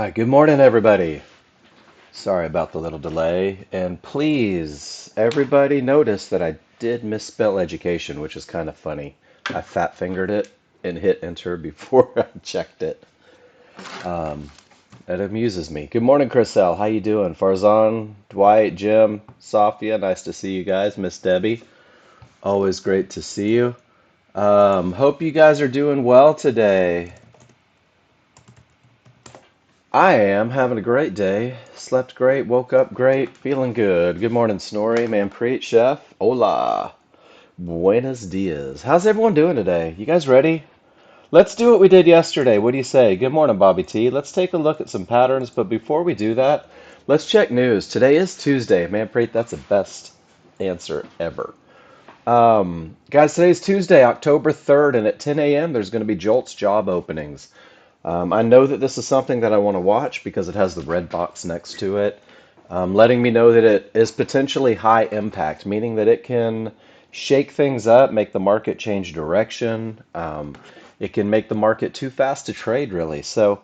right, good morning, everybody. Sorry about the little delay. And please, everybody notice that I did misspell education, which is kind of funny. I fat fingered it and hit enter before I checked it. Um, it amuses me. Good morning, Chriselle. How you doing? Farzan, Dwight, Jim, Safia, nice to see you guys. Miss Debbie, always great to see you. Hope you guys are doing well today. I am having a great day. Slept great, woke up great, feeling good. Good morning, Snorri, Manpreet, Chef. Hola. Buenos dias. How's everyone doing today? You guys ready? Let's do what we did yesterday. What do you say? Good morning, Bobby T. Let's take a look at some patterns, but before we do that, let's check news. Today is Tuesday. Manpreet, that's the best answer ever. Guys, today's Tuesday, October 3rd, and at 10 a.m., there's going to be Jolt's job openings. I know that this is something that I want to watch because it has the red box next to it, letting me know that it is potentially high impact, meaning that it can shake things up, make the market change direction. It can make the market too fast to trade, really. So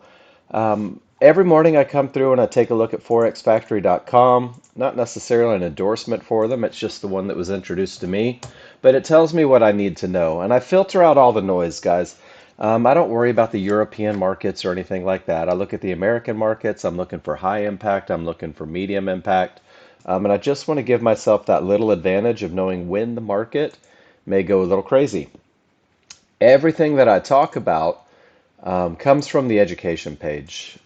every morning I come through and I take a look at forexfactory.com. Not necessarily an endorsement for them, it's just the one that was introduced to me. But it tells me what I need to know. And I filter out all the noise, guys. I don't worry about the European markets or anything like that. I look at the American markets. I'm looking for high impact. I'm looking for medium impact. And I just want to give myself that little advantage of knowing when the market may go a little crazy. Everything that I talk about comes from the education page.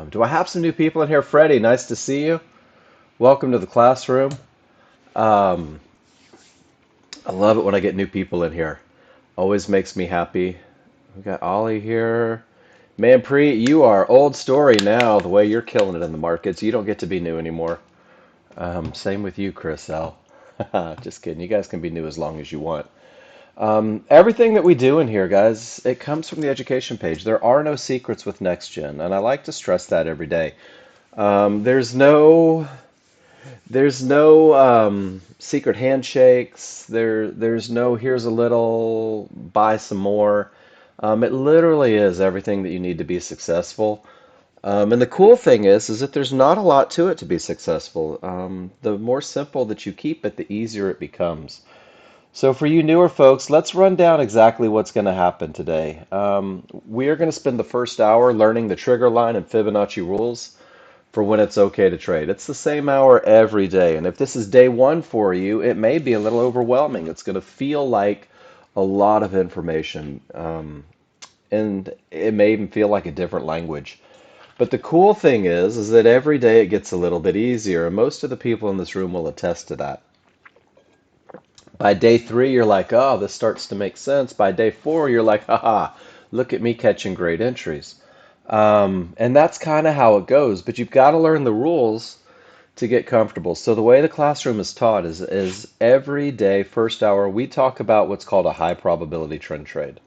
Do I have some new people in here? Freddie, nice to see you. Welcome to the classroom. Um, I love it when I get new people in here. Always makes me happy. We got Ollie here. Manpreet, you are old story now, the way you're killing it in the markets. You don't get to be new anymore. Same with you, Chris L. Just kidding. You guys can be new as long as you want. Everything that we do in here, guys, it comes from the education page. There are no secrets with Nexgen, and I like to stress that every day. There's no secret handshakes. There's no here's a little, buy some more. It literally is everything that you need to be successful. And the cool thing is that there's not a lot to it to be successful. The more simple that you keep it, the easier it becomes. So for you newer folks, let's run down exactly what's going to happen today. We are going to spend the first hour learning the trigger line and Fibonacci rules for when it's okay to trade. It's the same hour every day. And if this is day one for you, it may be a little overwhelming. It's going to feel like a lot of information. And it may even feel like a different language. But the cool thing is that every day it gets a little bit easier. And most of the people in this room will attest to that. By day three, you're like, oh, this starts to make sense. By day four, you're like, haha, look at me catching great entries. And that's kind of how it goes. But you've got to learn the rules to get comfortable. So the way the classroom is taught is every day, first hour, we talk about what's called a high probability trend trade.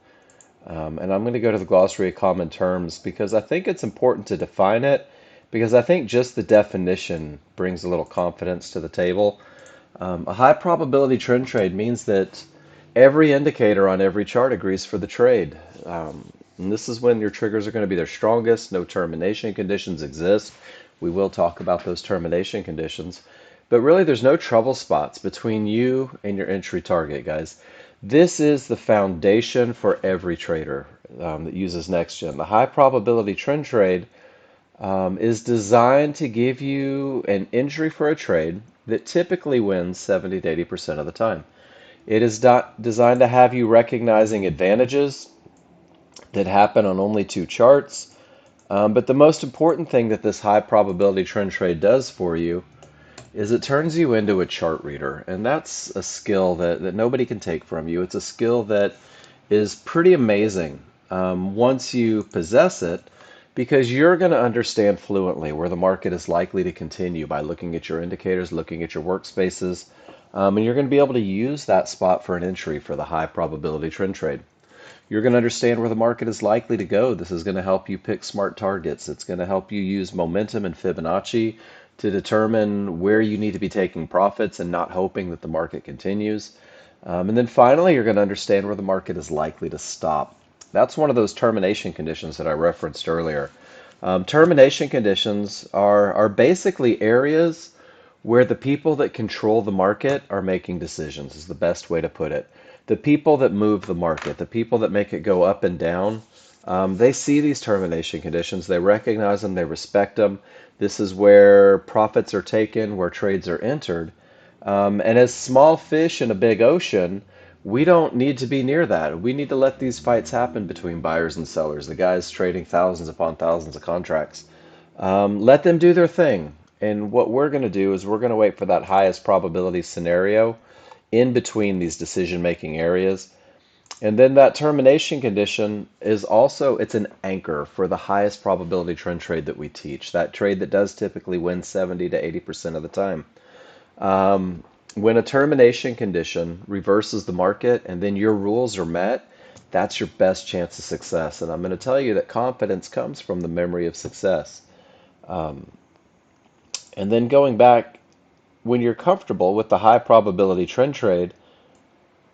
And I'm going to go to the glossary of common terms because I think it's important to define it because I think just the definition brings a little confidence to the table. A high probability trend trade means that every indicator on every chart agrees for the trade. And this is when your triggers are going to be their strongest. No termination conditions exist. We will talk about those termination conditions. But really, there's no trouble spots between you and your entry target, guys. This is the foundation for every trader that uses NextGen. The high probability trend trade is designed to give you an entry for a trade that typically wins 70 to 80% of the time. It is not designed to have you recognizing advantages that happen on only two charts. But the most important thing that this high probability trend trade does for you is it turns you into a chart reader. And that's a skill that nobody can take from you. It's a skill that is pretty amazing once you possess it because you're going to understand fluently where the market is likely to continue by looking at your indicators, looking at your workspaces, and you're going to be able to use that spot for an entry for the high probability trend trade. You're going to understand where the market is likely to go. This is going to help you pick smart targets. It's going to help you use momentum and Fibonacci to determine where you need to be taking profits and not hoping that the market continues. And then finally, you're going to understand where the market is likely to stop. That's one of those termination conditions that I referenced earlier. Termination conditions are basically areas where the people that control the market are making decisions, is the best way to put it. The people that move the market, the people that make it go up and down, they see these termination conditions, they recognize them, they respect them. This is where profits are taken, where trades are entered. And as small fish in a big ocean, we don't need to be near that. We need to let these fights happen between buyers and sellers, the guys trading thousands upon thousands of contracts. Let them do their thing. And what we're going to do is we're going to wait for that highest probability scenario in between these decision-making areas. And then that termination condition is also, it's an anchor for the highest probability trend trade that we teach. That trade that does typically win 70 to 80% of the time. When a termination condition reverses the market and then your rules are met, that's your best chance of success. And I'm going to tell you that confidence comes from the memory of success. And then going back, when you're comfortable with the high probability trend trade,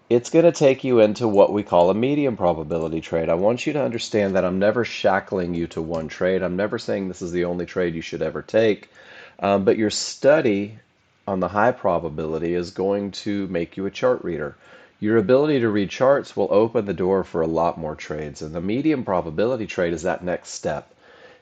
it's going to take you into what we call a medium probability trade. I want you to understand that I'm never shackling you to one trade. I'm never saying this is the only trade you should ever take. But your study on the high probability is going to make you a chart reader. Your ability to read charts will open the door for a lot more trades. And the medium probability trade is that next step.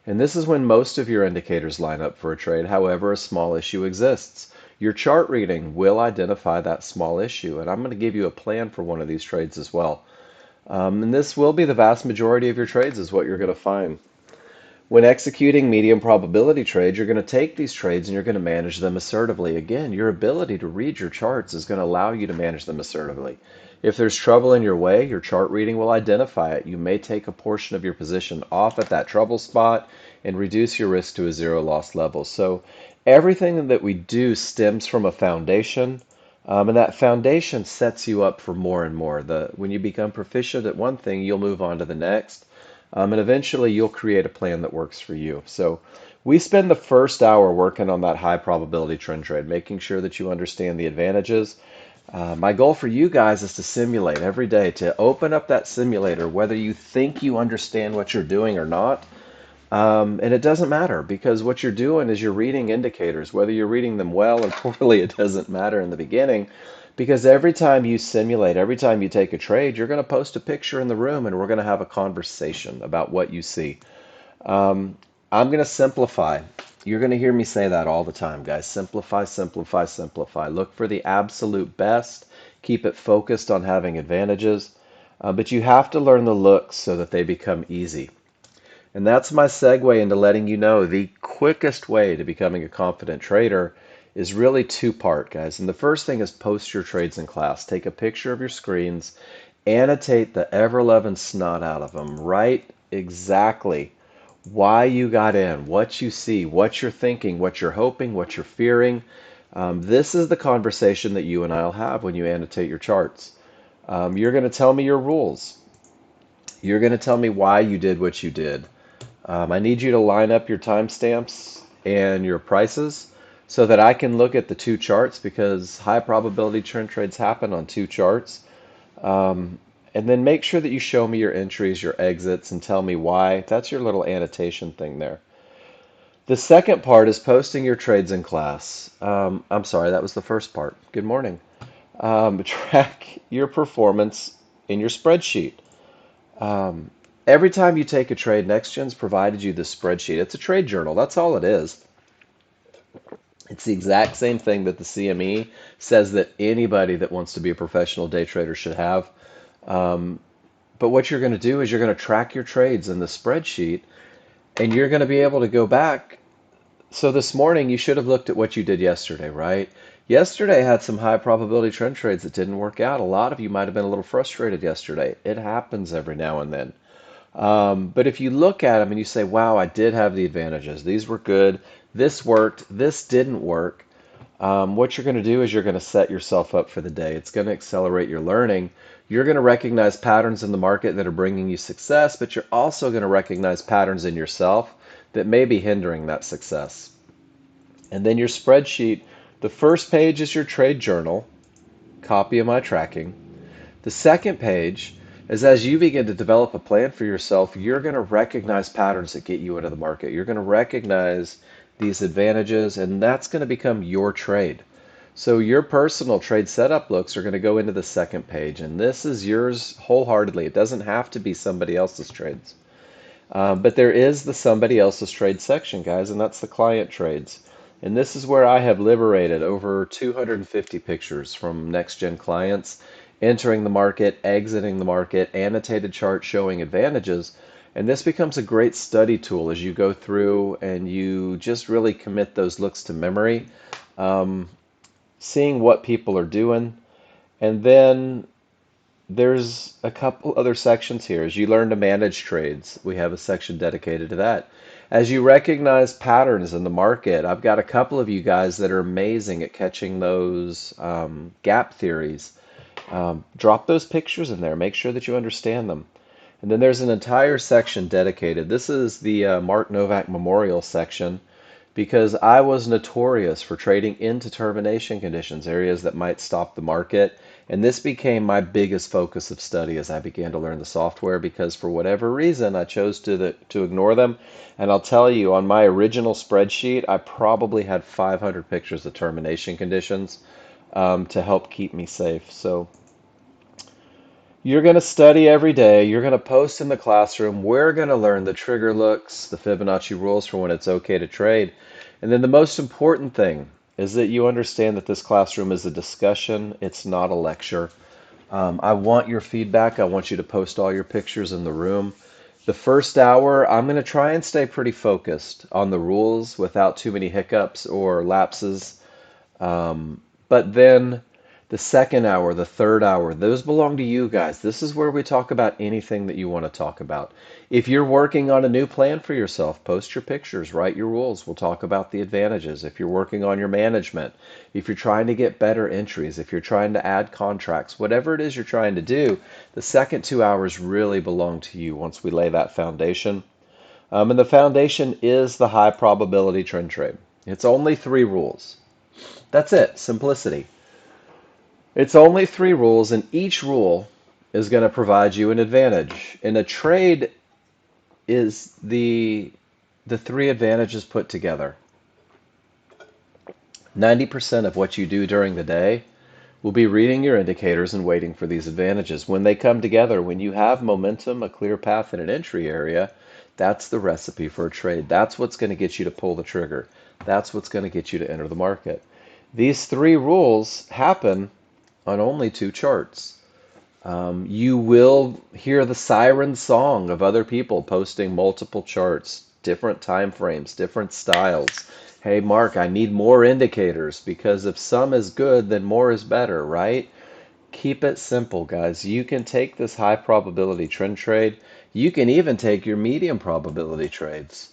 And this is when most of your indicators line up for a trade, however, a small issue exists. Your chart reading will identify that small issue, and I'm going to give you a plan for one of these trades as well. And this will be the vast majority of your trades is what you're going to find. When executing medium probability trades, you're going to take these trades and you're going to manage them assertively. Again, your ability to read your charts is going to allow you to manage them assertively. If there's trouble in your way, your chart reading will identify it. You may take a portion of your position off at that trouble spot and reduce your risk to a zero loss level. So everything that we do stems from a foundation, and that foundation sets you up for more and more. When you become proficient at one thing, you'll move on to the next. And eventually you'll create a plan that works for you. So we spend the first hour working on that high probability trend trade, making sure that you understand the advantages. My goal for you guys is to simulate every day, to open up that simulator, whether you think you understand what you're doing or not. And it doesn't matter because what you're doing is you're reading indicators. Whether you're reading them well or poorly, it doesn't matter in the beginning because every time you simulate, every time you take a trade, you're going to post a picture in the room and we're going to have a conversation about what you see. Um, I'm going to simplify. You're going to hear me say that all the time, guys. Simplify, simplify, simplify. Look for the absolute best. Keep it focused on having advantages. But you have to learn the looks so that they become easy. And that's my segue into letting you know the quickest way to becoming a confident trader is really two-part, guys. And the first thing is post your trades in class. Take a picture of your screens, annotate the ever-loving snot out of them. Write exactly why you got in, what you see, what you're thinking, what you're hoping, what you're fearing. This is the conversation that you and I'll have when you annotate your charts. You're going to tell me your rules. You're going to tell me why you did what you did. I need you to line up your timestamps and your prices so that I can look at the two charts because high probability trend trades happen on two charts. Um, and then make sure that you show me your entries, your exits, and tell me why. That's your little annotation thing there. The second part is posting your trades in class. I'm sorry, that was the first part. Good morning. Track your performance in your spreadsheet. Um, every time you take a trade, Nexgen's provided you this spreadsheet. It's a trade journal. That's all it is. It's the exact same thing that the CME says that anybody that wants to be a professional day trader should have. Um, but what you're going to do is you're going to track your trades in the spreadsheet, and you're going to be able to go back. So this morning, you should have looked at what you did yesterday, right? Yesterday had some high probability trend trades that didn't work out. A lot of you might have been a little frustrated yesterday. It happens every now and then. But if you look at them and you say, wow, I did have the advantages. These were good. This worked. This didn't work. What you're going to do is you're going to set yourself up for the day. It's going to accelerate your learning. You're going to recognize patterns in the market that are bringing you success, but you're also going to recognize patterns in yourself that may be hindering that success. And then your spreadsheet, the first page is your trade journal, copy of my tracking. The second page is as you begin to develop a plan for yourself, you're going to recognize patterns that get you into the market. You're going to recognize these advantages, and that's going to become your trade. So your personal trade setup looks are going to go into the second page, and this is yours wholeheartedly. It doesn't have to be somebody else's trades. But there is the somebody else's trade section, guys, and that's the client trades. And this is where I have liberated over 250 pictures from Nexgen clients entering the market, exiting the market, annotated charts showing advantages. And this becomes a great study tool as you go through and you just really commit those looks to memory, seeing what people are doing. And then there's a couple other sections here. As you learn to manage trades, we have a section dedicated to that. As you recognize patterns in the market, I've got a couple of you guys that are amazing at catching those gap theories. Drop those pictures in there. Make sure that you understand them. And then there's an entire section dedicated. This is the Mark Novak Memorial section because I was notorious for trading into termination conditions, areas that might stop the market. And this became my biggest focus of study as I began to learn the software because for whatever reason I chose to ignore them. And I'll tell you, on my original spreadsheet, I probably had 500 pictures of termination conditions to help keep me safe. So you're going to study every day. You're going to post in the classroom. We're going to learn the trigger looks, the Fibonacci rules for when it's okay to trade. And then the most important thing is that you understand that this classroom is a discussion. It's not a lecture. I want your feedback. I want you to post all your pictures in the room. The first hour, I'm going to try and stay pretty focused on the rules without too many hiccups or lapses. But then the second hour, the third hour, those belong to you guys. This is where we talk about anything that you want to talk about. If you're working on a new plan for yourself, post your pictures, write your rules. We'll talk about the advantages. If you're working on your management, if you're trying to get better entries, if you're trying to add contracts, whatever it is you're trying to do, the second 2 hours really belong to you once we lay that foundation. And the foundation is the high probability trend trade. It's only 3 rules. That's it, simplicity. It's only 3 rules, and each rule is going to provide you an advantage. And a trade is the 3 advantages put together. 90% of what you do during the day will be reading your indicators and waiting for these advantages. When they come together, when you have momentum, a clear path, and an entry area, that's the recipe for a trade. That's what's going to get you to pull the trigger. That's what's going to get you to enter the market. These 3 rules happen on only 2 charts. You will hear the siren song of other people posting multiple charts, different time frames, different styles. Hey, Mark, I need more indicators because if some is good, then more is better, right? Keep it simple, guys. You can take this high probability trend trade. You can even take your medium probability trades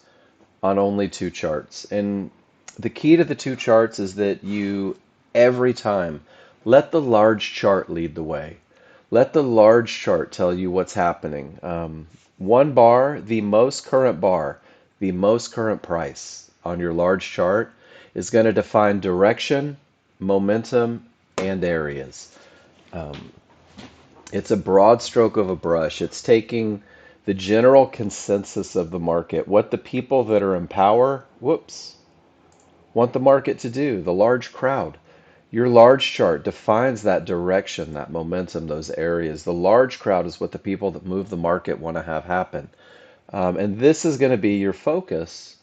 on only 2 charts. And the key to the 2 charts is that you, every time, let the large chart lead the way. Let the large chart tell you what's happening. One bar, the most current price on your large chart is going to define direction, momentum, and areas. Um, it's a broad stroke of a brush. It's taking the general consensus of the market, what the people that are in power, want the market to do, the large crowd. Your large chart defines that direction, that momentum, those areas. The large crowd is what the people that move the market want to have happen. And this is going to be your focus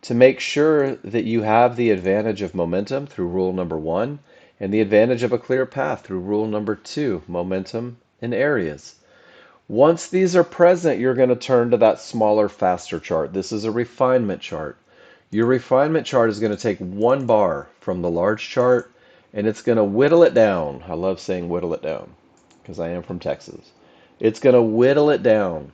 to make sure that you have the advantage of momentum through rule number 1 and the advantage of a clear path through rule number 2, momentum in areas. Once these are present, you're going to turn to that smaller, faster chart. This is a refinement chart. Your refinement chart is going to take 1 bar from the large chart and it's going to whittle it down. I love saying whittle it down because I am from Texas. It's going to whittle it down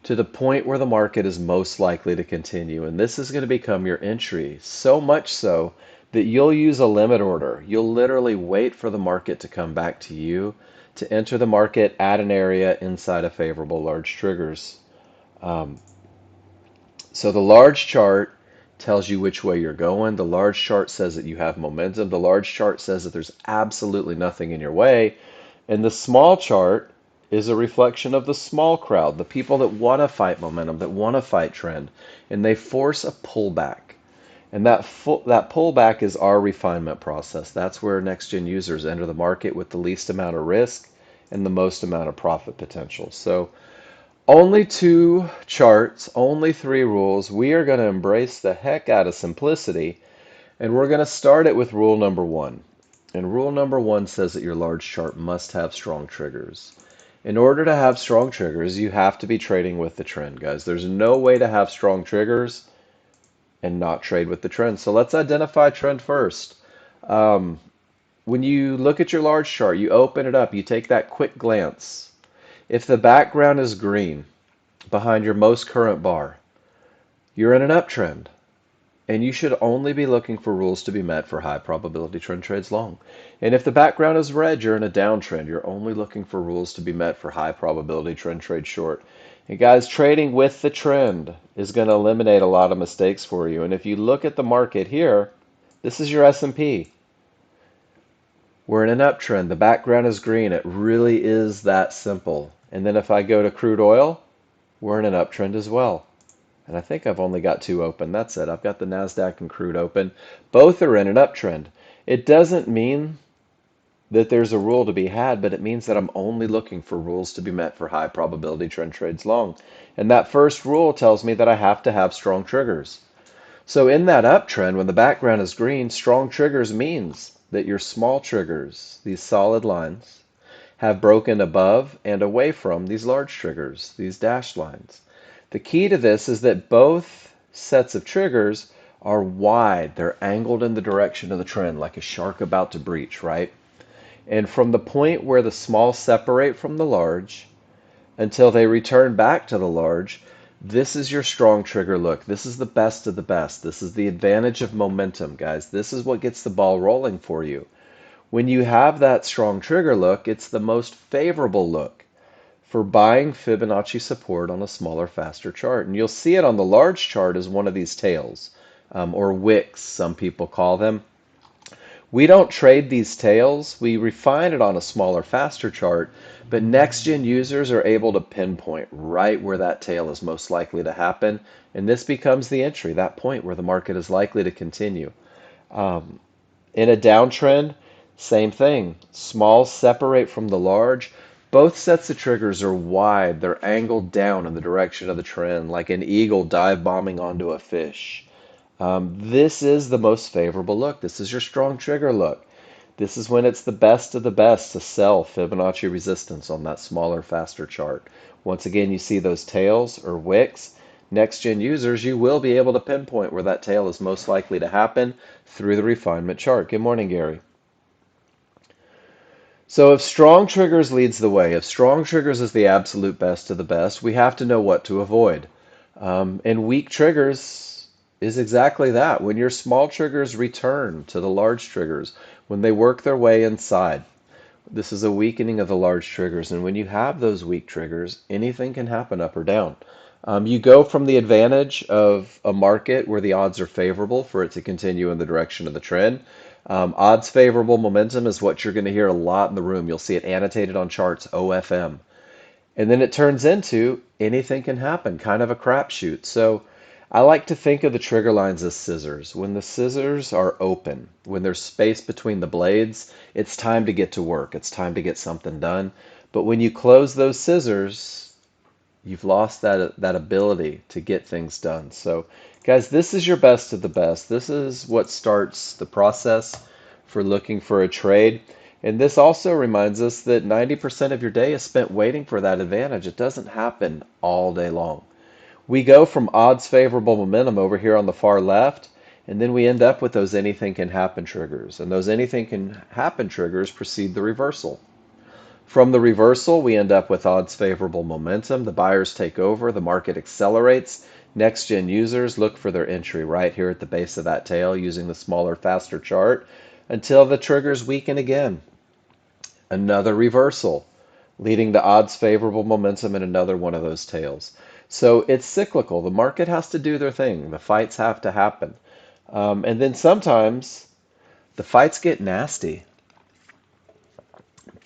to the point where the market is most likely to continue. And this is going to become your entry, so much so that you'll use a limit order. You'll literally wait for the market to come back to you to enter the market at an area inside of favorable large triggers. Um, so the large chart tells you which way you're going. The large chart says that you have momentum. The large chart says that there's absolutely nothing in your way. And the small chart is a reflection of the small crowd, the people that want to fight momentum, that want to fight trend, and they force a pullback. And that pullback is our refinement process. That's where next gen users enter the market with the least amount of risk and the most amount of profit potential. So only two charts, only three rules. We are going to embrace the heck out of simplicity, and we're going to start it with rule number one. And rule number one says that your large chart must have strong triggers. In order to have strong triggers, you have to be trading with the trend, guys. There's no way to have strong triggers and not trade with the trend. So let's identify trend first. Um, when you look at your large chart, you open it up, you take that quick glance. If the background is green behind your most current bar, you're in an uptrend. And you should only be looking for rules to be met for high probability trend trades long. And if the background is red, you're in a downtrend. You're only looking for rules to be met for high probability trend trade short. And guys, trading with the trend is going to eliminate a lot of mistakes for you. And if you look at the market here, this is your S&P. We're in an uptrend. The background is green. It really is that simple. And then if I go to crude oil, we're in an uptrend as well. And I think I've only got two open. That's it. I've got the NASDAQ and crude open. Both are in an uptrend. It doesn't mean that there's a rule to be had, but it means that I'm only looking for rules to be met for high probability trend trades long. And that first rule tells me that I have to have strong triggers. So in that uptrend, when the background is green, strong triggers means that your small triggers, these solid lines, have broken above and away from these large triggers, these dashed lines. The key to this is that both sets of triggers are wide. They're angled in the direction of the trend, like a shark about to breach, right? And from the point where the small separate from the large until they return back to the large, this is your strong trigger look. This is the best of the best. This is the advantage of momentum, guys. This is what gets the ball rolling for you. When you have that strong trigger look, it's the most favorable look for buying Fibonacci support on a smaller, faster chart. And you'll see it on the large chart as one of these tails, or wicks, some people call them. We don't trade these tails. We refine it on a smaller, faster chart, but next-gen users are able to pinpoint right where that tail is most likely to happen, and this becomes the entry, that point where the market is likely to continue. Um, in a downtrend, same thing. Small separate from the large. Both sets of triggers are wide. They're angled down in the direction of the trend, like an eagle dive bombing onto a fish. This is the most favorable look. This is your strong trigger look. This is when it's the best of the best to sell Fibonacci resistance on that smaller, faster chart. Once again, you see those tails or wicks. Next gen users, you will be able to pinpoint where that tail is most likely to happen through the refinement chart. Good morning, Gary. So if strong triggers leads the way, if strong triggers is the absolute best of the best, we have to know what to avoid. And weak triggers is exactly that. When your small triggers return to the large triggers, when they work their way inside, this is a weakening of the large triggers. And when you have those weak triggers, anything can happen up or down. You go from the advantage of a market where the odds are favorable for it to continue in the direction of the trend. Odds favorable momentum is what you're going to hear a lot in the room. You'll see it annotated on charts, OFM. And then it turns into anything can happen, kind of a crapshoot. So I like to think of the trigger lines as scissors. When the scissors are open, when there's space between the blades, it's time to get to work. It's time to get something done. But when you close those scissors, you've lost that ability to get things done. So, guys, this is your best of the best. This is what starts the process for looking for a trade. And this also reminds us that 90% of your day is spent waiting for that advantage. It doesn't happen all day long. We go from odds favorable momentum over here on the far left, and then we end up with those anything can happen triggers. And those anything can happen triggers precede the reversal. From the reversal, we end up with odds favorable momentum. The buyers take over, the market accelerates. Next gen users look for their entry right here at the base of that tail using the smaller, faster chart until the triggers weaken again. Another reversal, leading to odds favorable momentum in another one of those tails. So it's cyclical. The market has to do their thing. The fights have to happen. And then sometimes the fights get nasty.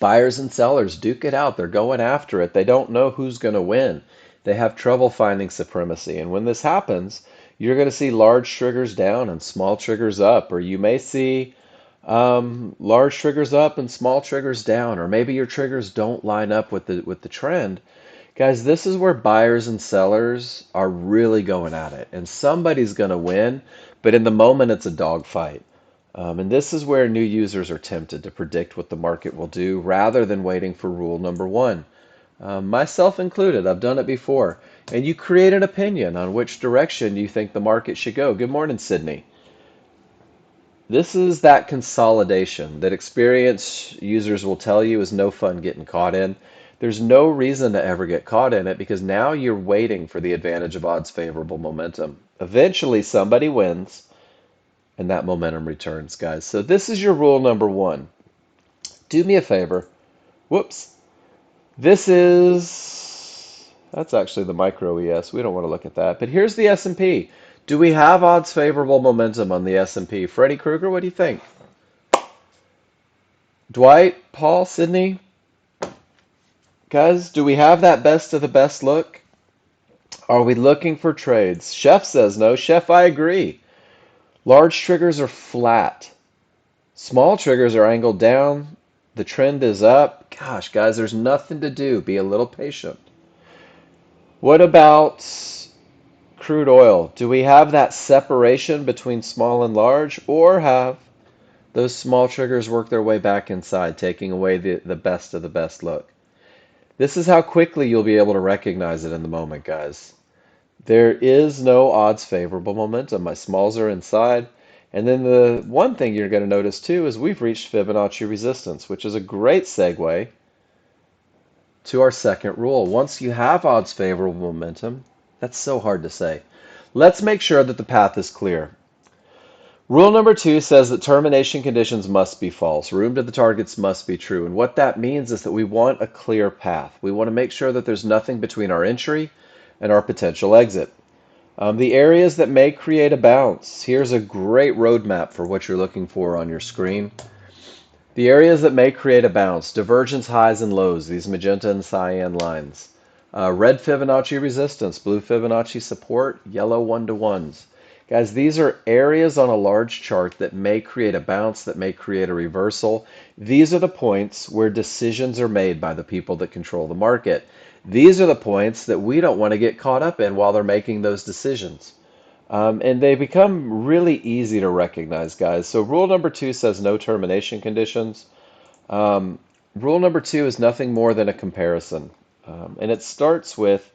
Buyers and sellers duke it out. They're going after it. They don't know who's going to win. They have trouble finding supremacy. And when this happens, you're going to see large triggers down and small triggers up, or you may see large triggers up and small triggers down, or maybe your triggers don't line up with the trend. Guys, this is where buyers and sellers are really going at it, and somebody's going to win, but in the moment it's a dogfight. And this is where new users are tempted to predict what the market will do rather than waiting for rule number one. Myself included, I've done it before. And you create an opinion on which direction you think the market should go. Good morning, Sydney. This is that consolidation that experienced users will tell you is no fun getting caught in. There's no reason to ever get caught in it because now you're waiting for the advantage of odds favorable momentum. Eventually, somebody wins and that momentum returns, guys. So this is your rule number one. Do me a favor. Whoops. This is, that's actually the micro ES. We don't want to look at that. But here's the S&P. Do we have odds favorable momentum on the S&P? Freddy Krueger, what do you think? Dwight, Paul, Sydney, guys, do we have that best of the best look? Are we looking for trades? Chef says no. Chef, I agree. Large triggers are flat. Small triggers are angled down. The trend is up. Gosh, guys, there's nothing to do. Be a little patient. What about crude oil? Do we have that separation between small and large, or have those small triggers work their way back inside, taking away the best of the best look? This is how quickly you'll be able to recognize it in the moment, guys. There is no odds favorable momentum. My smalls are inside. And then the one thing you're going to notice too is we've reached Fibonacci resistance, which is a great segue to our second rule. Once you have odds favorable momentum, that's so hard to say. Let's make sure that the path is clear. Rule number two says that termination conditions must be false. Room to the targets must be true. And what that means is that we want a clear path. We want to make sure that there's nothing between our entry and our potential exit. The areas that may create a bounce. Here's a great roadmap for what you're looking for on your screen. The areas that may create a bounce, divergence highs and lows, these magenta and cyan lines. Red Fibonacci resistance, blue Fibonacci support, yellow one-to-ones. Guys, these are areas on a large chart that may create a bounce, that may create a reversal. These are the points where decisions are made by the people that control the market. These are the points that we don't want to get caught up in while they're making those decisions. And they become really easy to recognize, guys. So rule number two says no termination conditions. Rule number two is nothing more than a comparison. And it starts with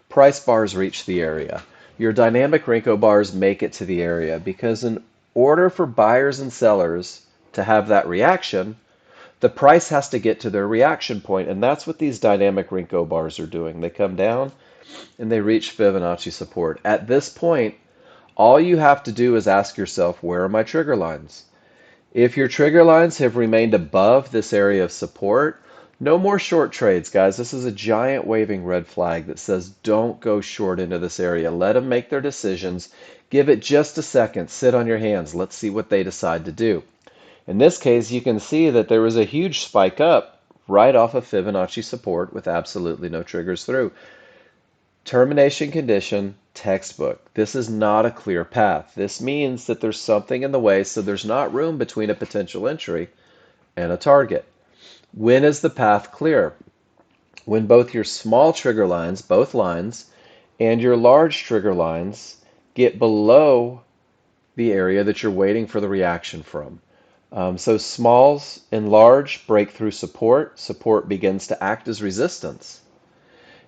price bars reach the area. Your dynamic Renko bars make it to the area because in order for buyers and sellers to have that reaction, the price has to get to their reaction point. And that's what these dynamic Renko bars are doing. They come down and they reach Fibonacci support. At this point, all you have to do is ask yourself, where are my trigger lines? If your trigger lines have remained above this area of support, no more short trades, guys. This is a giant waving red flag that says don't go short into this area. Let them make their decisions. Give it just a second. Sit on your hands. Let's see what they decide to do. In this case, you can see that there was a huge spike up right off of Fibonacci support with absolutely no triggers through. Termination condition, textbook. This is not a clear path. This means that there's something in the way, so there's not room between a potential entry and a target. When is the path clear? When both your small trigger lines, both lines, and your large trigger lines get below the area that you're waiting for the reaction from. So smalls and large break through support. Support begins to act as resistance.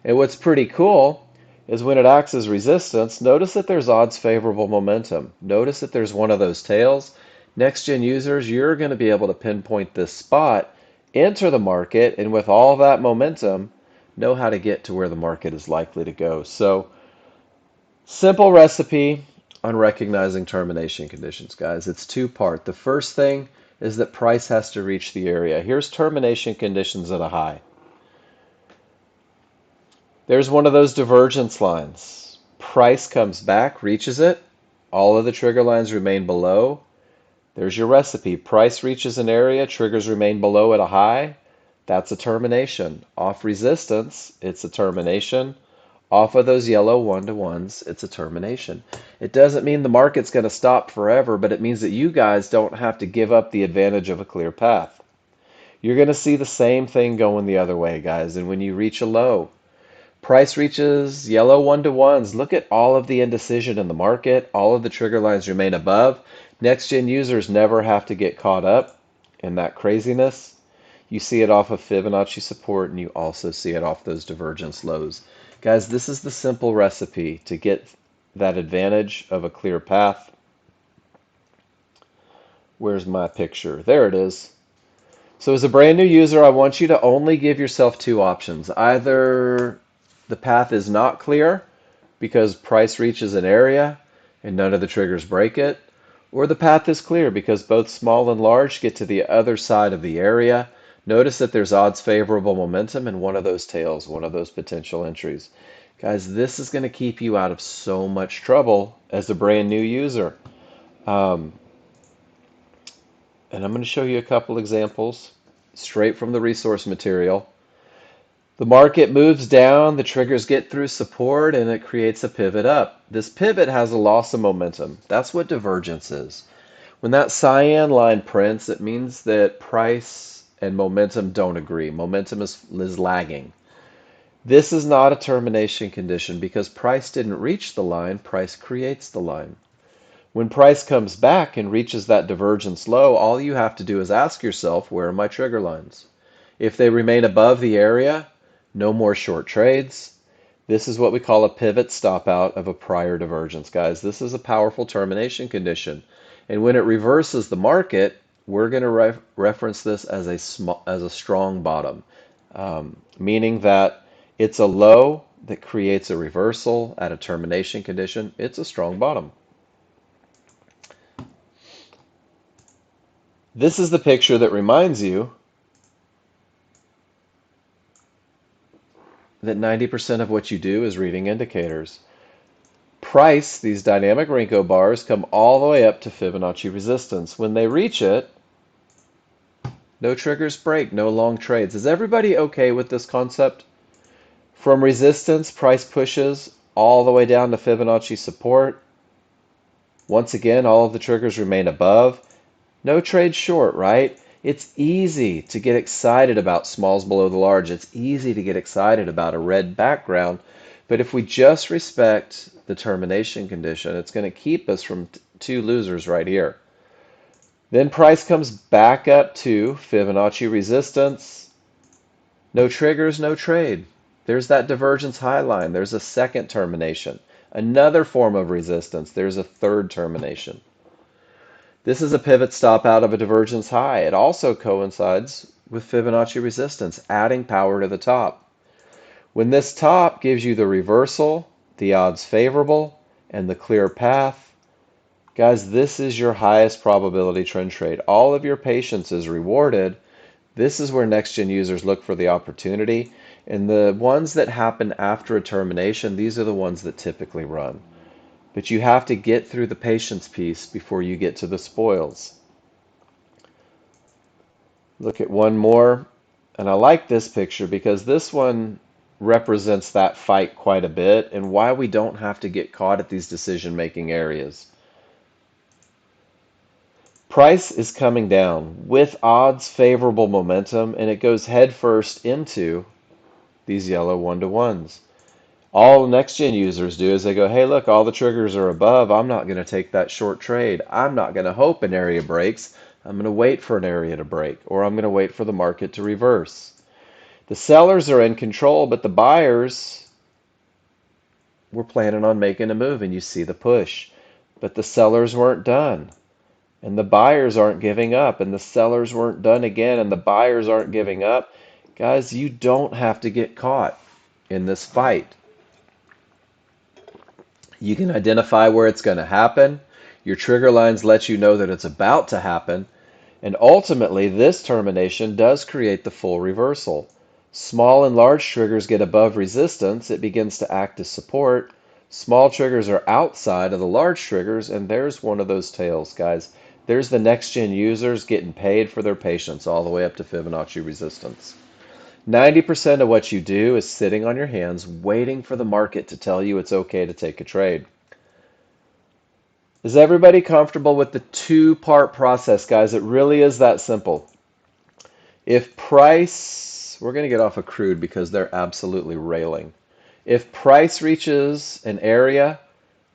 And what's pretty cool is when it acts as resistance, notice that there's odds favorable momentum. Notice that there's one of those tails. Next-gen users, you're going to be able to pinpoint this spot, enter the market, and with all that momentum, know how to get to where the market is likely to go. So, simple recipe on recognizing termination conditions, guys. It's two-part. The first thing is that price has to reach the area. Here's termination conditions at a high. There's one of those divergence lines. Price comes back, reaches it. All of the trigger lines remain below. There's your recipe. Price reaches an area, triggers remain below at a high. That's a termination. Off resistance, it's a termination. Off of those yellow one-to-ones, it's a termination. It doesn't mean the market's going to stop forever, but it means that you guys don't have to give up the advantage of a clear path. You're going to see the same thing going the other way, guys. And when you reach a low, price reaches yellow one-to-ones. Look at all of the indecision in the market. All of the trigger lines remain above. Next gen users never have to get caught up in that craziness. You see it off of Fibonacci support, and you also see it off those divergence lows. Guys, this is the simple recipe to get that advantage of a clear path. Where's my picture? There it is. So as a brand new user, I want you to only give yourself two options. Either the path is not clear because price reaches an area and none of the triggers break it, or the path is clear because both small and large get to the other side of the area. Notice that there's odds favorable momentum in one of those tails, one of those potential entries. Guys, this is going to keep you out of so much trouble as a brand new user. Um, and I'm going to show you a couple examples straight from the resource material. The market moves down, the triggers get through support, and it creates a pivot up. This pivot has a loss of momentum. That's what divergence is. When that cyan line prints, it means that price and momentum don't agree. Momentum is lagging. This is not a termination condition because price didn't reach the line, price creates the line. When price comes back and reaches that divergence low, all you have to do is ask yourself, where are my trigger lines? If they remain above the area, no more short trades. This is what we call a pivot stop out of a prior divergence, guys. This is a powerful termination condition. And when it reverses the market, we're going to reference this as a strong bottom, meaning that it's a low that creates a reversal at a termination condition. It's a strong bottom. This is the picture that reminds you that 90% of what you do is reading indicators. Price, these dynamic Renko bars, come all the way up to Fibonacci resistance. When they reach it, no triggers break, no long trades. Is everybody okay with this concept? From resistance, price pushes all the way down to Fibonacci support. Once again, all of the triggers remain above. No trade short, right? It's easy to get excited about smalls below the large. It's easy to get excited about a red background. But if we just respect the termination condition, it's going to keep us from two losers right here. Then price comes back up to Fibonacci resistance. No triggers, no trade. There's that divergence high line. There's a second termination. Another form of resistance. There's a third termination. This is a pivot stop out of a divergence high. It also coincides with Fibonacci resistance, adding power to the top. When this top gives you the reversal, the odds favorable, and the clear path, guys, this is your highest probability trend trade. All of your patience is rewarded. This is where next-gen users look for the opportunity. And the ones that happen after a termination, these are the ones that typically run. But you have to get through the patience piece before you get to the spoils. Look at one more. And I like this picture because this one represents that fight quite a bit and why we don't have to get caught at these decision-making areas. Price is coming down with odds favorable momentum, and it goes headfirst into these yellow one-to-ones. All next-gen users do is they go, hey, look, all the triggers are above. I'm not going to take that short trade. I'm not going to hope an area breaks. I'm going to wait for an area to break, or I'm going to wait for the market to reverse. The sellers are in control, but the buyers were planning on making a move, and you see the push. But the sellers weren't done, and the buyers aren't giving up, and the sellers weren't done again, and the buyers aren't giving up. Guys, you don't have to get caught in this fight. You can identify where it's going to happen. Your trigger lines let you know that it's about to happen. And ultimately, this termination does create the full reversal. Small and large triggers get above resistance. It begins to act as support. Small triggers are outside of the large triggers, and there's one of those tails, guys. There's the next-gen users getting paid for their patience all the way up to Fibonacci resistance. 90% of what you do is sitting on your hands waiting for the market to tell you it's okay to take a trade. Is everybody comfortable with the two-part process, guys? It really is that simple. If price, we're going to get off of crude because they're absolutely railing. If price reaches an area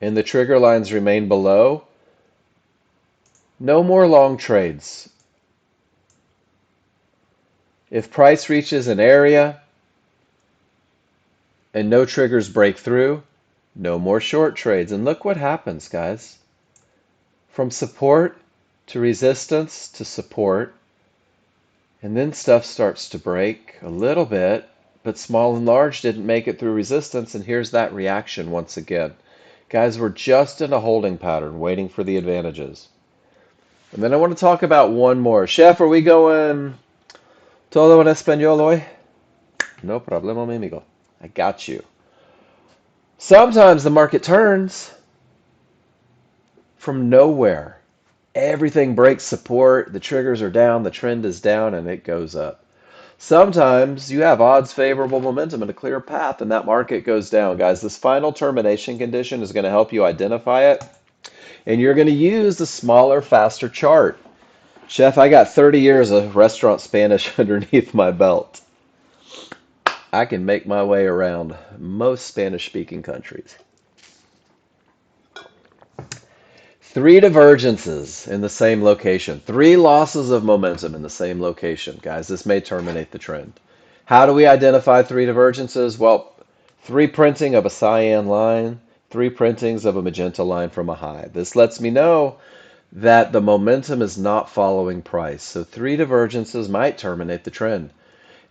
and the trigger lines remain below, no more long trades. If price reaches an area and no triggers break through, no more short trades. And look what happens, guys. From support to resistance to support, and then stuff starts to break a little bit, but small and large didn't make it through resistance, and here's that reaction once again. Guys, we're just in a holding pattern, waiting for the advantages. And then I want to talk about one more. Chef, are we going todo en español hoy? No problema, mi amigo. I got you. Sometimes the market turns from nowhere. Everything breaks support, the triggers are down, the trend is down, and it goes up. Sometimes you have odds favorable momentum and a clear path, and that market goes down. Guys, this final termination condition is going to help you identify it, and you're going to use the smaller, faster chart. Chef, I got 30 years of restaurant Spanish underneath my belt. I can make my way around most Spanish-speaking countries. Three divergences in the same location. Three losses of momentum in the same location. Guys, this may terminate the trend. How do we identify three divergences? Well, three printing of a cyan line, three printings of a magenta line from a high. This lets me know that the momentum is not following price. So three divergences might terminate the trend.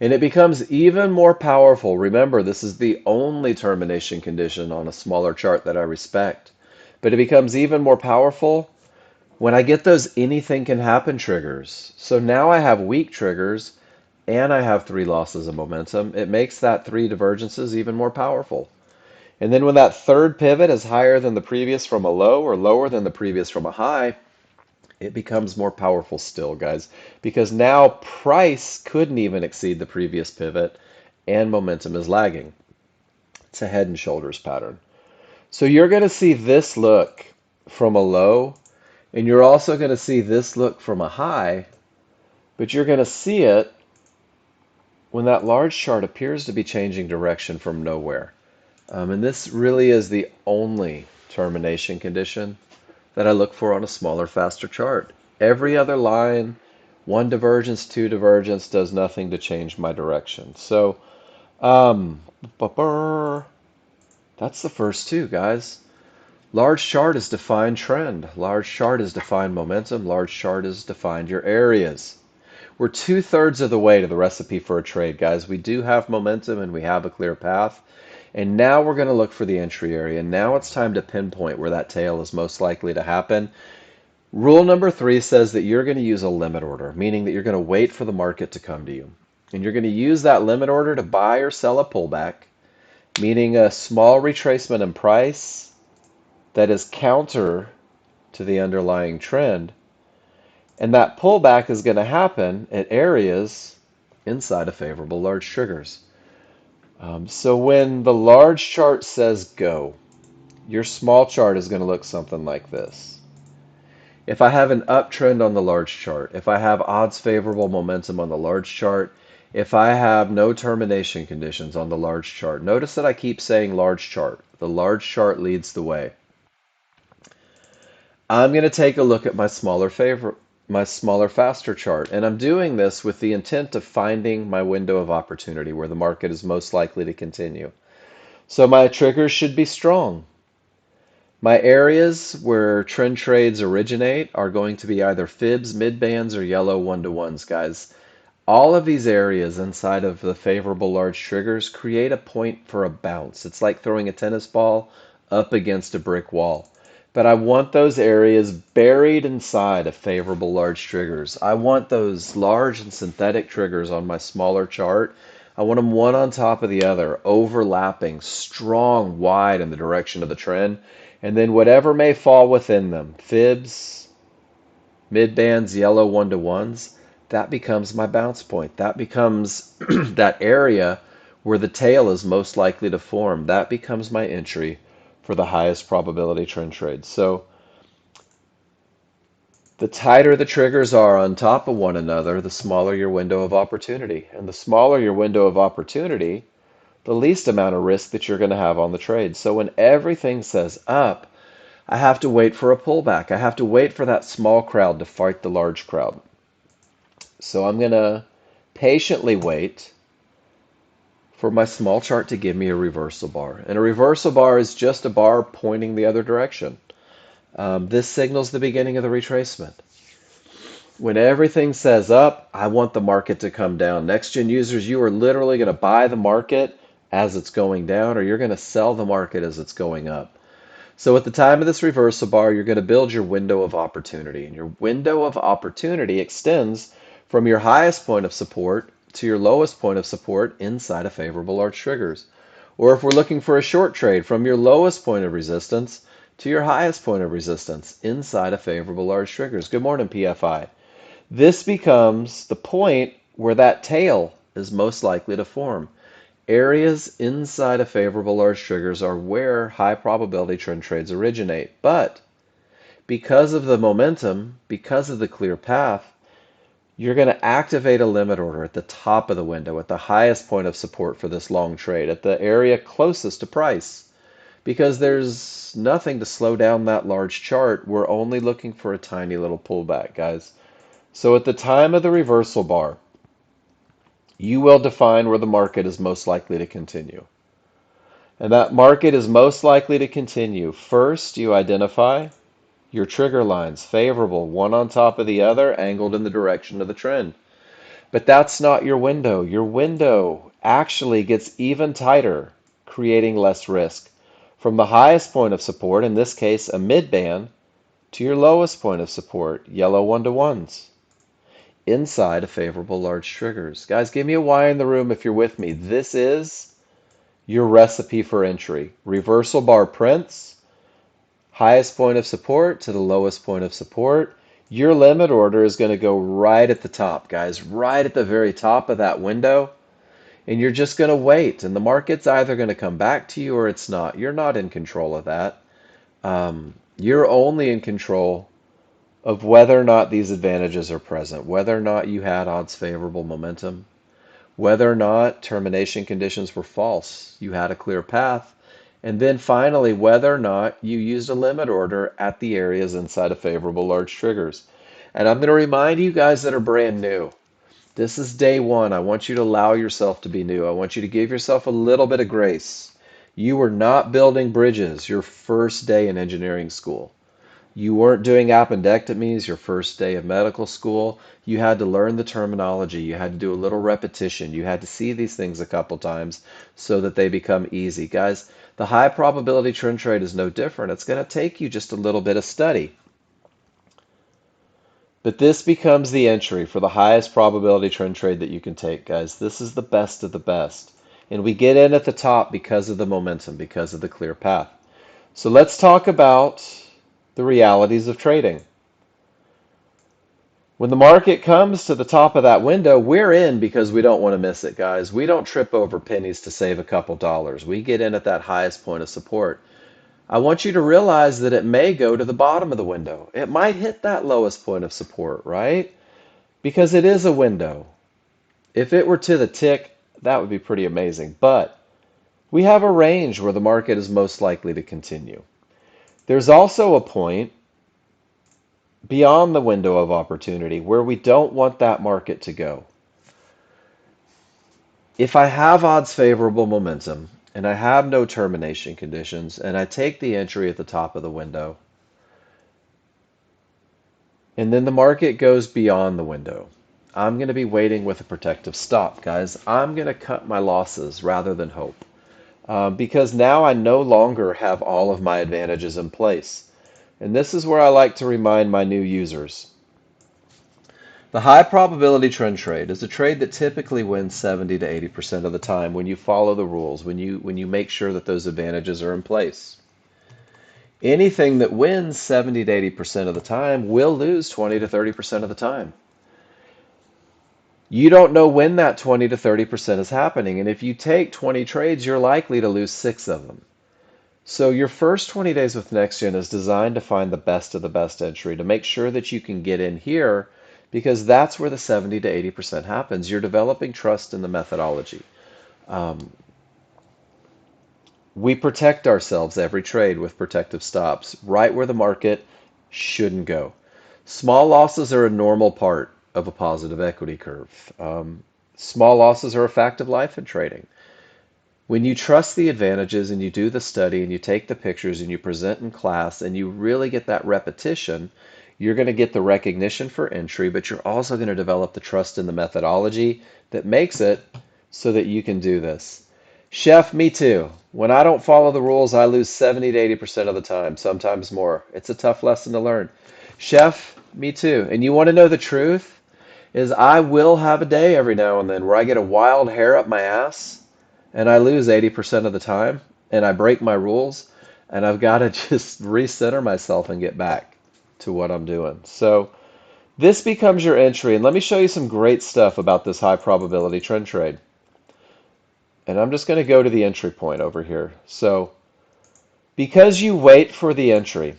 And it becomes even more powerful. Remember, this is the only termination condition on a smaller chart that I respect. But it becomes even more powerful when I get those anything can happen triggers. So now I have weak triggers and I have three losses of momentum. It makes that three divergences even more powerful. And then when that third pivot is higher than the previous from a low or lower than the previous from a high, it becomes more powerful still, guys, because now price couldn't even exceed the previous pivot and momentum is lagging. It's a head and shoulders pattern. So you're going to see this look from a low, and you're also going to see this look from a high, but you're going to see it when that large chart appears to be changing direction from nowhere. And this really is the only termination condition that I look for on a smaller, faster chart. Every other line, one divergence, two divergence, does nothing to change my direction. So, um, that's the first two, guys. Large chart is defined trend. Large chart is defined momentum. Large chart is defined your areas. We're 2/3 of the way to the recipe for a trade, guys. We do have momentum and we have a clear path. And now we're going to look for the entry area. Now it's time to pinpoint where that tail is most likely to happen. Rule number 3 says that you're going to use a limit order, meaning that you're going to wait for the market to come to you. And you're going to use that limit order to buy or sell a pullback, meaning a small retracement in price that is counter to the underlying trend. And that pullback is going to happen at areas inside of favorable large triggers. So when the large chart says go, your small chart is going to look something like this. If I have an uptrend on the large chart, if I have odds favorable momentum on the large chart, if I have no termination conditions on the large chart, notice that I keep saying large chart. The large chart leads the way. I'm going to take a look at my smaller, faster chart, and I'm doing this with the intent of finding my window of opportunity where the market is most likely to continue. So my triggers should be strong. My areas where trend trades originate are going to be either fibs, mid bands, or yellow one-to-ones, guys. All of these areas inside of the favorable large triggers create a point for a bounce. It's like throwing a tennis ball up against a brick wall. But I want those areas buried inside of favorable large triggers. I want those large and synthetic triggers on my smaller chart. I want them one on top of the other, overlapping, strong, wide in the direction of the trend. And then whatever may fall within them, fibs, mid bands, yellow one-to-ones, that becomes my bounce point. That becomes that area where the tail is most likely to form. That becomes my entry for the highest probability trend trade. So the tighter the triggers are on top of one another, the smaller your window of opportunity. And the smaller your window of opportunity, the least amount of risk that you're going to have on the trade. So when everything says up, I have to wait for a pullback. I have to wait for that small crowd to fight the large crowd. So I'm going to patiently wait for my small chart to give me a reversal bar. And a reversal bar is just a bar pointing the other direction. This signals the beginning of the retracement. When everything says up, I want the market to come down. Next-gen users, you are literally going to buy the market as it's going down, or you're going to sell the market as it's going up. So at the time of this reversal bar, you're going to build your window of opportunity. And your window of opportunity extends from your highest point of support to your lowest point of support inside of favorable large triggers. Or if we're looking for a short trade, from your lowest point of resistance to your highest point of resistance inside of favorable large triggers. Good morning, PFI. This becomes the point where that tail is most likely to form. Areas inside of favorable large triggers are where high probability trend trades originate. But because of the momentum, because of the clear path, you're going to activate a limit order at the top of the window, at the highest point of support for this long trade, at the area closest to price. Because there's nothing to slow down that large chart. We're only looking for a tiny little pullback, guys. So at the time of the reversal bar, you will define where the market is most likely to continue. And that market is most likely to continue. First, you identify your trigger lines, favorable, one on top of the other, angled in the direction of the trend. But that's not your window. Your window actually gets even tighter, creating less risk. From the highest point of support, in this case a mid-band, to your lowest point of support, yellow one-to-ones, inside of favorable large triggers. Guys, give me a Y in the room if you're with me. This is your recipe for entry. Reversal bar prints, highest point of support to the lowest point of support. Your limit order is going to go right at the top, guys, right at the very top of that window. And you're just going to wait. And the market's either going to come back to you or it's not. You're not in control of that. You're only in control of whether or not these advantages are present, whether or not you had odds favorable momentum, whether or not termination conditions were false, you had a clear path, and then finally, whether or not you used a limit order at the areas inside of favorable large triggers. And I'm going to remind you guys that are brand new. This is day one. I want you to allow yourself to be new. I want you to give yourself a little bit of grace. You were not building bridges your first day in engineering school. You weren't doing appendectomies your first day of medical school. You had to learn the terminology. You had to do a little repetition. You had to see these things a couple times so that they become easy. Guys, the high probability trend trade is no different. It's going to take you just a little bit of study. But this becomes the entry for the highest probability trend trade that you can take, guys. This is the best of the best. And we get in at the top because of the momentum, because of the clear path. So let's talk about the realities of trading. When the market comes to the top of that window, we're in because we don't want to miss it, guys. We don't trip over pennies to save a couple dollars. We get in at that highest point of support. I want you to realize that it may go to the bottom of the window. It might hit that lowest point of support, right? Because it is a window. If it were to the tick, that would be pretty amazing. But we have a range where the market is most likely to continue. There's also a point beyond the window of opportunity where we don't want that market to go. If I have odds favorable momentum and I have no termination conditions and I take the entry at the top of the window and then the market goes beyond the window, I'm going to be waiting with a protective stop, guys. I'm going to cut my losses rather than hope because now I no longer have all of my advantages in place. And this is where I like to remind my new users. The high probability trend trade is a trade that typically wins 70 to 80% of the time when you follow the rules, when you make sure that those advantages are in place. Anything that wins 70 to 80% of the time will lose 20 to 30% of the time. You don't know when that 20 to 30% is happening. And if you take 20 trades, you're likely to lose six of them. So your first 20 days with Nexgen is designed to find the best of the best entry, to make sure that you can get in here, because that's where the 70 to 80% happens. You're developing trust in the methodology. Um, we protect ourselves every trade with protective stops, right where the market shouldn't go. Small losses are a normal part of a positive equity curve. Small losses are a fact of life in trading. When you trust the advantages and you do the study and you take the pictures and you present in class and you really get that repetition, you're going to get the recognition for entry, but you're also going to develop the trust in the methodology that makes it so that you can do this. Chef, me too. When I don't follow the rules, I lose 70 to 80% of the time, sometimes more. It's a tough lesson to learn. Chef, me too. And you want to know the truth? Is I will have a day every now and then where I get a wild hair up my ass and I lose 80% of the time and I break my rules and I've got to just recenter myself and get back to what I'm doing. So this becomes your entry. And let me show you some great stuff about this high probability trend trade. And I'm just going to go to the entry point over here. So because you wait for the entry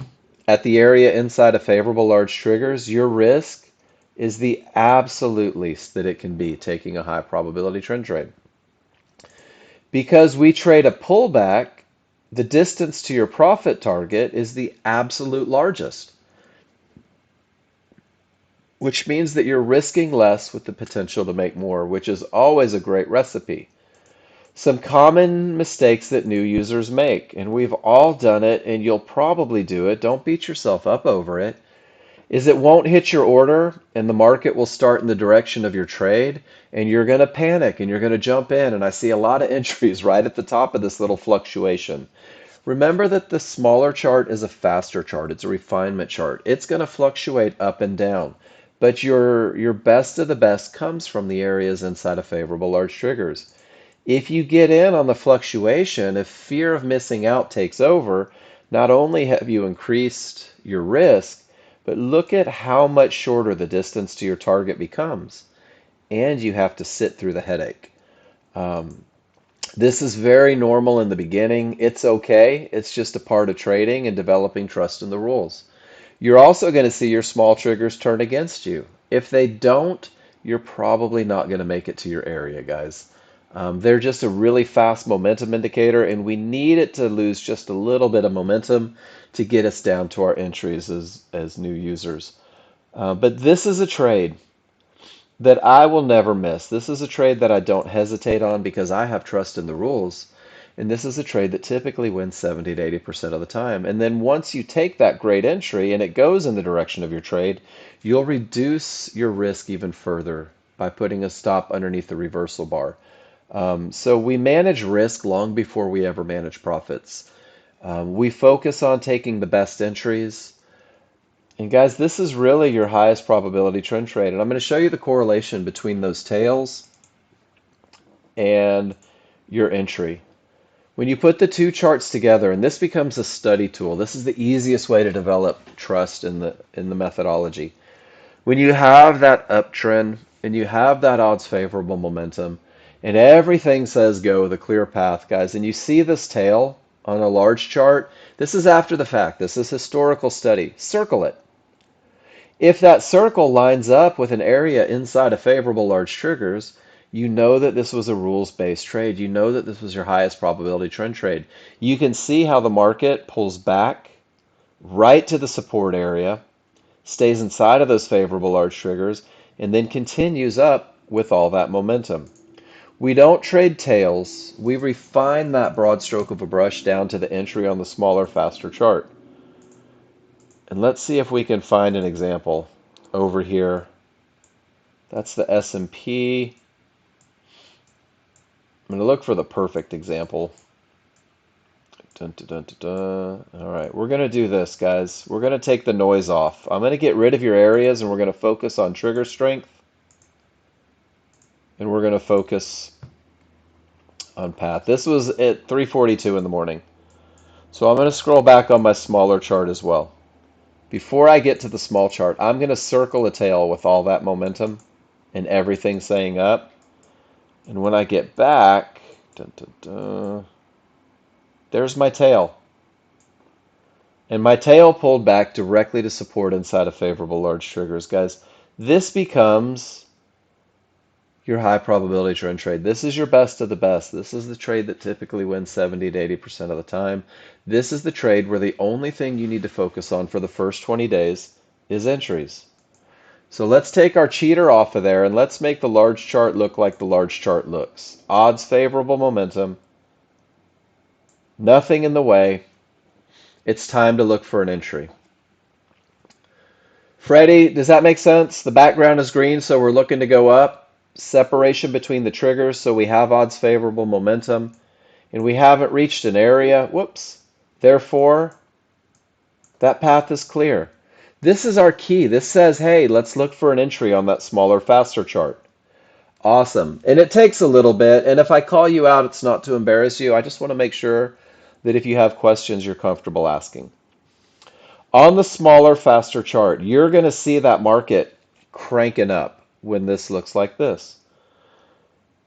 at the area inside of favorable large triggers, your risk is the absolute least that it can be taking a high probability trend trade. Because we trade a pullback, the distance to your profit target is the absolute largest, which means that you're risking less with the potential to make more, which is always a great recipe. Some common mistakes that new users make, and we've all done it, and you'll probably do it, don't beat yourself up over it, is it won't hit your order and the market will start in the direction of your trade and you're going to panic and you're going to jump in. And I see a lot of entries right at the top of this little fluctuation. Remember that the smaller chart is a faster chart. It's a refinement chart. It's going to fluctuate up and down. But your best of the best comes from the areas inside of favorable large triggers. If you get in on the fluctuation, if fear of missing out takes over, not only have you increased your risk, but look at how much shorter the distance to your target becomes. And you have to sit through the headache. Um, this is very normal in the beginning. It's okay. It's just a part of trading and developing trust in the rules. You're also going to see your small triggers turn against you. If they don't, you're probably not going to make it to your area, guys. They're just a really fast momentum indicator, and we need it to lose just a little bit of momentum to get us down to our entries as new users. But this is a trade that I will never miss. This is a trade that I don't hesitate on because I have trust in the rules. And this is a trade that typically wins 70 to 80% of the time. And then once you take that great entry and it goes in the direction of your trade, you'll reduce your risk even further by putting a stop underneath the reversal bar. So we manage risk long before we ever manage profits. We focus on taking the best entries. And guys, this is really your highest probability trend trade. And I'm going to show you the correlation between those tails and your entry. When you put the two charts together, and this becomes a study tool, this is the easiest way to develop trust in the methodology. When you have that uptrend and you have that odds favorable momentum and everything says go, the clear path, guys, and you see this tail on a large chart, this is after the fact. This is historical study. Circle it. If that circle lines up with an area inside of favorable large triggers, you know that this was a rules-based trade. You know that this was your highest probability trend trade. You can see how the market pulls back right to the support area, stays inside of those favorable large triggers, and then continues up with all that momentum. We don't trade tails. We refine that broad stroke of a brush down to the entry on the smaller, faster chart. And let's see if we can find an example over here. That's the S&P. I'm going to look for the perfect example. Dun, dun, dun, dun, dun. All right, we're going to do this, guys. We're going to take the noise off. I'm going to get rid of your areas, and we're going to focus on trigger strength. And we're going to focus on path. This was at 3:42 in the morning. So I'm going to scroll back on my smaller chart as well. Before I get to the small chart, I'm going to circle a tail with all that momentum and everything saying up. And when I get back, dun, dun, dun, there's my tail. And my tail pulled back directly to support inside of favorable large triggers. Guys, this becomes your high probability trend trade. This is your best of the best. This is the trade that typically wins 70 to 80% of the time. This is the trade where the only thing you need to focus on for the first 20 days is entries. So let's take our cheater off of there and let's make the large chart look like the large chart looks. Odds favorable momentum, nothing in the way. It's time to look for an entry. Freddie, does that make sense? The background is green, so we're looking to go up. Separation between the triggers, so we have odds favorable momentum. And we haven't reached an area. Whoops. Therefore, that path is clear. This is our key. This says, hey, let's look for an entry on that smaller, faster chart. Awesome. And it takes a little bit. And if I call you out, it's not to embarrass you. I just want to make sure that if you have questions, you're comfortable asking. On the smaller, faster chart, you're going to see that market cranking up when this looks like this.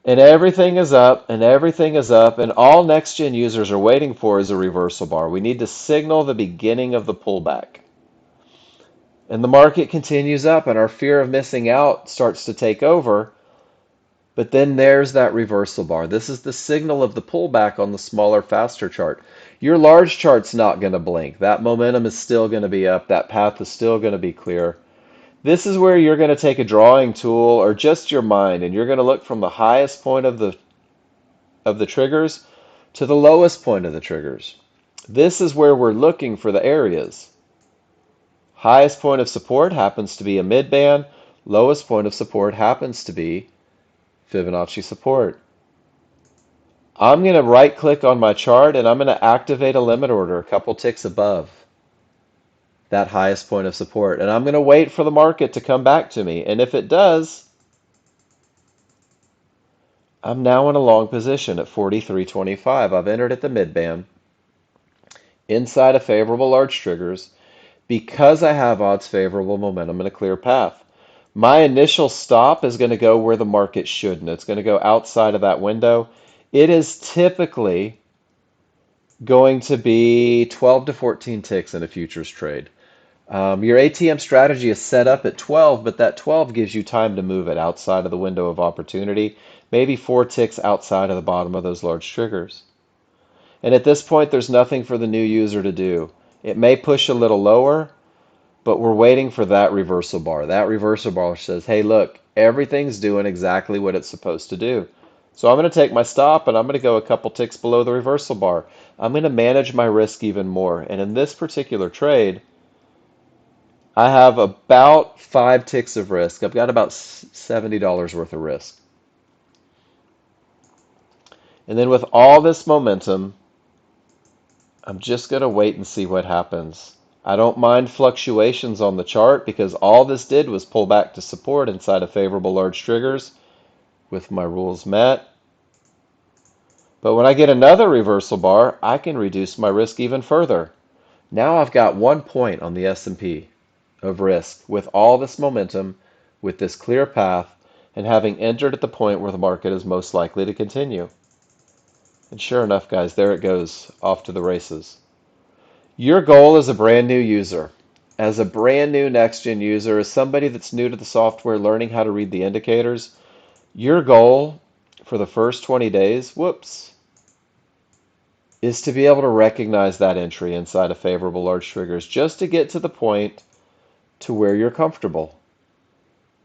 And everything is up, and everything is up, and all next-gen users are waiting for is a reversal bar. We need to signal the beginning of the pullback. And the market continues up, and our fear of missing out starts to take over. But then there's that reversal bar. This is the signal of the pullback on the smaller, faster chart. Your large chart's not going to blink. That momentum is still going to be up. That path is still going to be clear. This is where you're going to take a drawing tool or just your mind, and you're going to look from the highest point of the triggers to the lowest point of the triggers. This is where we're looking for the areas. Highest point of support happens to be a mid-band. Lowest point of support happens to be Fibonacci support. I'm going to right click on my chart and I'm going to activate a limit order a couple ticks above that highest point of support. And I'm going to wait for the market to come back to me. And if it does, I'm now in a long position at 43.25. I've entered at the mid-band inside of favorable large triggers because I have odds favorable momentum and a clear path. My initial stop is going to go where the market shouldn't. It's going to go outside of that window. It is typically going to be 12 to 14 ticks in a futures trade. Your ATM strategy is set up at 12, but that 12 gives you time to move it outside of the window of opportunity, maybe 4 ticks outside of the bottom of those large triggers. And at this point, there's nothing for the new user to do. It may push a little lower, but we're waiting for that reversal bar. That reversal bar says, hey, look, everything's doing exactly what it's supposed to do. So I'm going to take my stop and I'm going to go a couple ticks below the reversal bar. I'm going to manage my risk even more. And in this particular trade, I have about 5 ticks of risk. I've got about $70 worth of risk. And then with all this momentum, I'm just going to wait and see what happens. I don't mind fluctuations on the chart because all this did was pull back to support inside of favorable large triggers with my rules met. But when I get another reversal bar, I can reduce my risk even further. Now I've got 1 point on the S&P of risk with all this momentum, with this clear path, and having entered at the point where the market is most likely to continue. And sure enough, guys, there it goes, off to the races. Your goal as a brand new user, as a brand new next-gen user, as somebody that's new to the software, learning how to read the indicators, your goal for the first 20 days, is to be able to recognize that entry inside of favorable large triggers just to get to the point to where you're comfortable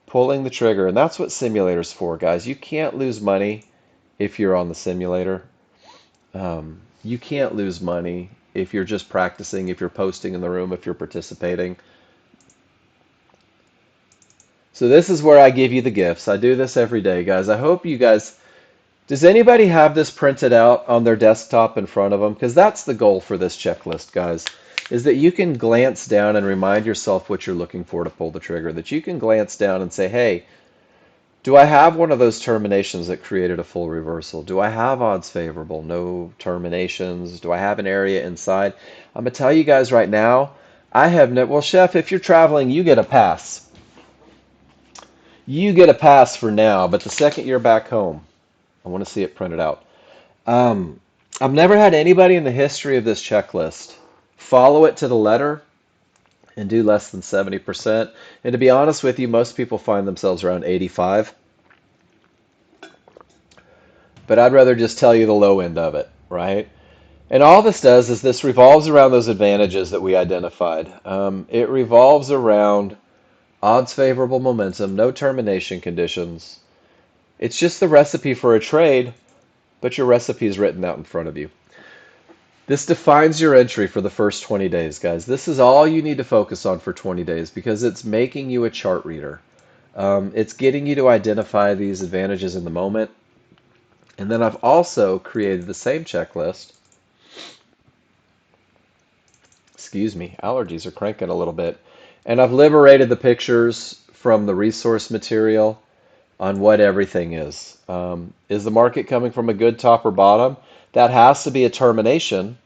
pulling the trigger. And that's what simulators for, guys. You can't lose money if you're on the simulator. You can't lose money if you're just practicing, if you're posting in the room, if you're participating. So this is where I give you the gifts. I do this every day, guys. I hope you guys... Does anybody have this printed out on their desktop in front of them? Because that's the goal for this checklist, guys, is that you can glance down and remind yourself what you're looking for to pull the trigger. That you can glance down and say, hey, do I have one of those terminations that created a full reversal? Do I have odds favorable? No terminations? Do I have an area inside? I'm going to tell you guys right now, I have no... Well, Chef, if you're traveling, you get a pass. You get a pass for now, but the second you're back home, I want to see it printed out. Um, I've never had anybody in the history of this checklist follow it to the letter and do less than 70%. And to be honest with you, most people find themselves around 85. But I'd rather just tell you the low end of it, right? And all this does is this revolves around those advantages that we identified. It revolves around odds favorable momentum, no termination conditions. It's just the recipe for a trade, but your recipe is written out in front of you. This defines your entry for the first 20 days, guys. This is all you need to focus on for 20 days because it's making you a chart reader. It's getting you to identify these advantages in the moment. And then I've also created the same checklist. Excuse me, allergies are cranking a little bit. And I've liberated the pictures from the resource material on what everything is. Is the market coming from a good top or bottom? That has to be a termination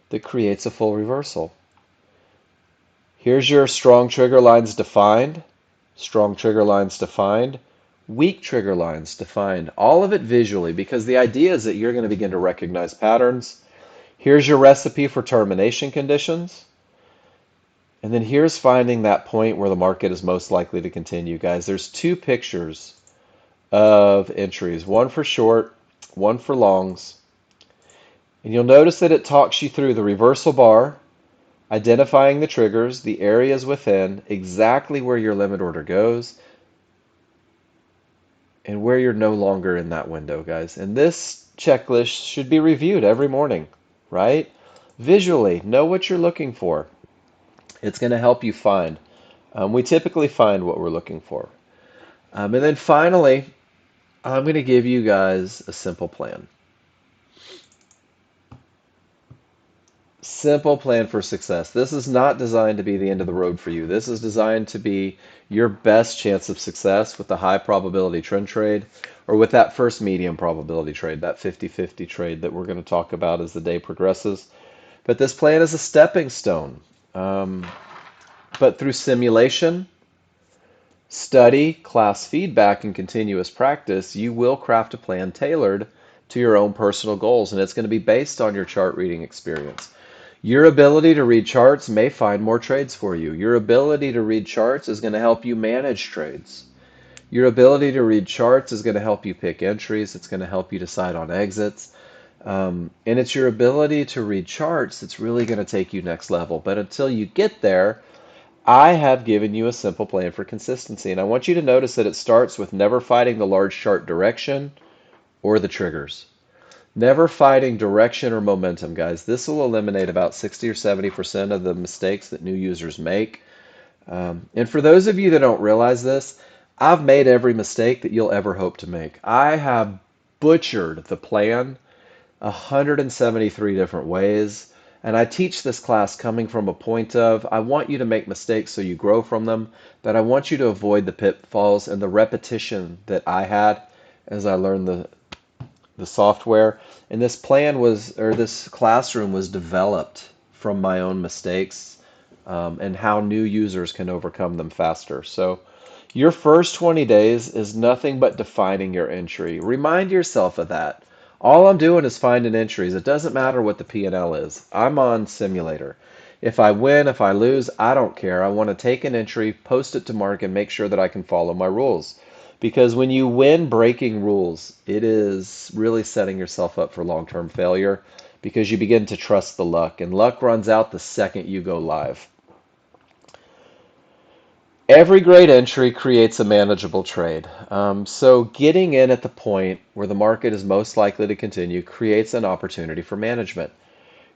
that creates a full reversal. Here's your strong trigger lines defined, strong trigger lines defined, weak trigger lines defined, all of it visually, because the idea is that you're going to begin to recognize patterns. Here's your recipe for termination conditions. And then here's finding that point where the market is most likely to continue, guys. There's two pictures of entries, one for short, one for longs. And you'll notice that it talks you through the reversal bar, identifying the triggers, the areas within, exactly where your limit order goes, and where you're no longer in that window, guys. And this checklist should be reviewed every morning, right? Visually, know what you're looking for. It's going to help you find. We typically find what we're looking for. And then finally, I'm going to give you guys a simple plan. Simple plan for success. This is not designed to be the end of the road for you. This is designed to be your best chance of success with the high probability trend trade or with that first medium probability trade, that 50-50 trade that we're going to talk about as the day progresses. But this plan is a stepping stone. Um, but through simulation, study, class feedback, and continuous practice, you will craft a plan tailored to your own personal goals, and it's going to be based on your chart reading experience. Your ability to read charts may find more trades for you. Your ability to read charts is going to help you manage trades. Your ability to read charts is going to help you pick entries. It's going to help you decide on exits. And it's your ability to read charts that's really going to take you next level. But until you get there, I have given you a simple plan for consistency. And I want you to notice that it starts with never fighting the large chart direction or the triggers. Never fighting direction or momentum, guys. This will eliminate about 60 or 70% of the mistakes that new users make. And for those of you that don't realize this, I've made every mistake that you'll ever hope to make. I have butchered the plan 173 different ways. And I teach this class coming from a point of I want you to make mistakes so you grow from them, but I want you to avoid the pitfalls and the repetition that I had as I learned the software. And this plan was, or this classroom was developed from my own mistakes and how new users can overcome them faster. So your first 20 days is nothing but defining your entry. Remind yourself of that. All I'm doing is finding entries. It doesn't matter what the P&L is. I'm on simulator. If I win, if I lose, I don't care. I want to take an entry, post it to mark, and make sure that I can follow my rules. Because when you win breaking rules, it is really setting yourself up for long-term failure because you begin to trust the luck, and luck runs out the second you go live. Every great entry creates a manageable trade. So getting in at the point where the market is most likely to continue creates an opportunity for management.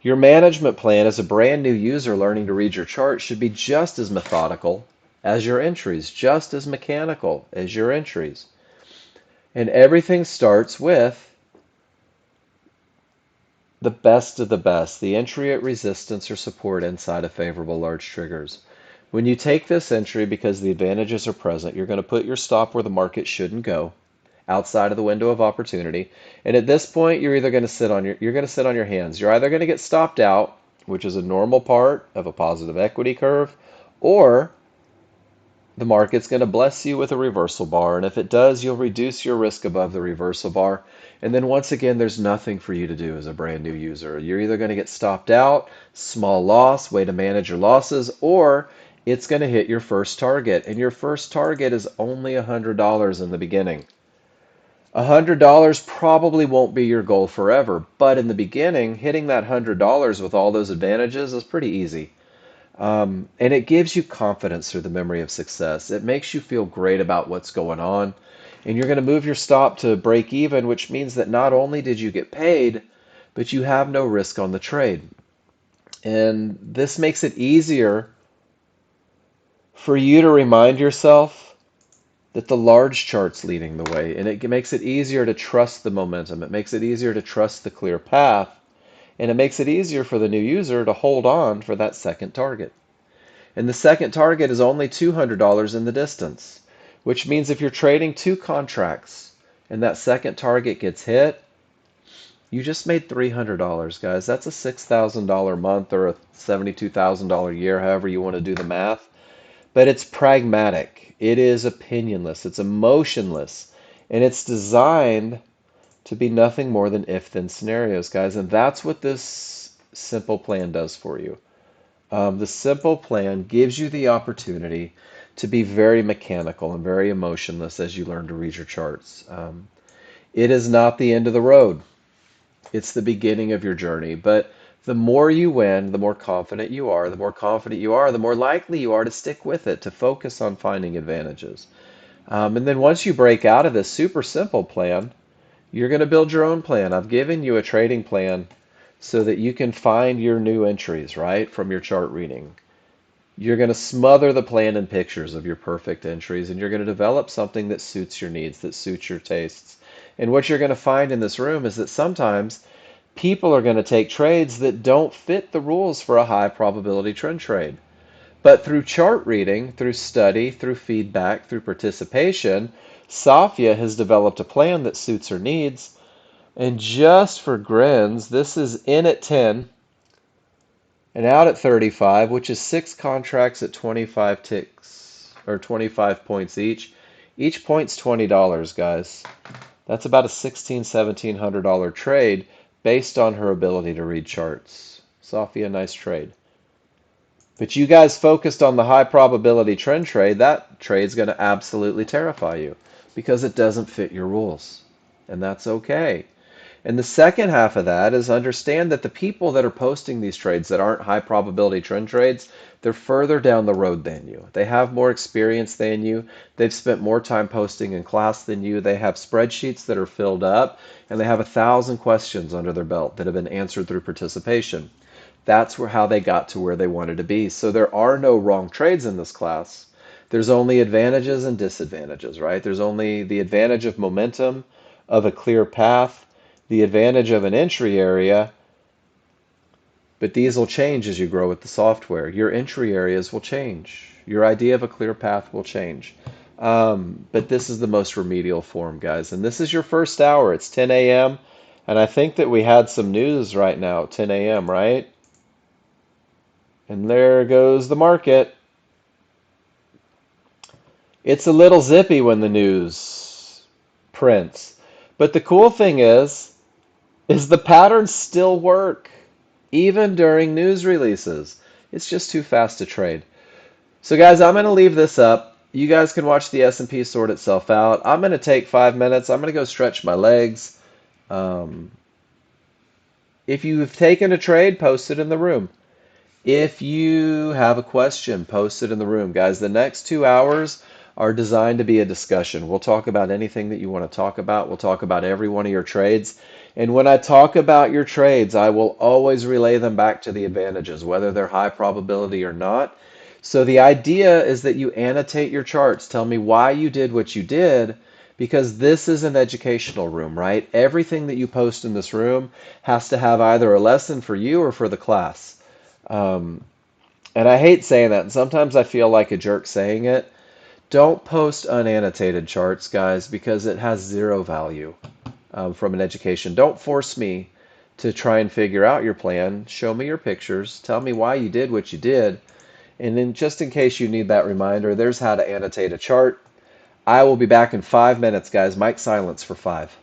Your management plan as a brand new user learning to read your chart should be just as methodical as your entries, just as mechanical as your entries. And everything starts with the best of the best, the entry at resistance or support inside of favorable large triggers. When you take this entry because the advantages are present, you're going to put your stop where the market shouldn't go, outside of the window of opportunity. And at this point, you're either going to sit on your hands. You're either going to get stopped out, which is a normal part of a positive equity curve, or the market's going to bless you with a reversal bar. And if it does, you'll reduce your risk above the reversal bar. And then once again, there's nothing for you to do as a brand new user. You're either going to get stopped out, small loss, way to manage your losses, or it's going to hit your first target. And your first target is only $100 in the beginning. $100 probably won't be your goal forever, but in the beginning, hitting that $100 with all those advantages is pretty easy. And it gives you confidence through the memory of success. It makes you feel great about what's going on. And you're going to move your stop to break even, which means that not only did you get paid, but you have no risk on the trade. And this makes it easier for you to remind yourself that the large chart's leading the way. And it makes it easier to trust the momentum. It makes it easier to trust the clear path. And it makes it easier for the new user to hold on for that second target. And the second target is only $200 in the distance, which means if you're trading two contracts and that second target gets hit, you just made $300, guys. That's a $6,000 month or a $72,000 year, however you want to do the math. But it's pragmatic. It is opinionless. It's emotionless. And it's designed to be nothing more than if-then scenarios, guys. And that's what this simple plan does for you. The simple plan gives you the opportunity to be very mechanical and very emotionless as you learn to read your charts. It is not the end of the road. It's the beginning of your journey. But the more you win, the more confident you are. The more confident you are, the more likely you are to stick with it, to focus on finding advantages. And then once you break out of this super simple plan, you're going to build your own plan. I've given you a trading plan so that you can find your new entries, right, from your chart reading. You're going to smother the plan in pictures of your perfect entries, and you're going to develop something that suits your needs, that suits your tastes. And what you're going to find in this room is that sometimes people are going to take trades that don't fit the rules for a high probability trend trade. But through chart reading, through study, through feedback, through participation, Safia has developed a plan that suits her needs. And just for grins, this is in at 10 and out at 35, which is six contracts at 25 ticks or 25 points each. Each point's $20, guys. That's about a $1,600-$1,700 trade based on her ability to read charts. Safia, nice trade. But you guys focused on the high probability trend trade, that trade's going to absolutely terrify you because it doesn't fit your rules. And that's okay. And the second half of that is understand that the people that are posting these trades that aren't high probability trend trades, they're further down the road than you. They have more experience than you. They've spent more time posting in class than you. They have spreadsheets that are filled up, and they have 1,000 questions under their belt that have been answered through participation. That's how they got to where they wanted to be. So there are no wrong trades in this class. There's only advantages and disadvantages, right? There's only the advantage of momentum, of a clear path, the advantage of an entry area, but these will change as you grow with the software. Your entry areas will change. Your idea of a clear path will change. But this is the most remedial form, guys. And this is your first hour. It's 10 a.m. And I think that we had some news right now, 10 a.m., right? And there goes the market. It's a little zippy when the news prints. But the cool thing is the patterns still work, even during news releases. It's just too fast to trade. So guys, I'm going to leave this up. You guys can watch the S&P sort itself out. I'm going to take 5 minutes. I'm going to go stretch my legs. Um, if you've taken a trade, post it in the room. If you have a question, post it in the room. Guys, the next 2 hours are designed to be a discussion. We'll talk about anything that you want to talk about. We'll talk about every one of your trades. And when I talk about your trades, I will always relay them back to the advantages, whether they're high probability or not. So the idea is that you annotate your charts. Tell me why you did what you did, because this is an educational room, right? Everything that you post in this room has to have either a lesson for you or for the class. Um, and I hate saying that, and sometimes I feel like a jerk saying it. Don't post unannotated charts, guys, because it has zero value from an education. Don't force me to try and figure out your plan. Show me your pictures. Tell me why you did what you did. And then just in case you need that reminder, there's how to annotate a chart. I will be back in 5 minutes, guys. Mic silence for 5.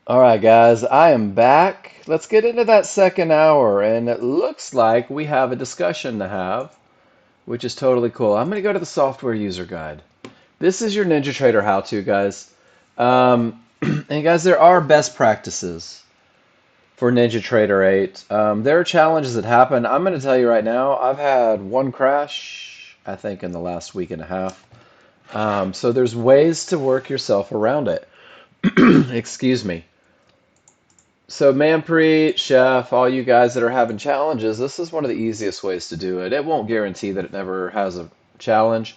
All right, guys, I am back. Let's get into that second hour, and it looks like we have a discussion to have, which is totally cool. I'm going to go to the software user guide. This is your NinjaTrader how-to, guys. And guys, there are best practices for NinjaTrader 8. There are challenges that happen. I'm going to tell you right now, I've had one crash, I think, in the last week and a half. So there's ways to work yourself around it. Excuse me. So Manpreet, Chef, all you guys that are having challenges, this is one of the easiest ways to do it. It won't guarantee that it never has a challenge,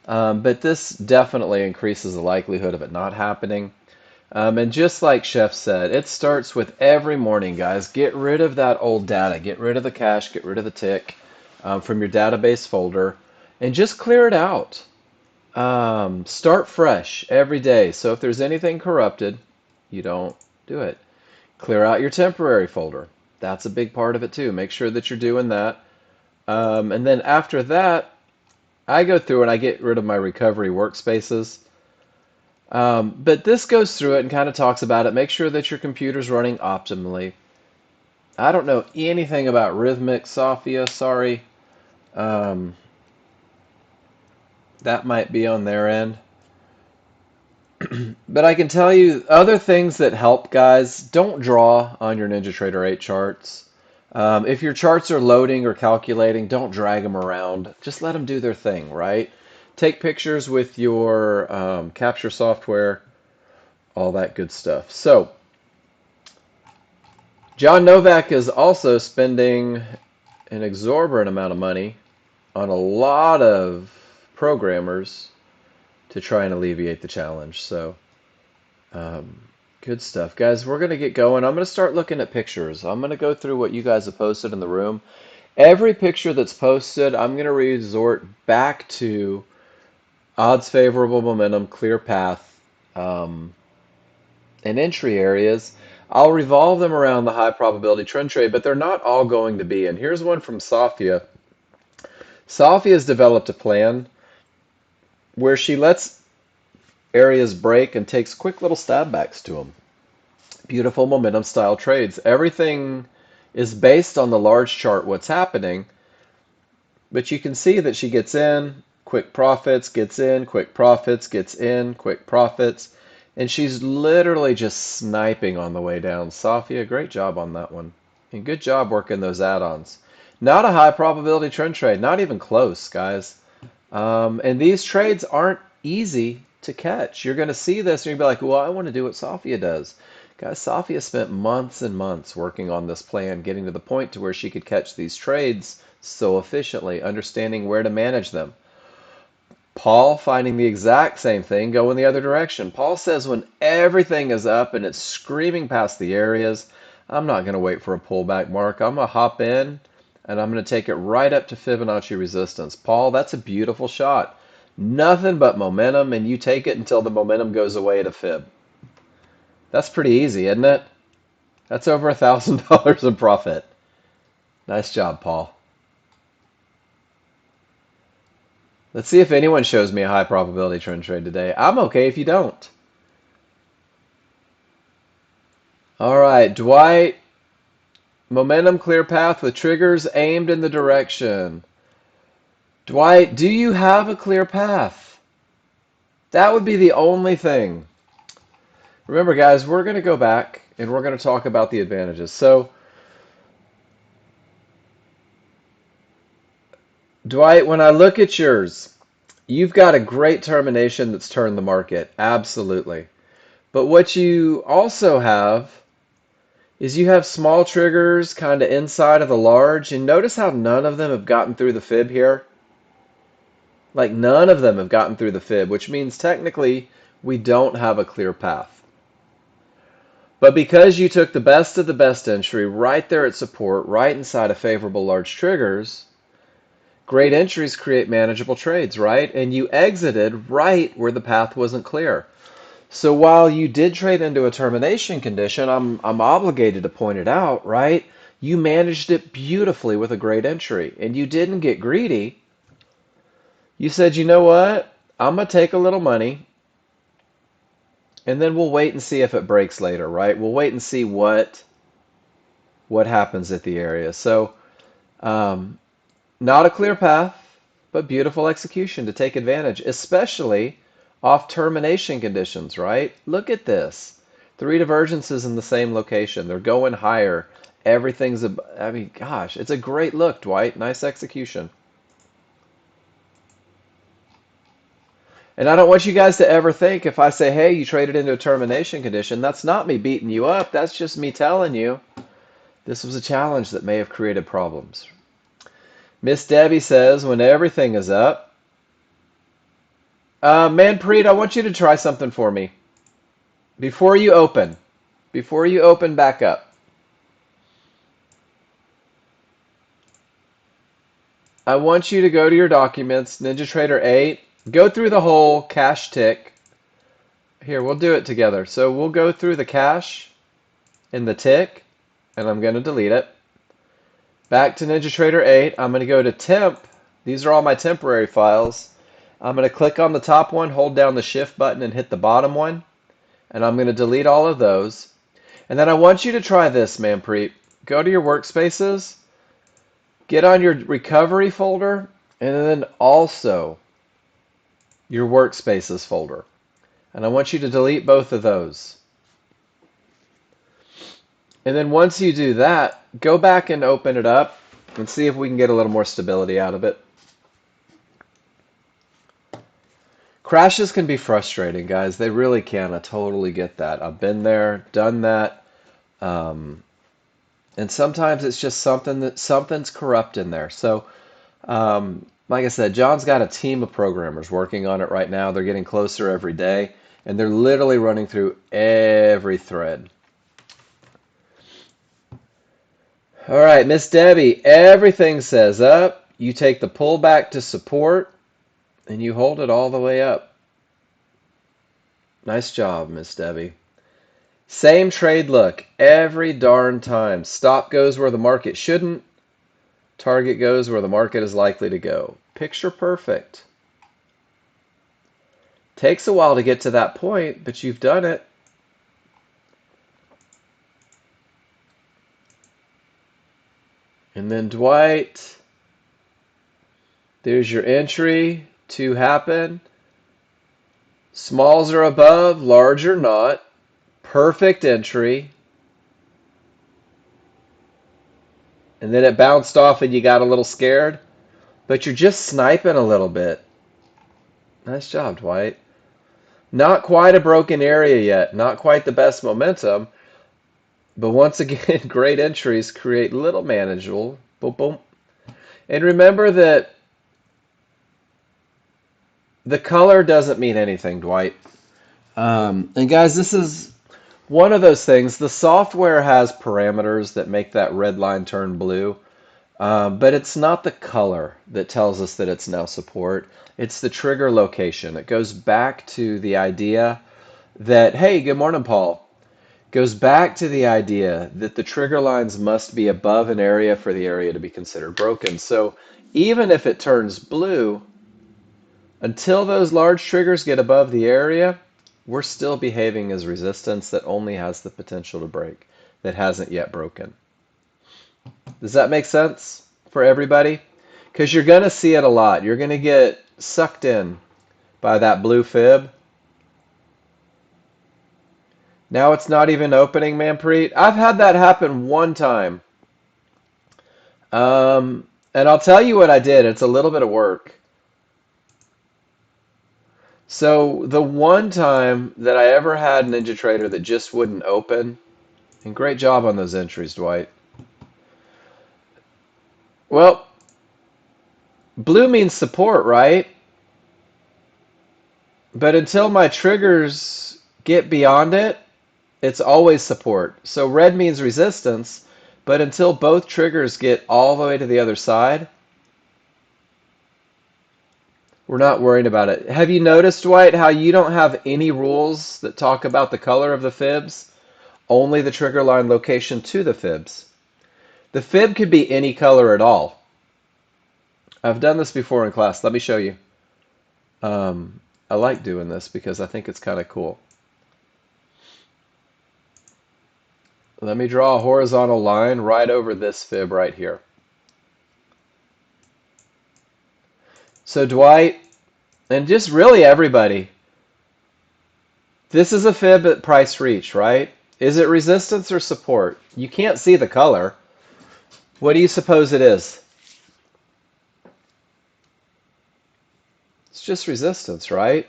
but this definitely increases the likelihood of it not happening. And just like Chef said, it starts with every morning, guys. Get rid of that old data. Get rid of the cache. Get rid of the tick from your database folder, and just clear it out. Start fresh every day. So if there's anything corrupted, you don't do it. Clear out your temporary folder. That's a big part of it too. Make sure that you're doing that. And then after that, I go through and I get rid of my recovery workspaces. But this goes through it and kind of talks about it. Make sure that your computer's running optimally. I don't know anything about Rhythmic, Sophia, sorry. Um, that might be on their end. But I can tell you other things that help, guys. Don't draw on your NinjaTrader 8 charts. If your charts are loading or calculating, don't drag them around. Just let them do their thing, right? Take pictures with your capture software, all that good stuff. So, John Novak is also spending an exorbitant amount of money on a lot of programmers to try and alleviate the challenge. So, um, good stuff. Guys, we're going to get going. I'm going to start looking at pictures. I'm going to go through what you guys have posted in the room. Every picture that's posted, I'm going to resort back to odds favorable momentum, clear path, and entry areas. I'll revolve them around the high probability trend trade, but they're not all going to be. And here's one from Safia. Safia has developed a plan where she lets areas break and takes quick little stab backs to them. Beautiful momentum style trades. Everything is based on the large chart, what's happening, but you can see that she gets in, quick profits, gets in, quick profits, gets in, quick profits, and she's literally just sniping on the way down. Safia, great job on that one. And good job working those add-ons. Not a high probability trend trade, not even close, guys. And these trades aren't easy to catch. You're going to see this and you'll be like, well, I want to do what Safia does. Guys, Safia spent months and months working on this plan, getting to the point to where she could catch these trades so efficiently, understanding where to manage them. Paul finding the exact same thing, going the other direction. Paul says when everything is up and it's screaming past the areas, I'm not going to wait for a pullback mark. I'm going to hop in and I'm going to take it right up to Fibonacci resistance. Paul, that's a beautiful shot. Nothing but momentum, and you take it until the momentum goes away at a fib. That's pretty easy, isn't it? That's over $1,000 in profit. Nice job, Paul. Let's see if anyone shows me a high probability trend trade today. I'm okay if you don't. All right, Dwight. Momentum clear path with triggers aimed in the direction. Dwight, do you have a clear path? That would be the only thing. Remember, guys, we're going to go back and we're going to talk about the advantages. So, Dwight, when I look at yours, you've got a great termination that's turned the market. Absolutely. But what you also have is you have small triggers kind of inside of the large. And notice how none of them have gotten through the fib here? Like none of them have gotten through the fib, which means technically we don't have a clear path. But because you took the best of the best entry right there at support, right inside of favorable large triggers, great entries create manageable trades, right? And you exited right where the path wasn't clear. So while you did trade into a termination condition, I'm obligated to point it out, right? You managed it beautifully with a great entry, and you didn't get greedy. You said, you know what? I'm going to take a little money, and then we'll wait and see if it breaks later, right? We'll wait and see what happens at the area. So um, not a clear path, but beautiful execution to take advantage, especially off termination conditions, right? Look at this. Three divergences in the same location. They're going higher. Everything's, I mean, gosh, it's a great look, Dwight. Nice execution. And I don't want you guys to ever think if I say, hey, you traded into a termination condition, that's not me beating you up. That's just me telling you this was a challenge that may have created problems. Miss Debbie says, when everything is up, Manpreet, I want you to try something for me. Before you open, back up, I want you to go to your documents, NinjaTrader 8, go through the whole cash tick. Here, we'll do it together. So we'll go through the cash in the tick, and I'm going to delete it. Back to NinjaTrader 8, I'm going to go to temp. These are all my temporary files. I'm going to click on the top one, hold down the shift button, and hit the bottom one. And I'm going to delete all of those. And then I want you to try this, Manpreet. Go to your workspaces, get on your recovery folder, and then also your workspaces folder. And I want you to delete both of those. And then once you do that, go back and open it up and see if we can get a little more stability out of it. Crashes can be frustrating, guys. They really can. I totally get that. I've been there, done that. And sometimes it's just something's corrupt in there. So, like I said, John's got a team of programmers working on it right now. They're getting closer every day, and they're literally running through every thread. All right, Miss Debbie, everything says up. You take the pullback to support, and you hold it all the way up. Nice job, Miss Debbie. Same trade look every darn time. Stop goes where the market shouldn't. Target goes where the market is likely to go. Picture perfect. Takes a while to get to that point, but you've done it. And then Dwight, there's your entry to happen. Smalls are above, large are not. Perfect entry. And then it bounced off and you got a little scared. But you're just sniping a little bit. Nice job, Dwight. Not quite a broken area yet. Not quite the best momentum. But once again, great entries create little manageable. Boom, boom. And remember that the color doesn't mean anything, Dwight. And guys, this is one of those things. The software has parameters that make that red line turn blue. But it's not the color that tells us that it's now support. It's the trigger location. It goes back to the idea that, hey, good morning, Paul. Goes back to the idea that the trigger lines must be above an area for the area to be considered broken. So even if it turns blue, until those large triggers get above the area, we're still behaving as resistance that only has the potential to break, that hasn't yet broken. Does that make sense for everybody? Because you're going to see it a lot. You're going to get sucked in by that blue fib. Now it's not even opening, Manpreet. I've had that happen one time. And I'll tell you what I did. It's a little bit of work. So the one time that I ever had NinjaTrader that just wouldn't open, and great job on those entries, Dwight. Well, blue means support, right? But until my triggers get beyond it, it's always support. So red means resistance, but until both triggers get all the way to the other side, we're not worried about it. Have you noticed, Dwight, how you don't have any rules that talk about the color of the fibs? Only the trigger line location to the fibs. The fib could be any color at all. I've done this before in class. Let me show you. I like doing this because I think it's kind of cool. Let me draw a horizontal line right over this fib right here. So Dwight, and just really everybody, this is a fib at price reach, right? Is it resistance or support? You can't see the color. What do you suppose it is? It's just resistance, right?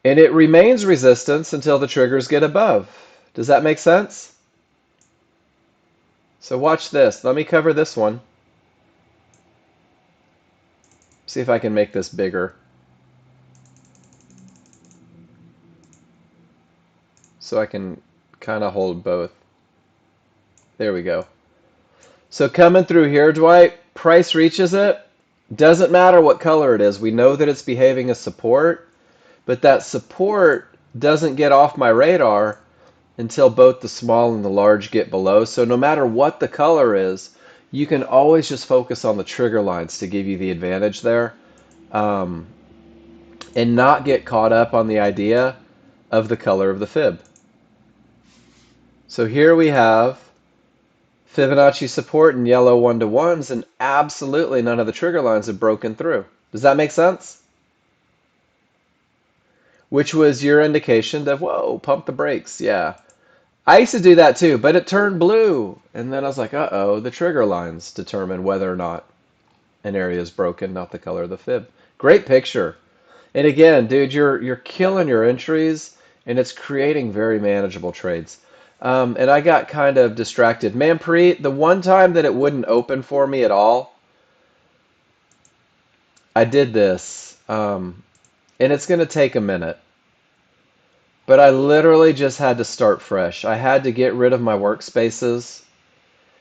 And it remains resistance until the triggers get above. Does that make sense? So watch this. Let me cover this one. See if I can make this bigger. So I can kind of hold both. There we go. So coming through here, Dwight, price reaches it. Doesn't matter what color it is. We know that it's behaving as support, but that support doesn't get off my radar until both the small and the large get below. So no matter what the color is, you can always just focus on the trigger lines to give you the advantage there, um, and not get caught up on the idea of the color of the fib. So here we have Fibonacci support in yellow 1-to-1s, and absolutely none of the trigger lines have broken through. Does that make sense? Which was your indication that, whoa, pump the brakes. Yeah. I used to do that too, but it turned blue. And then I was like, uh-oh, the trigger lines determine whether or not an area is broken, not the color of the fib. Great picture. And again, dude, you're killing your entries, and it's creating very manageable trades. And I got kind of distracted. Manpreet, the one time that it wouldn't open for me at all, I did this. And it's going to take a minute. But I literally just had to start fresh. I had to get rid of my workspaces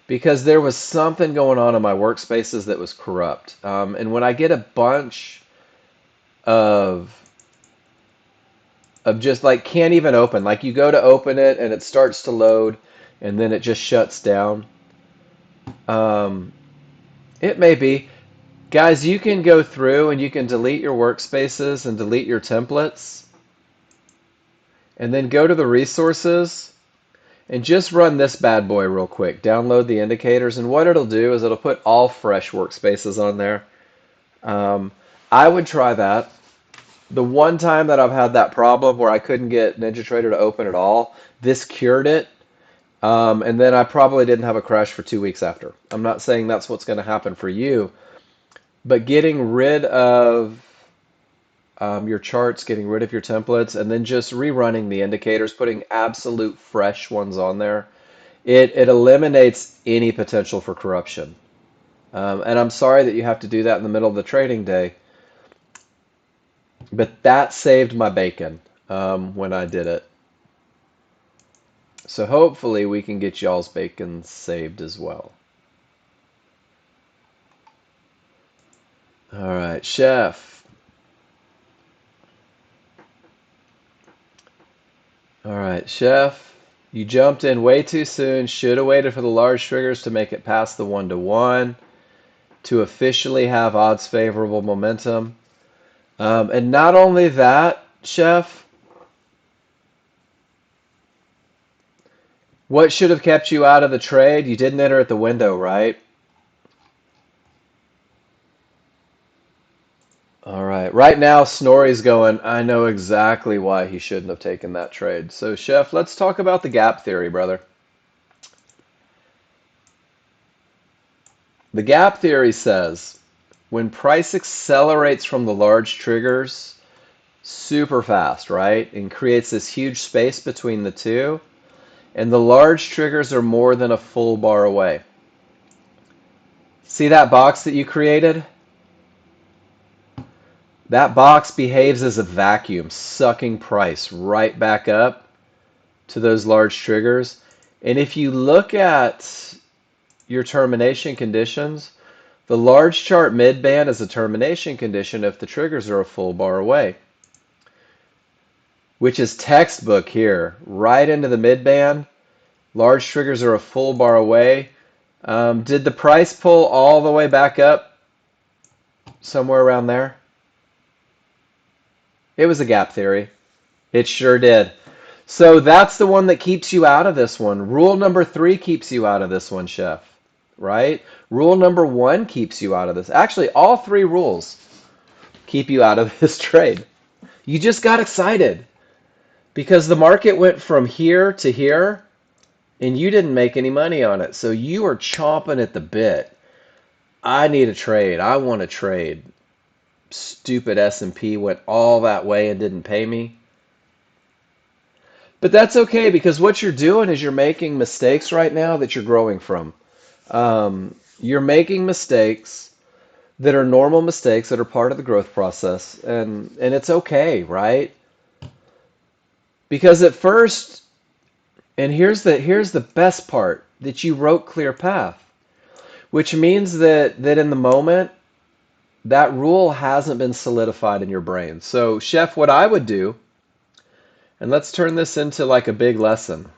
because there was something going on in my workspaces that was corrupt. And when I get a bunch of just like can't even open, like you go to open it and it starts to load and then it just shuts down. Um, it may be. Guys, you can go through and you can delete your workspaces and delete your templates and then go to the resources and just run this bad boy real quick. Download the indicators, and what it'll do is it'll put all fresh workspaces on there. I would try that. The one time that I've had that problem where I couldn't get NinjaTrader to open at all, this cured it. And then I probably didn't have a crash for 2 weeks after. I'm not saying that's what's going to happen for you, but getting rid of your charts, getting rid of your templates, and then just rerunning the indicators, putting absolute fresh ones on there, it eliminates any potential for corruption. And I'm sorry that you have to do that in the middle of the trading day, but that saved my bacon when I did it. So hopefully we can get y'all's bacon saved as well. All right, Chef. All right, Chef. You jumped in way too soon. Should have waited for the large triggers to make it past the 1-to-1 to officially have odds favorable momentum. And not only that, Chef, what should have kept you out of the trade? You didn't enter at the window, right? All right. Right now, Snorri's going, I know exactly why he shouldn't have taken that trade. So, Chef, let's talk about the gap theory, brother. The gap theory says when price accelerates from the large triggers super fast, right, and creates this huge space between the two, and the large triggers are more than a full bar away. See that box that you created? That box behaves as a vacuum, sucking price right back up to those large triggers. And if you look at your termination conditions, the large chart midband is a termination condition if the triggers are a full bar away, which is textbook here. Right into the midband, large triggers are a full bar away. Did the price pull all the way back up somewhere around there? It was a gap theory. It sure did. So that's the one that keeps you out of this one. Rule number 3 keeps you out of this one, Chef. Right? Rule number 1 keeps you out of this. Actually, all 3 rules keep you out of this trade. You just got excited because the market went from here to here and you didn't make any money on it. So you are chomping at the bit. I need a trade. I want to trade. Stupid S&P went all that way and didn't pay me. But that's okay because what you're doing is you're making mistakes right now that you're growing from. You're making mistakes that are normal mistakes that are part of the growth process, and it's okay, right? Because at first, and here's the best part, that you wrote clear path, which means that in the moment that rule hasn't been solidified in your brain. So, Chef, what I would do, and let's turn this into like a big lesson.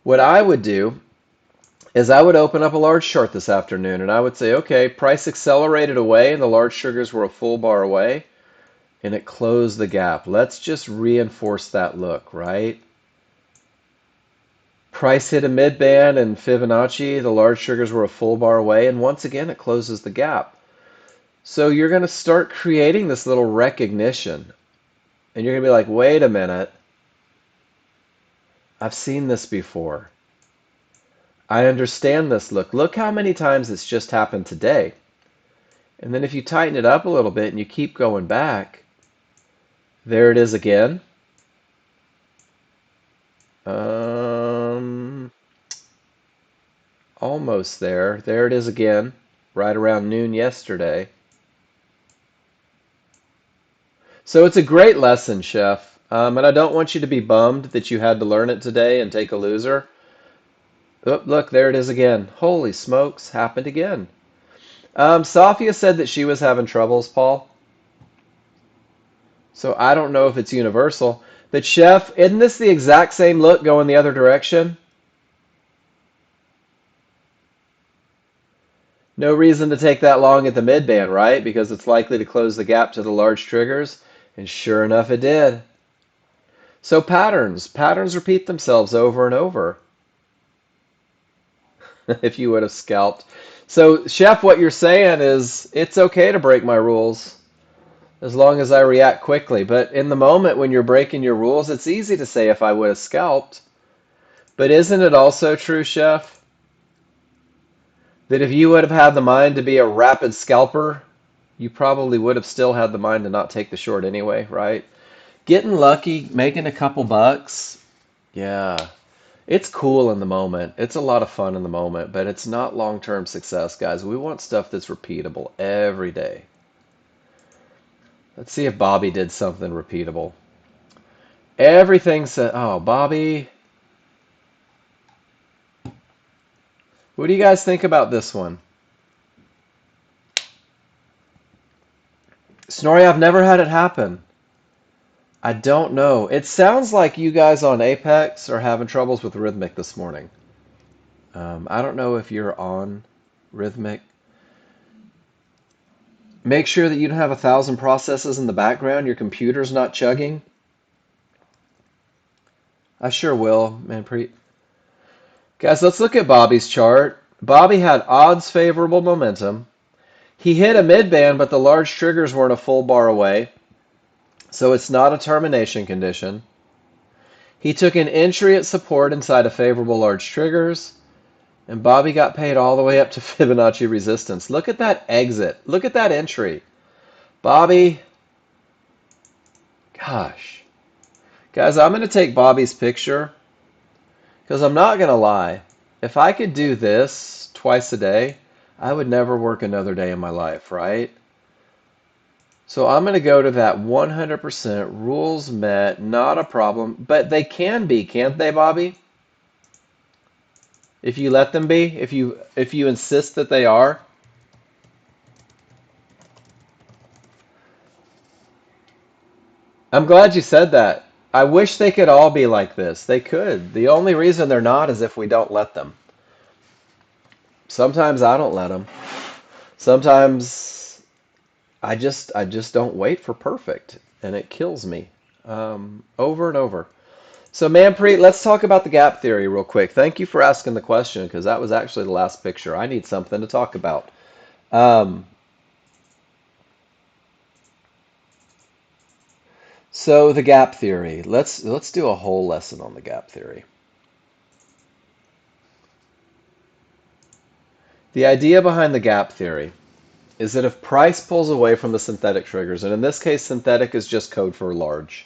What I would do is I would open up a large chart this afternoon and I would say, okay, price accelerated away and the large sugars were a full bar away and it closed the gap. Let's just reinforce that look, right? Price hit a mid band and Fibonacci, the large sugars were a full bar away, and once again it closes the gap. So you're going to start creating this little recognition, and you're going to be like, wait a minute, I've seen this before. I understand this look. Look how many times it's just happened today. And then if you tighten it up a little bit and you keep going back, there it is again. Almost there. There it is again, right around noon yesterday. So it's a great lesson, Chef. And I don't want you to be bummed that you had to learn it today and take a loser. Oh, look, there it is again. Holy smokes, happened again. Safia said that she was having troubles, Paul. So I don't know if it's universal. But Chef, isn't this the exact same look going the other direction? No reason to take that long at the midband, right? Because it's likely to close the gap to the large triggers. And sure enough, it did. So patterns repeat themselves over and over. If you would have scalped. So, Chef, what you're saying is it's okay to break my rules as long as I react quickly. But in the moment when you're breaking your rules, it's easy to say if I would have scalped. But isn't it also true, Chef, that if you would have had the mind to be a rapid scalper, you probably would have still had the mind to not take the short anyway, right? Getting lucky, making a couple bucks, yeah, it's cool in the moment. It's a lot of fun in the moment, but it's not long-term success, guys. We want stuff that's repeatable every day. Let's see if Bobby did something repeatable. Everything said, oh, Bobby. What do you guys think about this one? Snorri, I've never had it happen. I don't know. It sounds like you guys on Apex are having troubles with Rhythmic this morning. I don't know if you're on Rhythmic. Make sure that you don't have 1,000 processes in the background. Your computer's not chugging. I sure will, man. Guys, let's look at Bobby's chart. Bobby had odds favorable momentum. He hit a midband, but the large triggers weren't a full bar away. So it's not a termination condition. He took an entry at support inside of favorable large triggers. And Bobby got paid all the way up to Fibonacci resistance. Look at that exit. Look at that entry. Bobby, gosh. Guys, I'm going to take Bobby's picture because I'm not going to lie. If I could do this twice a day, I would never work another day in my life, right? So I'm going to go to that 100% rules met, not a problem. But they can be, can't they, Bobby? If you let them be, if you insist that they are. I'm glad you said that. I wish they could all be like this. They could. The only reason they're not is if we don't let them. Sometimes I don't let them. Sometimes I just don't wait for perfect, and it kills me over and over. So Manpreet, let's talk about the gap theory real quick. Thank you for asking the question because that was actually the last picture. I need something to talk about. Um, so the gap theory. Let's do a whole lesson on the gap theory. The idea behind the gap theory is that if price pulls away from the synthetic triggers, and in this case, synthetic is just code for large.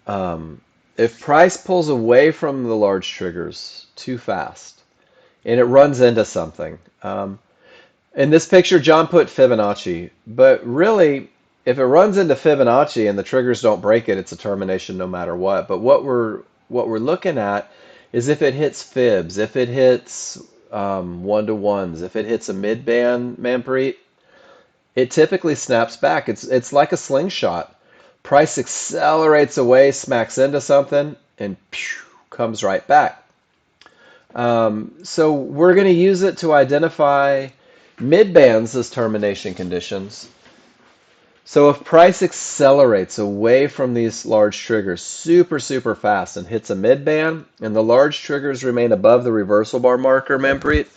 Um, if price pulls away from the large triggers too fast and it runs into something, in this picture, John put Fibonacci, but really, if it runs into Fibonacci and the triggers don't break it, it's a termination no matter what. But what we're looking at is if it hits fibs, if it hits one-to-ones, if it hits a mid-band, Manpreet, it typically snaps back. It's like a slingshot. Price accelerates away, smacks into something, and pew, comes right back. So we're going to use it to identify mid bands as termination conditions. So if price accelerates away from these large triggers super, super fast and hits a mid band, and the large triggers remain above the reversal bar marker, Manpreet,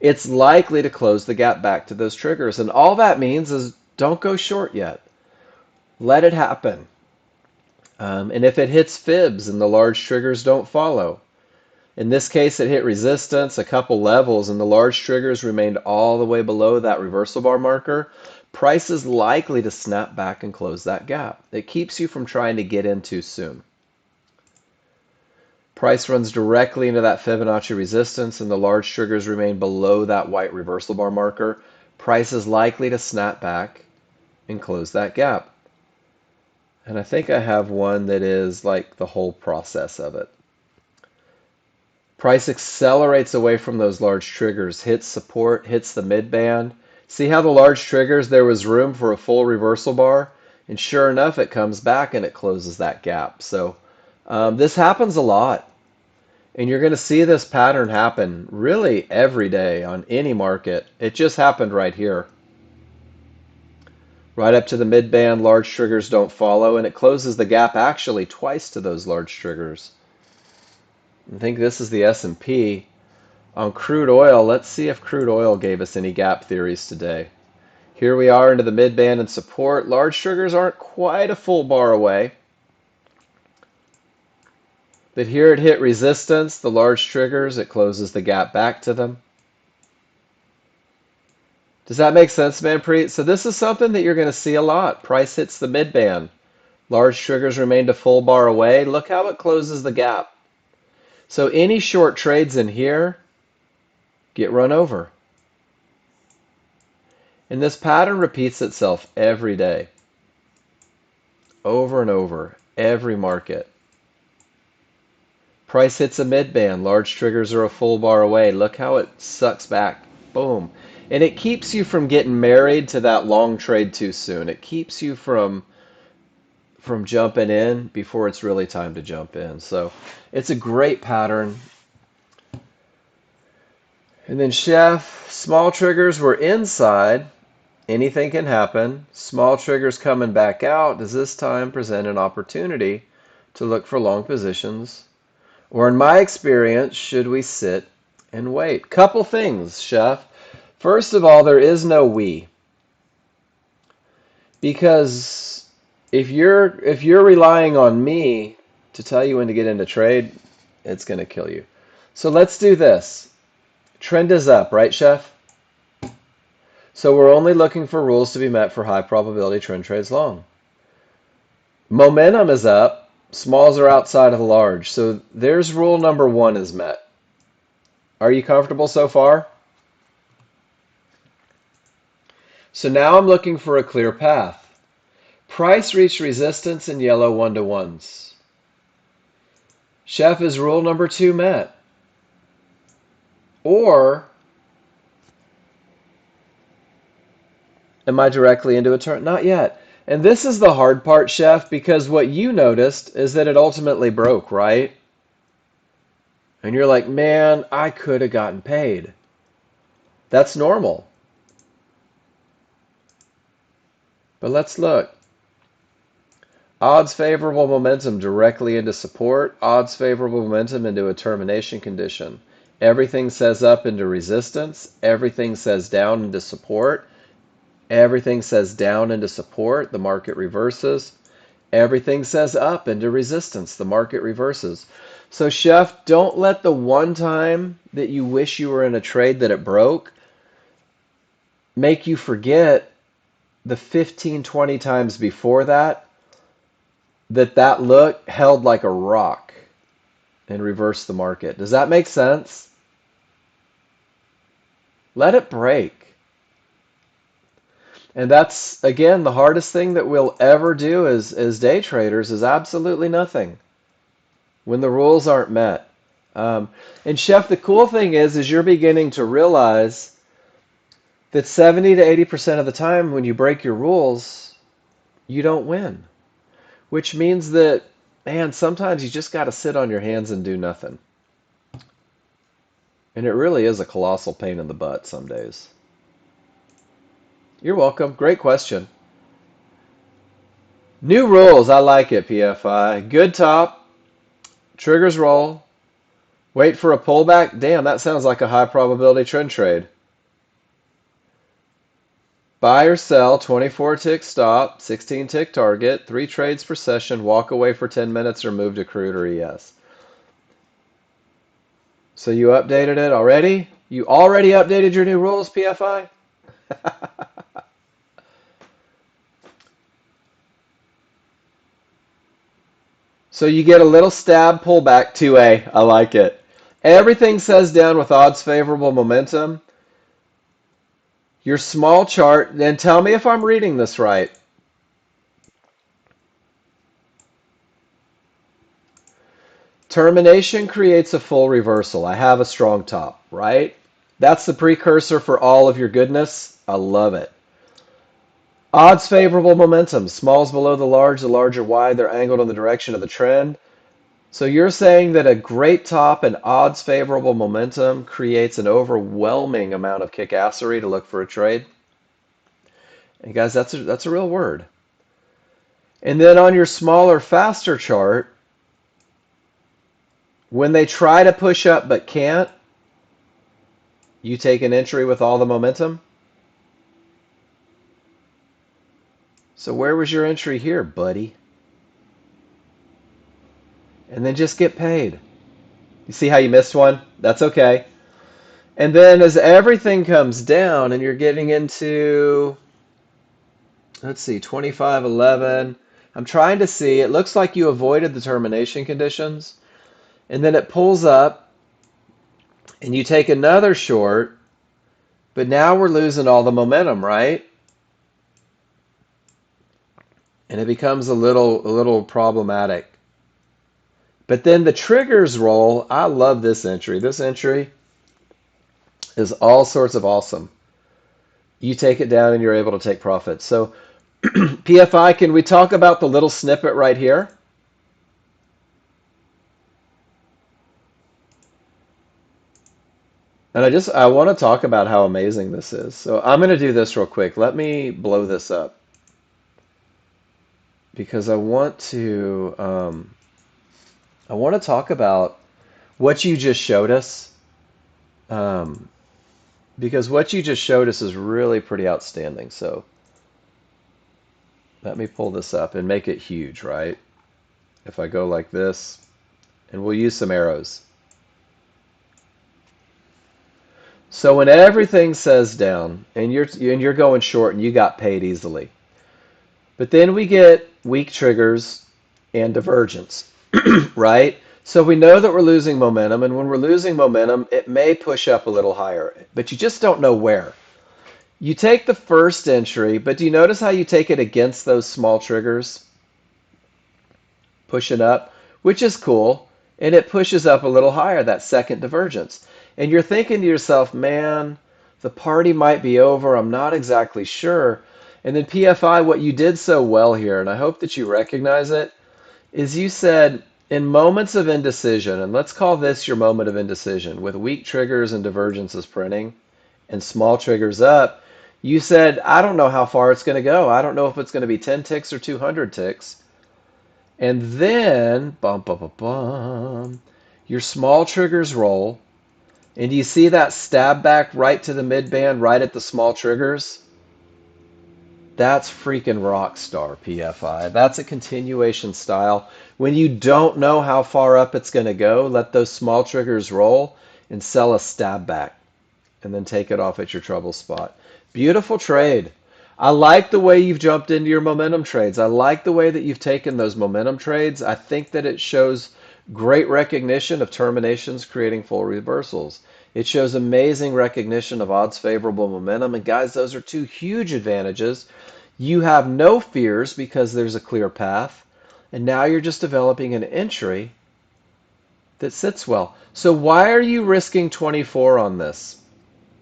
it's likely to close the gap back to those triggers. And all that means is don't go short yet. Let it happen. And if it hits fibs and the large triggers don't follow, in this case it hit resistance, a couple levels, and the large triggers remained all the way below that reversal bar marker, price is likely to snap back and close that gap. It keeps you from trying to get in too soon. Price runs directly into that Fibonacci resistance and the large triggers remain below that white reversal bar marker. Price is likely to snap back and close that gap. And I think I have one that is like the whole process of it. Price accelerates away from those large triggers, hits support, hits the mid band. See how the large triggers, there was room for a full reversal bar? And sure enough, it comes back and it closes that gap. So this happens a lot. And you're going to see this pattern happen really every day on any market. It just happened right here. Right up to the mid band, large triggers don't follow, and it closes the gap actually twice to those large triggers. I think this is the S&P. On crude oil, let's see if crude oil gave us any gap theories today. Here we are into the mid band and support. Large triggers aren't quite a full bar away. But here it hit resistance, the large triggers, it closes the gap back to them. Does that make sense, Manpreet? So this is something that you're going to see a lot. Price hits the mid band. Large triggers remained a full bar away. Look how it closes the gap. So any short trades in here get run over. And this pattern repeats itself every day, over and over, every market. Price hits a mid band, large triggers are a full bar away. Look how it sucks back. Boom. And it keeps you from getting married to that long trade too soon. It keeps you from jumping in before it's really time to jump in. So it's a great pattern. And then Chef, small triggers were inside. Anything can happen. Small triggers coming back out. Does this time present an opportunity to look for long positions? Or in my experience, should we sit and wait? Couple things, Chef. First of all, there is no we. Because if you're relying on me to tell you when to get into trade, it's going to kill you. So let's do this. Trend is up, right, Chef? So we're only looking for rules to be met for high probability trend trades long. Momentum is up. Smalls are outside of the large. So there's rule number 1 is met. Are you comfortable so far? So now I'm looking for a clear path. Price reached resistance in yellow 1-to-1s. Chef, is rule number 2 met? Or am I directly into a turn? Not yet. And this is the hard part, Chef, because what you noticed is that it ultimately broke, right? And you're like, man, I could have gotten paid. That's normal. But let's look. Odds favorable momentum directly into support. Odds favorable momentum into a termination condition. Everything says up into resistance. Everything says down into support. Everything says down into support. The market reverses. Everything says up into resistance. The market reverses. So, Chef, don't let the one time that you wish you were in a trade that it broke make you forget the 15, 20 times before that that look held like a rock and reversed the market. Does that make sense? Let it break. And that's, again, the hardest thing that we'll ever do as day traders is absolutely nothing when the rules aren't met. Um, and Chef, the cool thing is you're beginning to realize that 70 to 80% of the time when you break your rules, you don't win. Which means that, man, sometimes you just got to sit on your hands and do nothing. And it really is a colossal pain in the butt some days. You're welcome. Great question. New rules. I like it, PFI. Good top. Triggers roll. Wait for a pullback. Damn, that sounds like a high probability trend trade. Buy or sell, 24 tick stop, 16 tick target, 3 trades per session, walk away for 10 minutes or move to crude or ES. So you updated it already? You already updated your new rules, PFI? So you get a little stab pullback 2A. I like it. Everything says down with odds favorable momentum. Your small chart, then tell me if I'm reading this right. Termination creates a full reversal. I have a strong top, right? That's the precursor for all of your goodness. I love it. Odds favorable momentum. Small's below the large are wide. They're angled in the direction of the trend. So you're saying that a great top and odds favorable momentum creates an overwhelming amount of kickassery to look for a trade? And guys, that's a real word. And then on your smaller, faster chart, when they try to push up but can't, you take an entry with all the momentum. So where was your entry here, buddy? And then just get paid. You see how you missed one? That's okay. And then as everything comes down and you're getting into, let's see, 25.11. I'm trying to see. It looks like you avoided the termination conditions. And then it pulls up and you take another short. But now we're losing all the momentum, right? And it becomes a little problematic. But then the triggers roll. I love this entry. This entry is all sorts of awesome. You take it down and you're able to take profits. So PFI, can we talk about the little snippet right here? And I want to talk about how amazing this is. So I'm going to do this real quick. Let me blow this up because I want to talk about what you just showed us. Um, because what you just showed us is really pretty outstanding. So let me pull this up and make it huge, right? If I go like this, and we'll use some arrows. So when everything says down and you're going short and you got paid easily. But then we get weak triggers and divergence, right? So we know that we're losing momentum, and when we're losing momentum, it may push up a little higher, but you just don't know where. You take the first entry, but do you notice how you take it against those small triggers? Push it up, which is cool, and it pushes up a little higher, that second divergence. And you're thinking to yourself, man, the party might be over. I'm not exactly sure. And then PFI, what you did so well here, and I hope that you recognize it, is you said in moments of indecision, and let's call this your moment of indecision, with weak triggers and divergences printing and small triggers up, you said, I don't know how far it's going to go. I don't know if it's going to be 10 ticks or 200 ticks. And then, bum, bum, bum, bum, your small triggers roll. And do you see that stab back right to the mid band, right at the small triggers? That's freaking rock star PFI. That's a continuation style. When you don't know how far up it's going to go, let those small triggers roll and sell a stab back and then take it off at your trouble spot. Beautiful trade. I like the way you've jumped into your momentum trades. I like the way that you've taken those momentum trades. I think that it shows great recognition of terminations creating full reversals. It shows amazing recognition of odds favorable momentum. And guys, those are two huge advantages. You have no fears because there's a clear path. And now you're just developing an entry that sits well. So why are you risking 24 on this?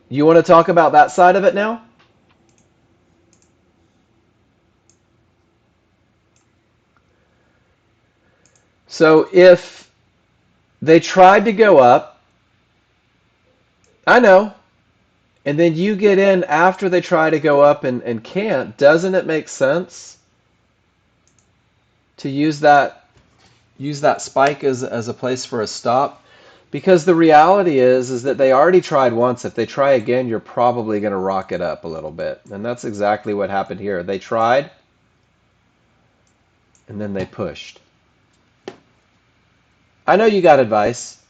You want to talk about that side of it now? So if they tried to go up, I know, and then you get in after they try to go up and can't, doesn't it make sense to use that spike as a place for a stop? Because the reality is that they already tried once. If they try again, you're probably going to rock it up a little bit. And that's exactly what happened here. They tried, and then they pushed. I know you got advice.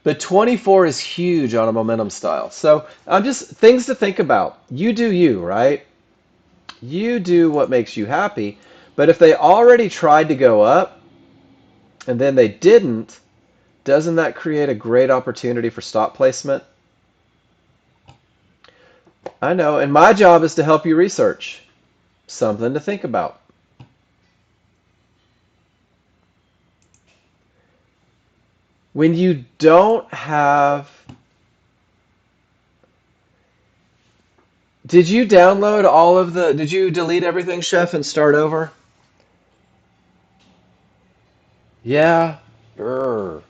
But 24 is huge on a momentum style. So I'm just things to think about. You do you, right? You do what makes you happy. But if they already tried to go up and then they didn't, doesn't that create a great opportunity for stop placement? I know, and my job is to help you research. Something to think about. When you don't have... Did you download all of the... Did you delete everything, Chef, and start over? Yeah. Brr.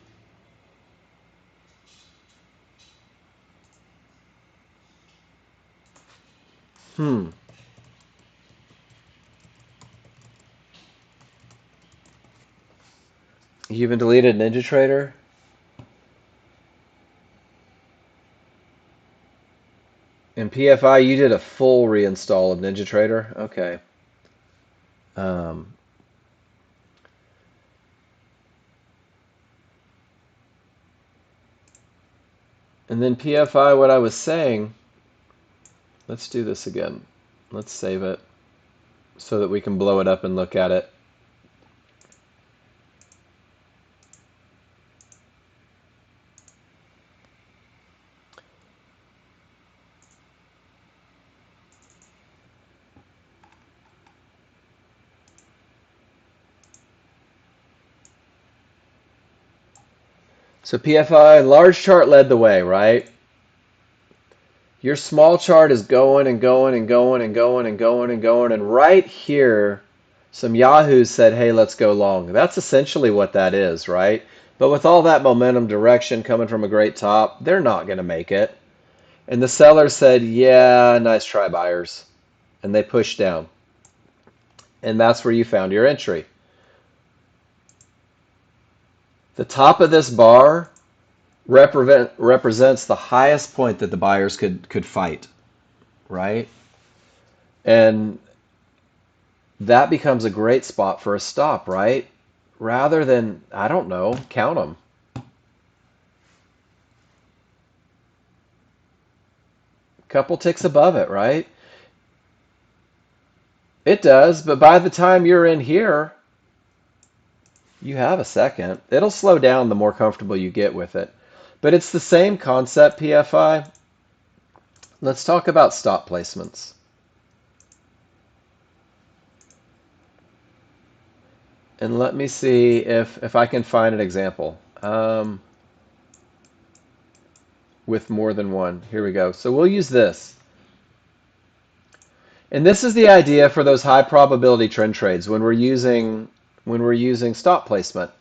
Hmm. You even deleted NinjaTrader? In PFI, you did a full reinstall of NinjaTrader? Okay. Um, and then PFI, what I was saying, let's do this again. Let's save it so that we can blow it up and look at it. So PFI, large chart led the way, right? Your small chart is going and going and going and going and going and going. And right here, some yahoos said, hey, let's go long. That's essentially what that is, right? But with all that momentum direction coming from a great top, they're not going to make it. And the seller said, yeah, nice try, buyers. And they pushed down. And that's where you found your entry. The top of this bar represents the highest point that the buyers could fight, right? And that becomes a great spot for a stop, right? Rather than, I don't know, count them. Couple ticks above it, right? It does, but by the time you're in here, you have a second. It'll slow down the more comfortable you get with it. But it's the same concept, PFI. Let's talk about stop placements. And let me see if I can find an example with more than one. Here we go. So we'll use this. And this is the idea for those high probability trend trades when we're using stop placement.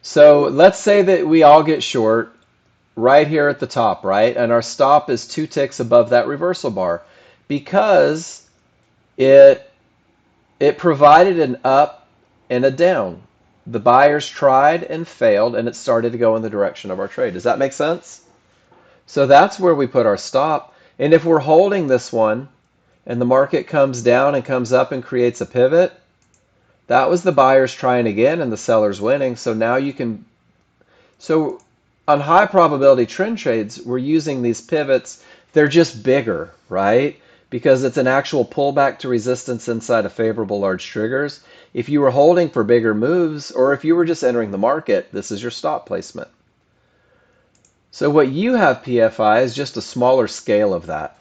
So let's say that we all get short right here at the top, right? And our stop is 2 ticks above that reversal bar because it provided an up and a down. The buyers tried and failed, and it started to go in the direction of our trade. Does that make sense? So that's where we put our stop. And if we're holding this one and the market comes down and comes up and creates a pivot, that was the buyers trying again and the sellers winning. So now you can, so on high probability trend trades, we're using these pivots. They're just bigger, right? Because it's an actual pullback to resistance inside of favorable large triggers. If you were holding for bigger moves, or if you were just entering the market, this is your stop placement. So what you have, PFI, is just a smaller scale of that.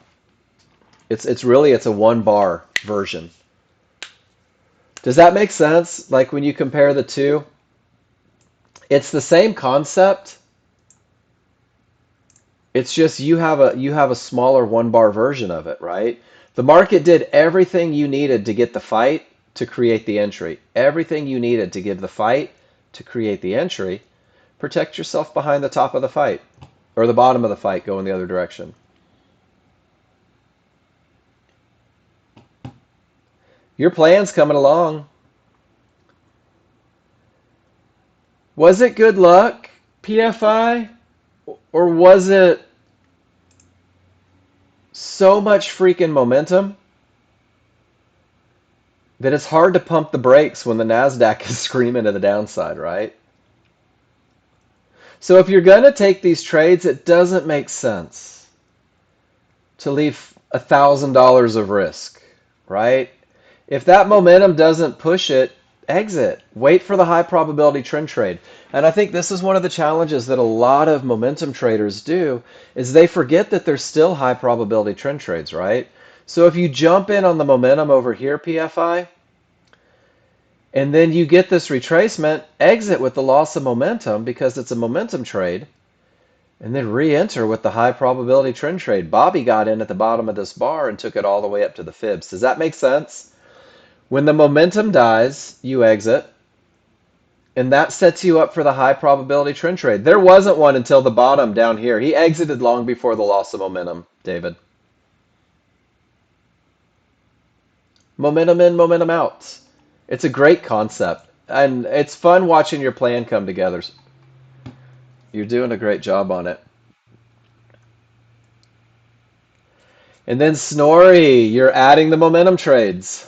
It's a 1 bar version. Does that make sense? Like when you compare the two, it's the same concept. It's just you have a smaller 1 bar version of it, right? The market did everything you needed to get the fight to create the entry. Everything you needed to give the fight to create the entry. Protect yourself behind the top of the fight or the bottom of the fight, go in the other direction. Your plan's coming along. Was it good luck, PFI? Or was it so much freaking momentum that it's hard to pump the brakes when the NASDAQ is screaming to the downside, right? So if you're going to take these trades, it doesn't make sense to leave $1,000 of risk, right? If that momentum doesn't push it, exit. Wait for the high probability trend trade. And I think this is one of the challenges that a lot of momentum traders do is they forget that there's still high probability trend trades, right? So if you jump in on the momentum over here, PFI, and then you get this retracement, exit with the loss of momentum because it's a momentum trade, and then re-enter with the high probability trend trade. Bobby got in at the bottom of this bar and took it all the way up to the fibs. Does that make sense? When the momentum dies, you exit, and that sets you up for the high probability trend trade. There wasn't one until the bottom down here. He exited long before the loss of momentum, David. Momentum in, momentum out. It's a great concept, and it's fun watching your plan come together. You're doing a great job on it. And then Snorri, you're adding the momentum trades.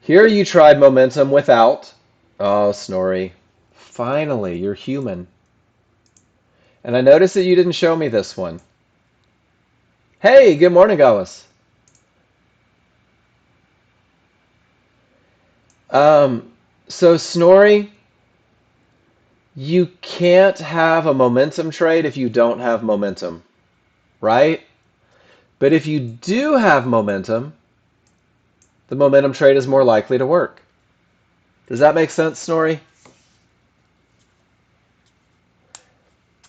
Here you tried momentum without. Oh, Snorri. Finally, you're human. And I noticed that you didn't show me this one. Hey, good morning, Gauss. Um, so Snorri, you can't have a momentum trade if you don't have momentum, right? But if you do have momentum, the momentum trade is more likely to work. Does that make sense, Snorri?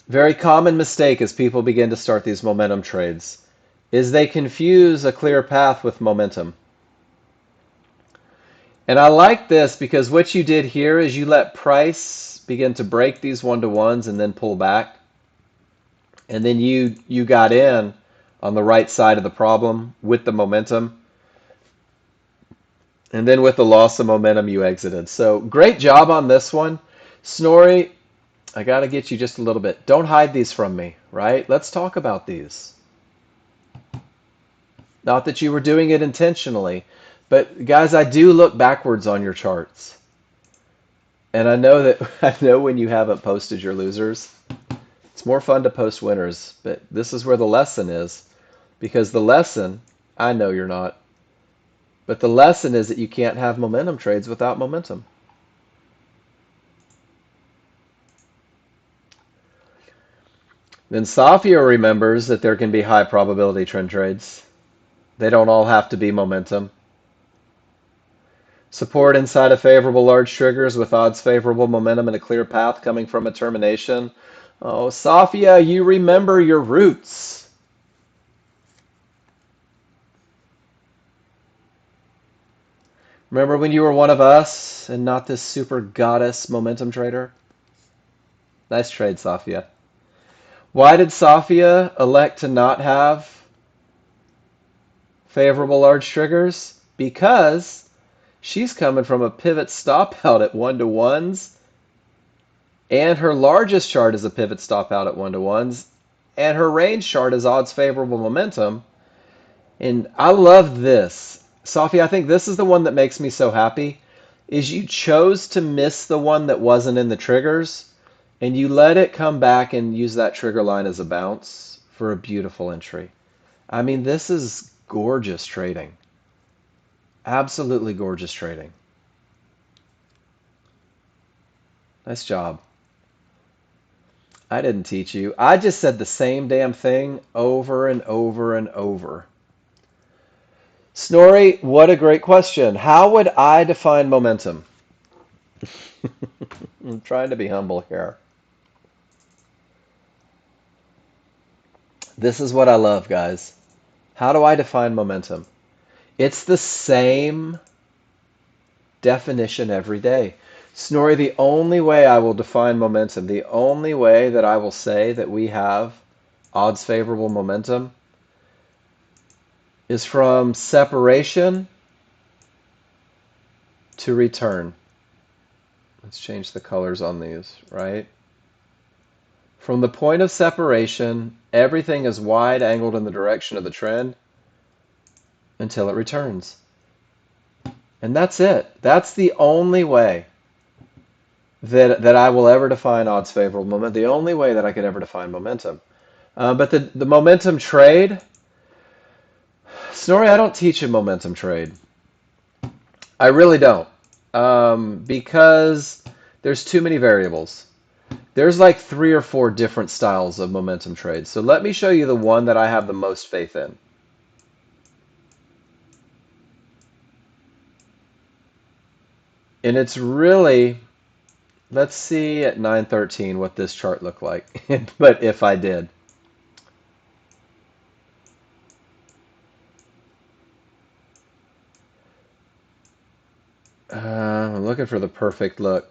Very common mistake as people begin to start these momentum trades is they confuse a clear path with momentum. And I like this because what you did here is you let price begin to break these one-to-ones and then pull back. And then you got in on the right side of the problem with the momentum. And then with the loss of momentum, you exited. So great job on this one. Snorri, I got to get you just a little bit. Don't hide these from me, right? Let's talk about these. Not that you were doing it intentionally, but guys, I do look backwards on your charts. And I know that I know when you haven't posted your losers. It's more fun to post winners, but this is where the lesson is. Because the lesson, I know you're not, but the lesson is that you can't have momentum trades without momentum. Then Safia remembers that there can be high probability trend trades. They don't all have to be momentum. Support inside of favorable large triggers with odds favorable momentum and a clear path coming from a termination. Oh, Safia, you remember your roots. Remember when you were one of us and not this super goddess momentum trader? Nice trade, Safia. Why did Safia elect to not have favorable large triggers? Because She's coming from a pivot stop out at 1-to-1s, and her largest chart is a pivot stop out at 1-to-1s, and her range chart is odds favorable momentum. And I love this. Safi, I think this is the one that makes me so happy, is you chose to miss the one that wasn't in the triggers, and you let it come back and use that trigger line as a bounce for a beautiful entry. I mean, this is gorgeous trading. Absolutely gorgeous trading. Nice job. I didn't teach you. I just said the same damn thing over and over and over. Snorri, what a great question. How would I define momentum? I'm trying to be humble here. This is what I love, guys. How do I define momentum? It's the same definition every day. Snorri, the only way I will define momentum, the only way that I will say that we have odds favorable momentum is from separation to return. Let's change the colors on these, right? From the point of separation, everything is wide angled in the direction of the trend until it returns. And that's it. That's the only way that I will ever define odds favorable momentum. The only way that I could ever define momentum. But the momentum trade, Snorri, I don't teach a momentum trade. I really don't. Because there's too many variables. There's like 3 or 4 different styles of momentum trades. So let me show you the one that I have the most faith in. And it's really, let's see at 9:13 what this chart looked like. But if I did. I'm looking for the perfect look.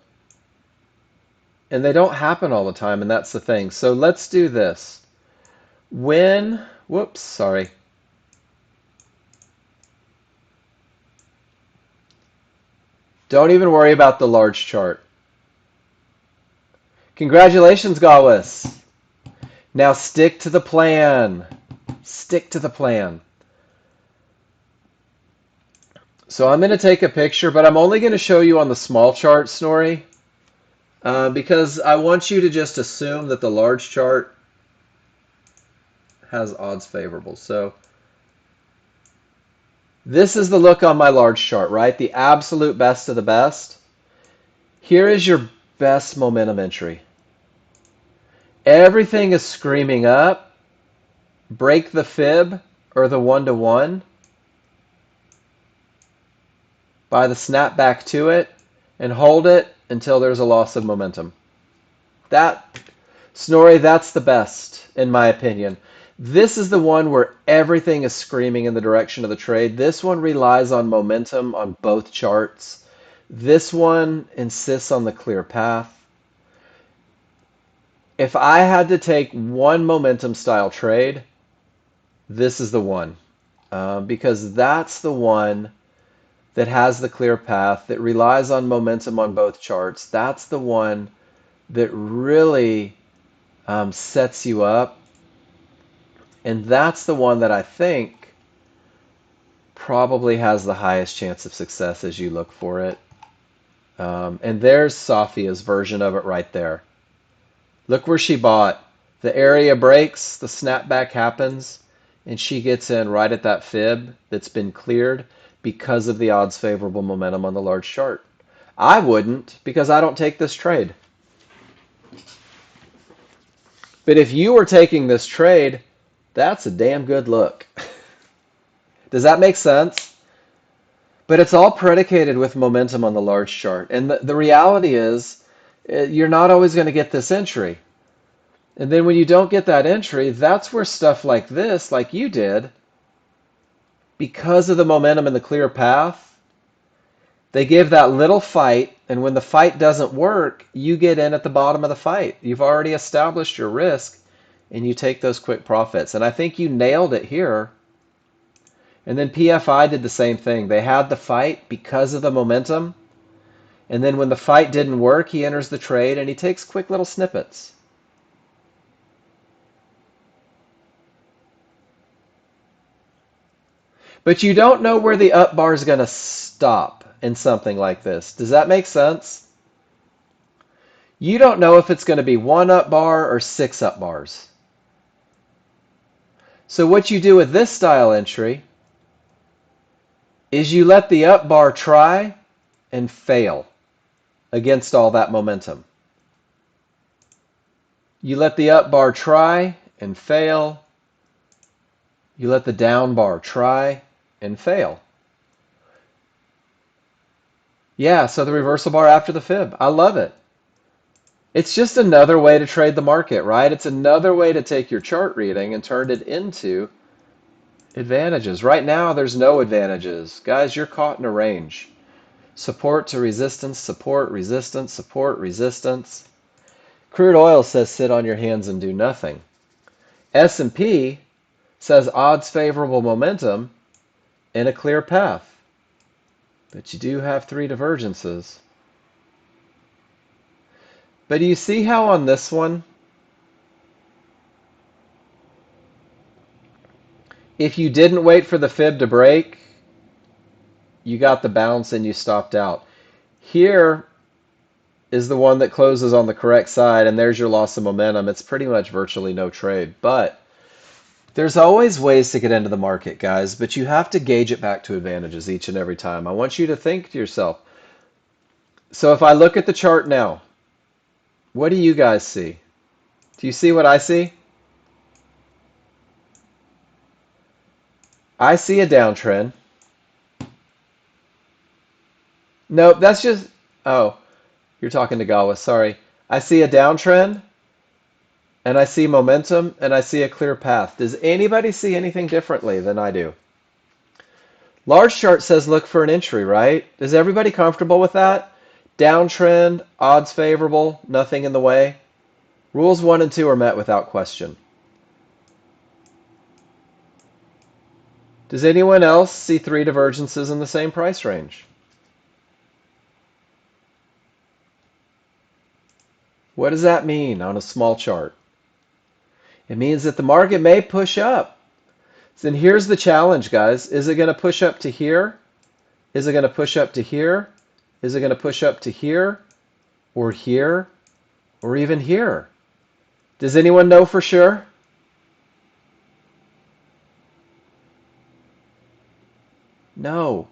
And they don't happen all the time, and that's the thing. So let's do this. Whoops, sorry. Don't even worry about the large chart. Congratulations, Gawis. Now stick to the plan. Stick to the plan. So I'm going to take a picture, but I'm only going to show you on the small chart, Snorri, because I want you to just assume that the large chart has odds favorable. So this is the look on my large chart, right? The absolute best of the best. Here is your best momentum entry. Everything is screaming up. Break the fib or the 1-to-1. Buy the snap back to it and hold it until there's a loss of momentum. Snorri, that's the best, in my opinion. This is the one where everything is screaming in the direction of the trade. This one relies on momentum on both charts. This one insists on the clear path. If I had to take one momentum style trade, this is the one. Because that's the one that has the clear path, that relies on momentum on both charts. That's the one that really sets you up. And that's the one that I think probably has the highest chance of success as you look for it. And there's Safia's version of it right there. Look where she bought. The area breaks, the snapback happens, and she gets in right at that fib that's been cleared because of the odds favorable momentum on the large chart. I wouldn't, because I don't take this trade. But if you were taking this trade, that's a damn good look. Does that make sense? But it's all predicated with momentum on the large chart. And the reality is, you're not always going to get this entry. And then when you don't get that entry, that's where stuff like this, like you did, because of the momentum and the clear path, they give that little fight, and when the fight doesn't work, you get in at the bottom of the fight. You've already established your risk, and you take those quick profits. And I think you nailed it here. And then PFI did the same thing. They had the fight because of the momentum. And then when the fight didn't work, he enters the trade and he takes quick little snippets. But you don't know where the up bar is going to stop in something like this. Does that make sense? You don't know if it's going to be one up bar or six up bars. So what you do with this style entry is you let the up bar try and fail against all that momentum. You let the up bar try and fail. You let the down bar try and fail. Yeah, so the reversal bar after the fib. I love it. It's just another way to trade the market, right? It's another way to take your chart reading and turn it into advantages. Right now, there's no advantages. Guys, you're caught in a range. Support to resistance, support, resistance, support, resistance. Crude oil says sit on your hands and do nothing. S&P says odds favorable momentum in a clear path. But you do have three divergences. But do you see how on this one, if you didn't wait for the fib to break, you got the bounce and you stopped out. Here is the one that closes on the correct side, and there's your loss of momentum. It's pretty much virtually no trade. But there's always ways to get into the market, guys, but you have to gauge it back to advantages each and every time. I want you to think to yourself, so if I look at the chart now, what do you guys see? Do you see what I see? I see a downtrend. Nope, that's just, oh, you're talking to Gawa, sorry. I see a downtrend, and I see momentum, and I see a clear path. Does anybody see anything differently than I do? Large chart says look for an entry, right? Is everybody comfortable with that? Downtrend, odds favorable, nothing in the way. Rules 1 and 2 are met without question. Does anyone else see three divergences in the same price range? What does that mean on a small chart? It means that the market may push up. Then here's the challenge, guys. Is it going to push up to here? Is it going to push up to here? Is it going to push up to here? Or here? Or even here? Does anyone know for sure? No.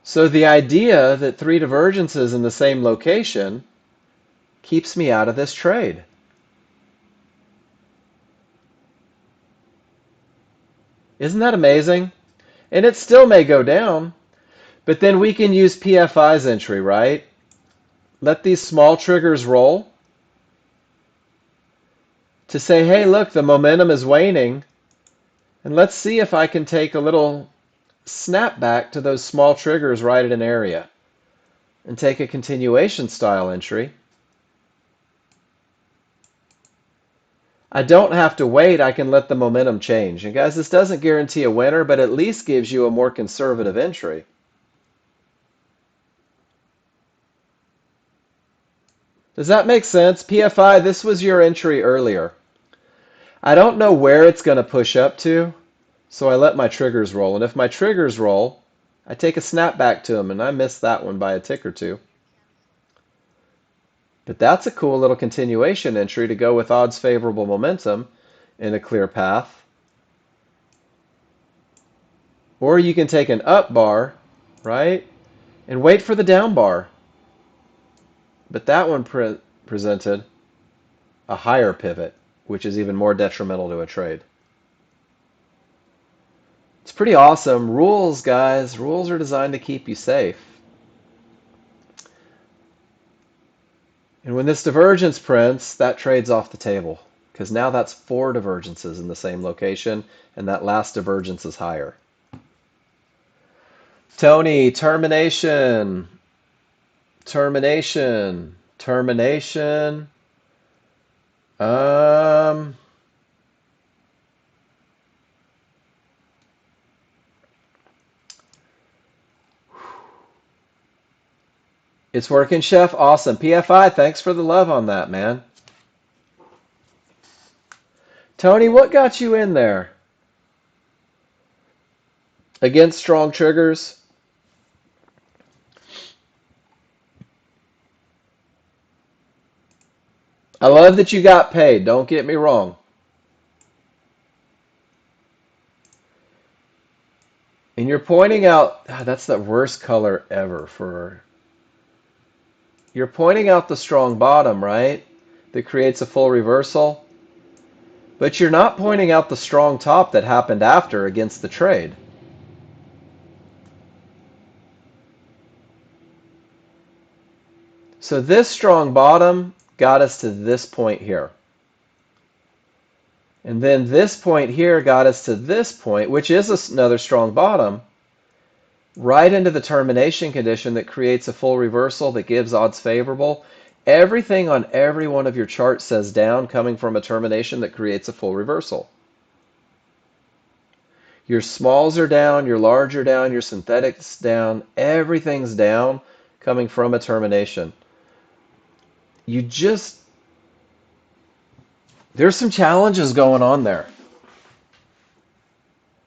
So the idea that three divergences in the same location keeps me out of this trade. Isn't that amazing? And it still may go down, but then we can use PFI's entry, right? Let these small triggers roll to say, hey, look, the momentum is waning, and let's see if I can take a little snap back to those small triggers right at an area and take a continuation style entry. I don't have to wait. I can let the momentum change. And guys, this doesn't guarantee a winner, but at least gives you a more conservative entry. Does that make sense? PFI, this was your entry earlier. I don't know where it's going to push up to, so I let my triggers roll. And if my triggers roll, I take a snapback to them, and I missed that one by a tick or two. But that's a cool little continuation entry to go with odds favorable momentum in a clear path. Or you can take an up bar, right, and wait for the down bar. But that one presented a higher pivot, which is even more detrimental to a trade. It's pretty awesome. Rules, guys. Rules are designed to keep you safe. And when this divergence prints, that trade's off the table. Because now that's four divergences in the same location, and that last divergence is higher. Tony, termination. Termination. Termination. Um... It's working, Chef. Awesome. PFI, thanks for the love on that, man. Tony, what got you in there? Against strong triggers? I love that you got paid. Don't get me wrong. And you're pointing out, that's the worst color ever for. You're pointing out the strong bottom, right? That creates a full reversal. But you're not pointing out the strong top that happened after against the trade. So this strong bottom got us to this point here. And then this point here got us to this point, which is another strong bottom, right into the termination condition that creates a full reversal that gives odds favorable. Everything on every one of your charts says down coming from a termination that creates a full reversal. Your smalls are down, your large are down, your synthetics down, everything's down coming from a termination. You just, there's some challenges going on there.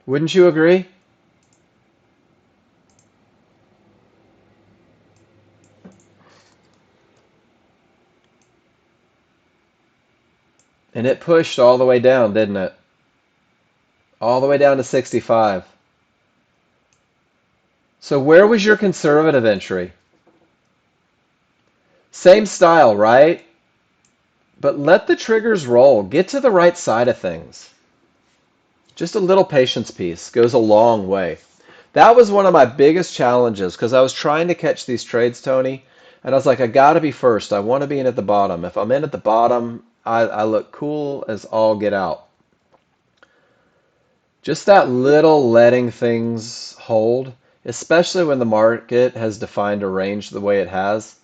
Wouldn't you agree? And it pushed all the way down, didn't it? All the way down to 65. So where was your conservative entry? Same style, right? But let the triggers roll. Get to the right side of things. Just a little patience piece goes a long way. That was one of my biggest challenges because I was trying to catch these trades, Tony, and I was like, I got to be first. I want to be in at the bottom. If I'm in at the bottom, I look cool as all get out. Just that little letting things hold, especially when the market has defined a range the way it has.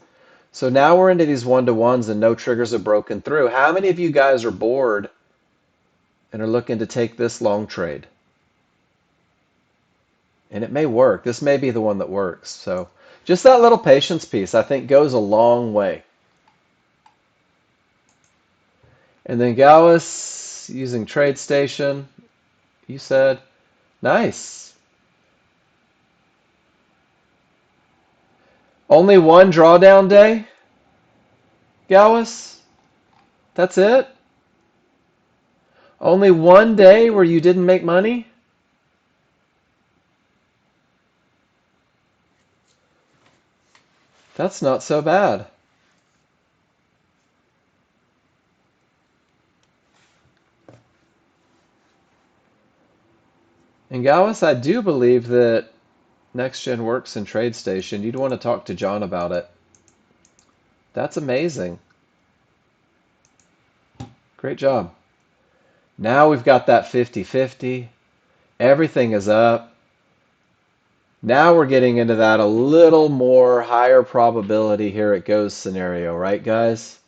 So now we're into these one-to-ones and no triggers have broken through. How many of you guys are bored and are looking to take this long trade? And it may work. This may be the one that works. So just that little patience piece, I think, goes a long way. And then Gallus using TradeStation, you said. Nice. Only one drawdown day, Gallus? That's it? Only one day where you didn't make money? That's not so bad. And Gallus, I do believe that Nexgen works in TradeStation. You'd want to talk to John about it. That's amazing. Great job. Now we've got that 50-50. Everything is up. Now we're getting into that a little more higher probability here it goes scenario, right, guys?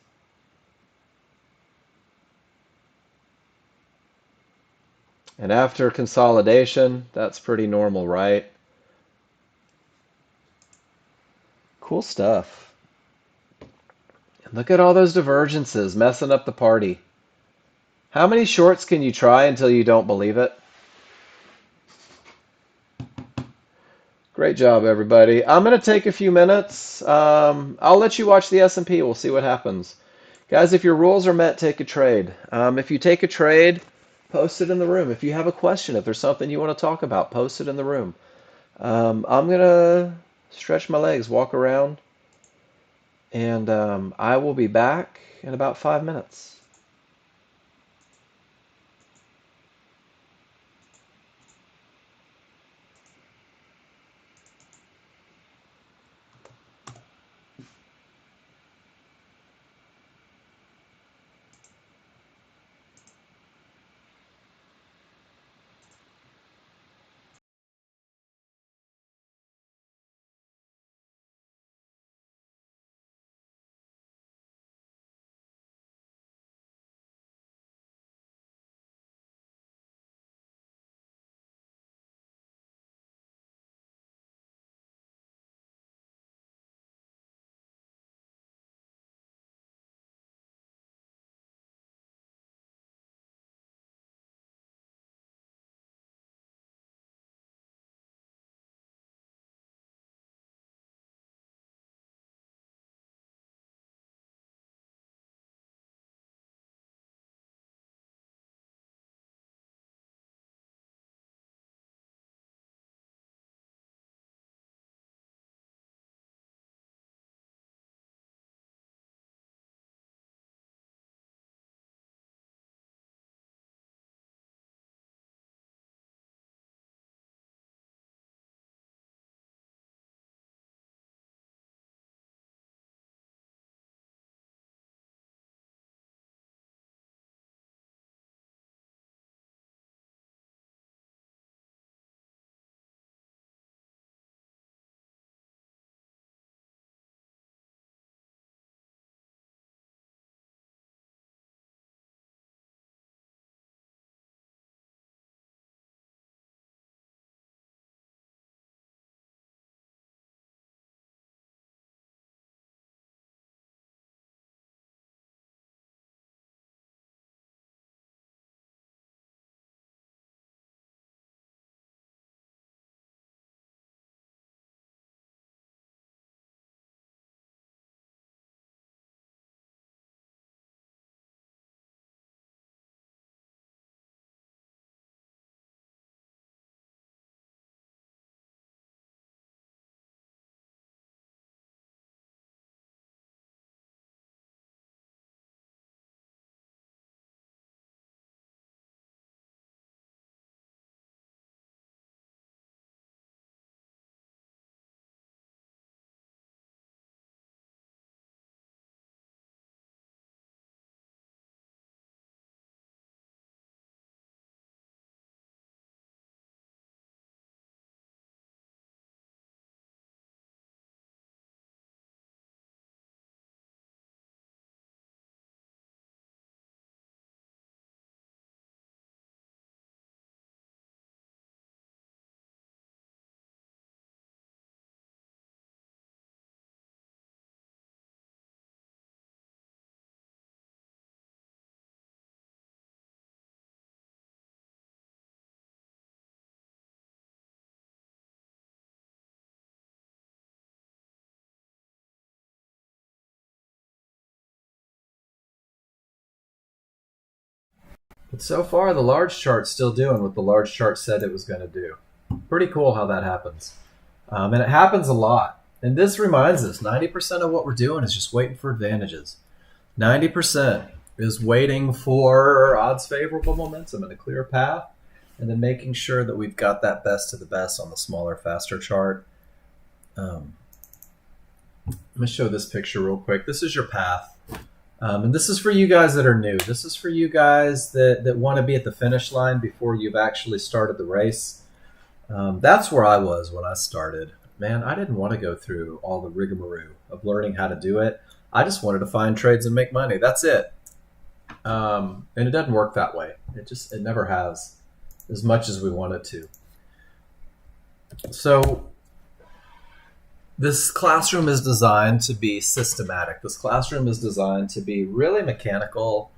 And after consolidation, that's pretty normal, right? Cool stuff. And look at all those divergences messing up the party. How many shorts can you try until you don't believe it? Great job, everybody. I'm going to take a few minutes. I'll let you watch the S&P. We'll see what happens. Guys, if your rules are met, take a trade. If you take a trade, post it in the room. If you have a question, if there's something you want to talk about, post it in the room. I'm going to stretch my legs, walk around, and I will be back in about 5 minutes. But so far, the large chart's still doing what the large chart said it was going to do. Pretty cool how that happens. And it happens a lot. And this reminds us, 90% of what we're doing is just waiting for advantages. 90% is waiting for odds favorable momentum and a clear path, and then making sure that we've got that best of the best on the smaller, faster chart. I'm going to show this picture real quick. This is your path. And this is for you guys that are new. This is for you guys that want to be at the finish line before you've actually started the race. That's where I was when I started. Man, I didn't want to go through all the rigmarole of learning how to do it. I just wanted to find trades and make money. That's it. And it doesn't work that way. It never has, as much as we want it to. So this classroom is designed to be systematic. This classroom is designed to be really mechanical,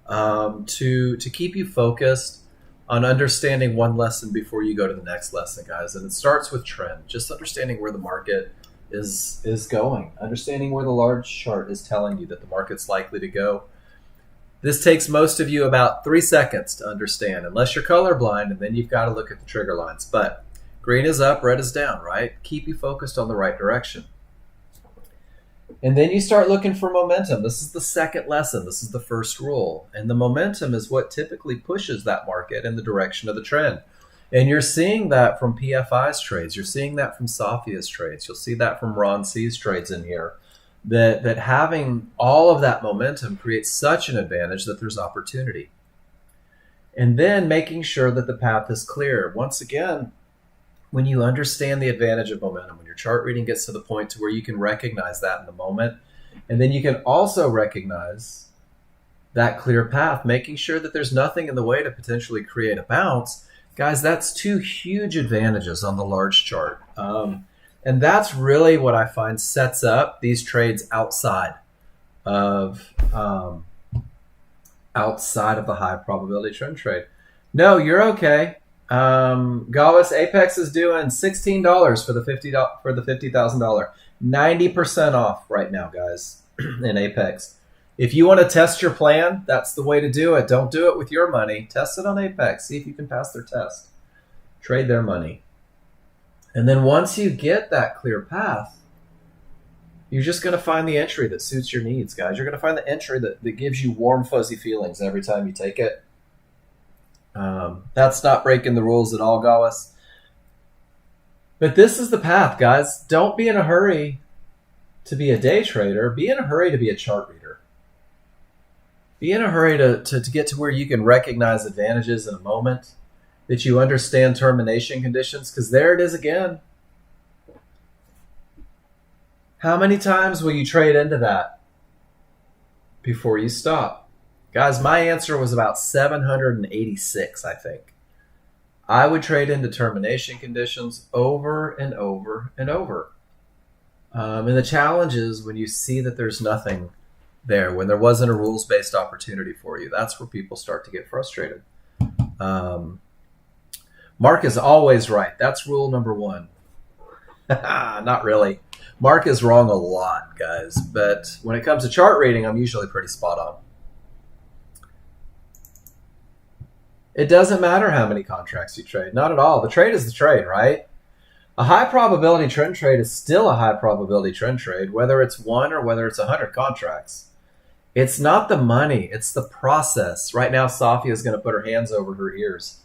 to keep you focused on understanding one lesson before you go to the next lesson, guys. And it starts with trend, just understanding where the market is going, understanding where the large chart is telling you that the market's likely to go. This takes most of you about 3 seconds to understand, unless you're colorblind, and then you've got to look at the trigger lines. But green is up, red is down, right? Keep you focused on the right direction. And then you start looking for momentum. This is the second lesson. This is the first rule. And the momentum is what typically pushes that market in the direction of the trend. And you're seeing that from PFI's trades. You're seeing that from Safia's trades. You'll see that from Ron C's trades in here. That having all of that momentum creates such an advantage that there's opportunity. And then making sure that the path is clear. Once again, when you understand the advantage of momentum, when your chart reading gets to the point to where you can recognize that in the moment, and then you can also recognize that clear path, making sure that there's nothing in the way to potentially create a bounce. Guys, that's 2 huge advantages on the large chart. And that's really what I find sets up these trades outside of the high probability trend trade. No, you're okay. Gawis, Apex is doing $16 for the $50,000, 90% off right now, guys, in Apex. If you want to test your plan, that's the way to do it. Don't do it with your money. Test it on Apex. See if you can pass their test. Trade their money. And then once you get that clear path, you're just going to find the entry that suits your needs, guys. You're going to find the entry that gives you warm, fuzzy feelings every time you take it. That's not breaking the rules at all, Gawis. But this is the path, guys. Don't be in a hurry to be a day trader. Be in a hurry to be a chart reader. Be in a hurry to get to where you can recognize advantages in a moment, that you understand termination conditions, because there it is again. How many times will you trade into that before you stop? Guys, my answer was about 786, I think. I would trade into termination conditions over and over and over. And the challenge is when you see that there's nothing there, when there wasn't a rules-based opportunity for you, that's where people start to get frustrated. Mark is always right. That's rule number 1. Not really. Mark is wrong a lot, guys. But when it comes to chart reading, I'm usually pretty spot on. It doesn't matter how many contracts you trade. Not at all. The trade is the trade, right? A high probability trend trade is still a high probability trend trade, whether it's 1 or whether it's 100 contracts. It's not the money. It's the process. Right now, Safia is going to put her hands over her ears.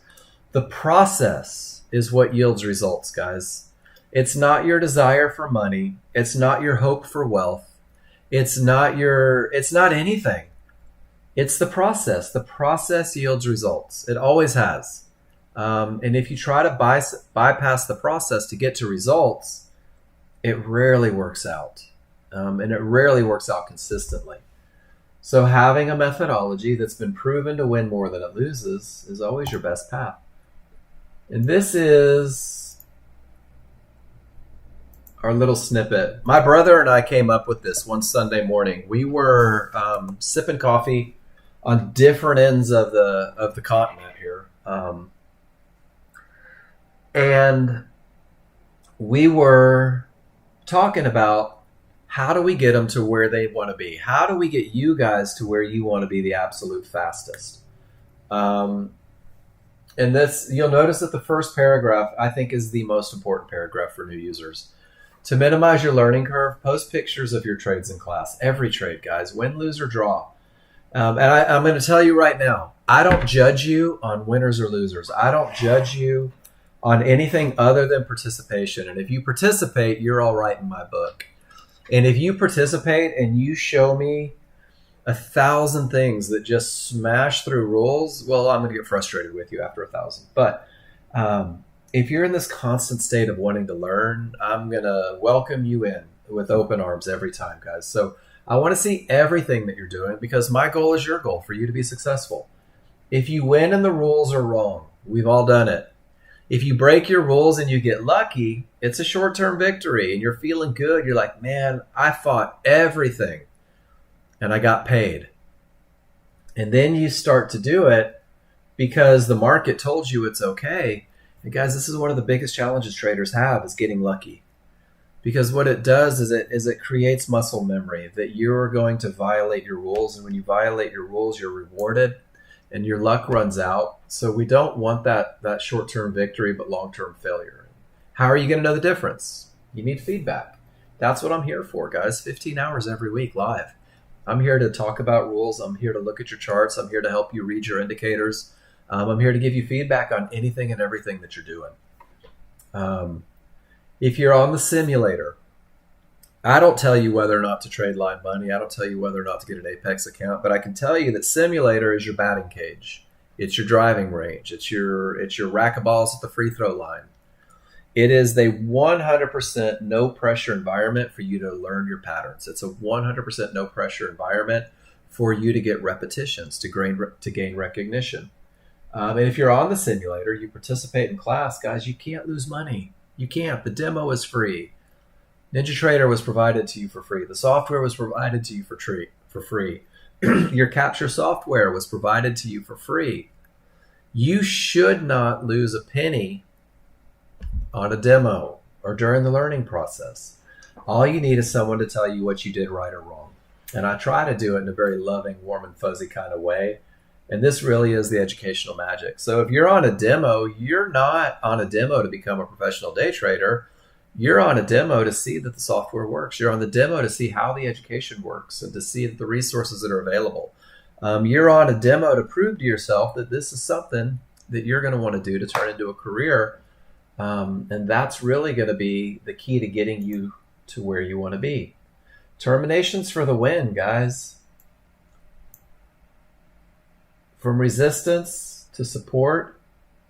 The process is what yields results, guys. It's not your desire for money. It's not your hope for wealth. It's not anything. It's the process. The process yields results. It always has. And if you try to bypass the process to get to results, it rarely works out. And it rarely works out consistently. So having a methodology that's been proven to win more than it loses is always your best path. And this is our little snippet. My brother and I came up with this one Sunday morning. We were sipping coffee on different ends of the continent here. And we were talking about how do we get them to where they want to be? How do we get you guys to where you want to be the absolute fastest? Um, and this, you'll notice that the first paragraph, I think, is the most important paragraph for new users. To minimize your learning curve, post pictures of your trades in class. Every trade, guys, win, lose, or draw. I'm going to tell you right now, I don't judge you on winners or losers. I don't judge you on anything other than participation. And if you participate, you're all right in my book. And if you participate and you show me 1,000 things that just smash through rules, well, I'm going to get frustrated with you after 1,000. But if you're in this constant state of wanting to learn, I'm going to welcome you in with open arms every time, guys. So I want to see everything that you're doing because my goal is your goal, for you to be successful. If you win and the rules are wrong, we've all done it. If you break your rules and you get lucky, it's a short-term victory and you're feeling good. You're like, man, I fought everything and I got paid. And then you start to do it because the market told you it's okay. And guys, this is one of the biggest challenges traders have, is getting lucky. Because what it does is it creates muscle memory that you're going to violate your rules. And when you violate your rules, you're rewarded and your luck runs out. So we don't want that short-term victory, but long-term failure. How are you going to know the difference? You need feedback. That's what I'm here for, guys. 15 hours every week live. I'm here to talk about rules. I'm here to look at your charts. I'm here to help you read your indicators. I'm here to give you feedback on anything and everything that you're doing. If you're on the simulator, I don't tell you whether or not to trade live money. I don't tell you whether or not to get an Apex account, but I can tell you that simulator is your batting cage. It's your driving range. It's your rack of balls at the free throw line. It is a 100% no pressure environment for you to learn your patterns. It's a 100% no pressure environment for you to get repetitions, to gain recognition. And if you're on the simulator, you participate in class, guys, you can't lose money. You can't. The demo is free. NinjaTrader was provided to you for free. The software was provided to you for free. Your capture software was provided to you for free. You should not lose a penny on a demo or during the learning process. All you need is someone to tell you what you did right or wrong. And I try to do it in a very loving, warm, and fuzzy kind of way. And this really is the educational magic. So if you're on a demo, you're not on a demo to become a professional day trader. You're on a demo to see that the software works. You're on the demo to see how the education works and to see the resources that are available. You're on a demo to prove to yourself that this is something that you're going to want to do to turn into a career. And that's really going to be the key to getting you to where you want to be. Terminations for the win, guys. From resistance to support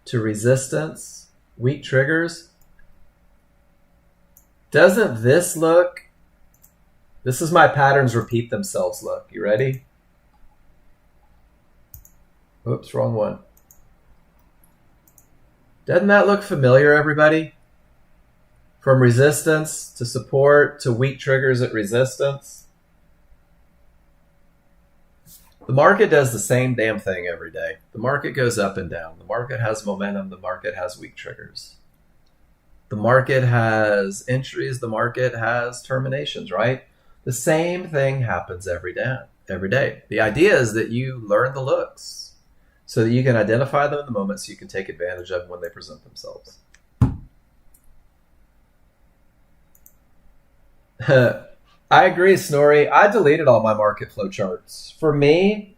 to resistance, weak triggers. Doesn't this look, this is my patterns repeat themselves look. You ready? Oops, wrong one. Doesn't that look familiar, everybody? From resistance to support to weak triggers at resistance. The market does the same damn thing every day. The market goes up and down. The market has momentum. The market has weak triggers. The market has entries. The market has terminations, right? The same thing happens every day. The idea is that you learn the looks so that you can identify them in the moment so you can take advantage of them when they present themselves. I agree, Snorri. I deleted all my market flow charts. For me,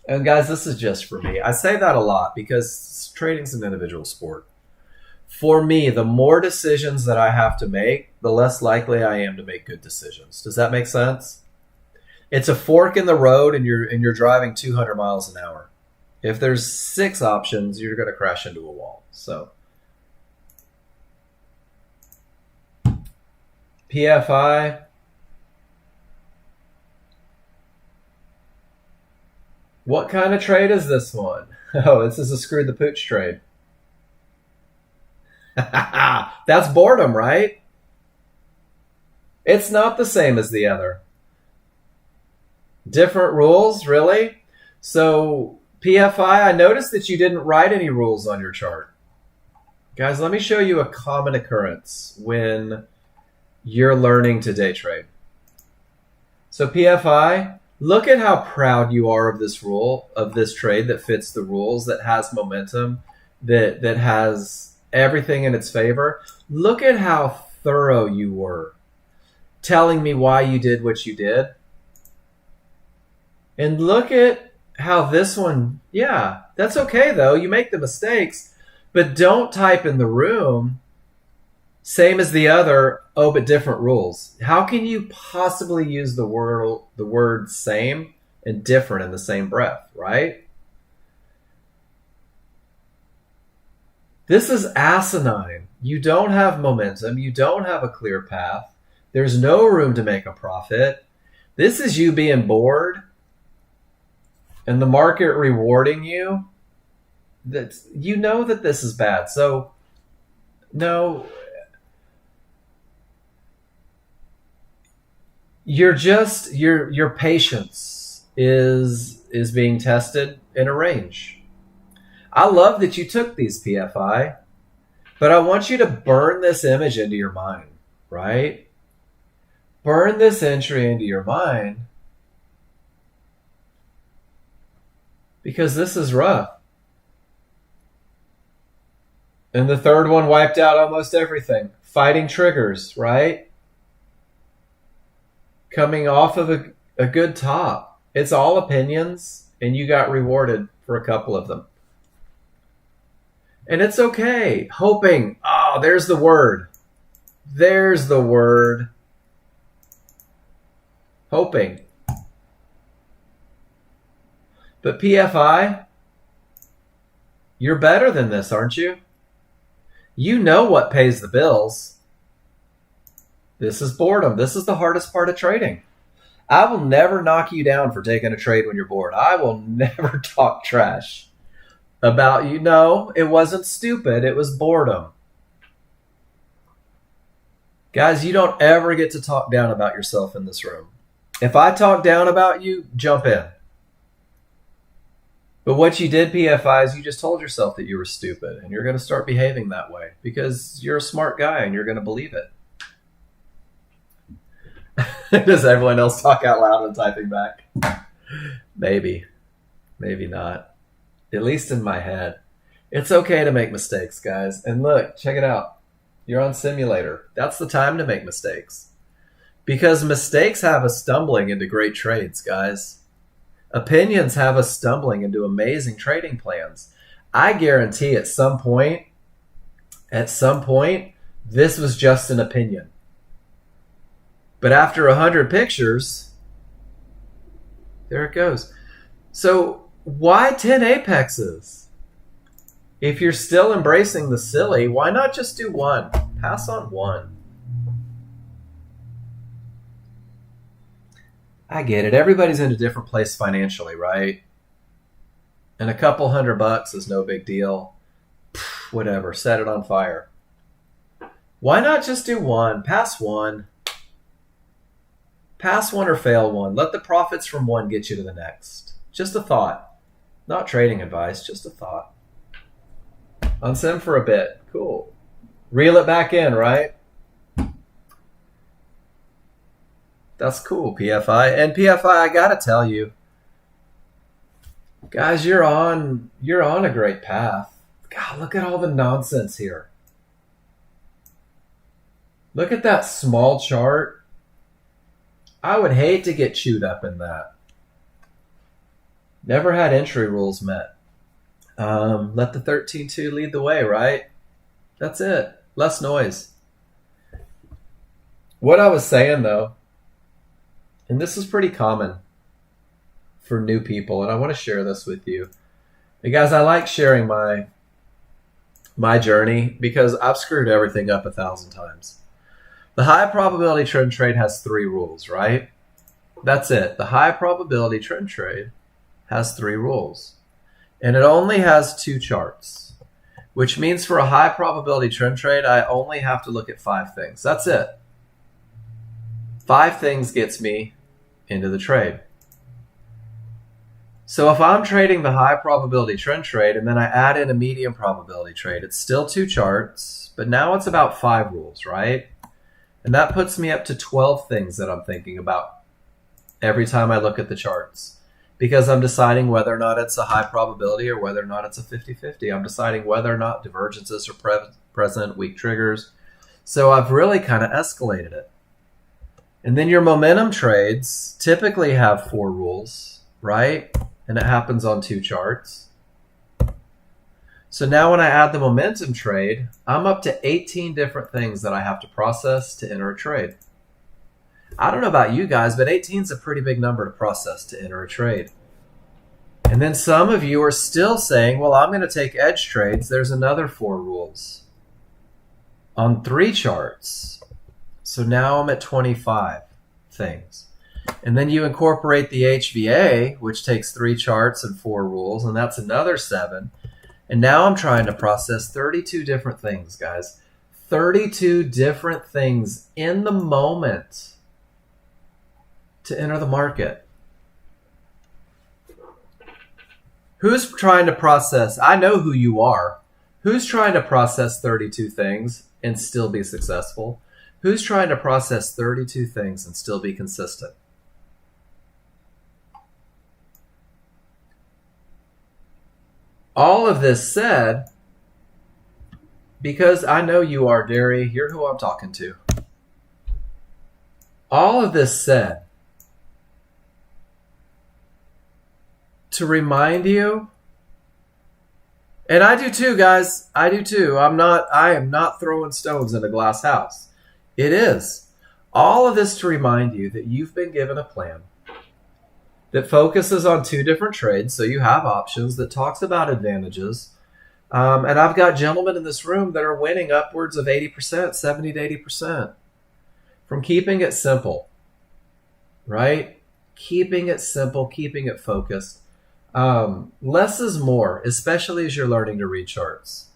and guys, this is just for me. I say that a lot because trading's an individual sport. For me, the more decisions that I have to make, the less likely I am to make good decisions. Does that make sense? It's a fork in the road and you're driving 200 miles an hour. If there's 6 options, you're going to crash into a wall. So PFI. What kind of trade is this one? Oh, this is a screw the pooch trade. That's boredom, right? It's not the same as the other. Different rules, really? So PFI, I noticed that you didn't write any rules on your chart. Guys, let me show you a common occurrence when you're learning to day trade. So PFI, Look at how proud you are of this rule, of this trade that fits the rules, that has momentum, that has everything in its favor. Look at how thorough you were telling me why you did what you did. And look at how this one, yeah, that's okay though. You make the mistakes, but don't type in the room, same as the other, oh, but different rules. How can you possibly use the word same and different in the same breath, right? This is asinine. You don't have momentum. You don't have a clear path. There's no room to make a profit. This is you being bored and the market rewarding you. That you know that this is bad. So no, you're just your patience is being tested in a range. I love that you took these PFI, but I want you to burn this image into your mind, right? Burn this entry into your mind, because this is rough. And the third one wiped out almost everything. Fighting triggers, right? Coming off of a good top. It's all opinions, and you got rewarded for a couple of them. And it's okay. Hoping. Oh, there's the word. There's the word. Hoping. But PFI, you're better than this, aren't you? You know what pays the bills. This is boredom. This is the hardest part of trading. I will never knock you down for taking a trade when you're bored. I will never talk trash about you. No, it wasn't stupid. It was boredom. Guys, you don't ever get to talk down about yourself in this room. If I talk down about you, jump in. But what you did, PFI, is you just told yourself that you were stupid, and you're going to start behaving that way because you're a smart guy and you're going to believe it. Does everyone else talk out loud when typing back? Maybe. Maybe not. At least in my head. It's okay to make mistakes, guys. And look, check it out. You're on simulator. That's the time to make mistakes. Because mistakes have us stumbling into great trades, guys. Opinions have us stumbling into amazing trading plans. I guarantee at some point, this was just an opinion. But after 100 pictures, there it goes. So why 10 apexes? If you're still embracing the silly, why not just do one? Pass on one. I get it. Everybody's in a different place financially, right? And a couple $100 is no big deal. Whatever. Set it on fire. Why not just do one? Pass one. Pass one or fail one. Let the profits from one get you to the next. Just a thought. Not trading advice, just a thought. On sim for a bit. Cool. Reel it back in, right? That's cool, PFI. And PFI, I gotta tell you, guys, you're on a great path. God, look at all the nonsense here. Look at that small chart. I would hate to get chewed up in that. Never had entry rules met. Let the 13-2 lead the way, right? That's it. Less noise. What I was saying, though, and this is pretty common for new people, and I want to share this with you. And guys, I like sharing my journey because I've screwed everything up 1,000 times. The high probability trend trade has 3 rules, right? That's it. The high probability trend trade has 3 rules. And it only has 2 charts, which means for a high probability trend trade, I only have to look at 5 things. That's it. 5 things gets me into the trade. So if I'm trading the high probability trend trade and then I add in a medium probability trade, it's still 2 charts, but now it's about 5 rules, right? And that puts me up to 12 things that I'm thinking about. every time I look at the charts, because I'm deciding whether or not it's a high probability or whether or not it's a 50-50. I'm deciding whether or not divergences are present, weak triggers. So I've really kind of escalated it. And then your momentum trades typically have 4 rules, right? And it happens on 2 charts. So now when I add the momentum trade, I'm up to 18 different things that I have to process to enter a trade. I don't know about you guys, but 18 is a pretty big number to process to enter a trade. And then some of you are still saying, well, I'm going to take edge trades. There's another 4 rules on 3 charts. So now I'm at 25 things. And then you incorporate the HVA, which takes 3 charts and 4 rules, and that's another 7. And now I'm trying to process 32 different things, guys. 32 different things in the moment to enter the market. Who's trying to process? I know who you are. Who's trying to process 32 things and still be successful? Who's trying to process 32 things and still be consistent? All of this said, because I know you are, Gary, you're who I'm talking to. All of this said, to remind you, and I do too, guys. I do too. I am not throwing stones in a glass house. It is. All of this to remind you that you've been given a plan that focuses on 2 different trades, so you have options, that talks about advantages. And I've got gentlemen in this room that are winning upwards of 80%, 70 to 80%, from keeping it simple, right? Keeping it simple, keeping it focused. Less is more, especially as you're learning to read charts.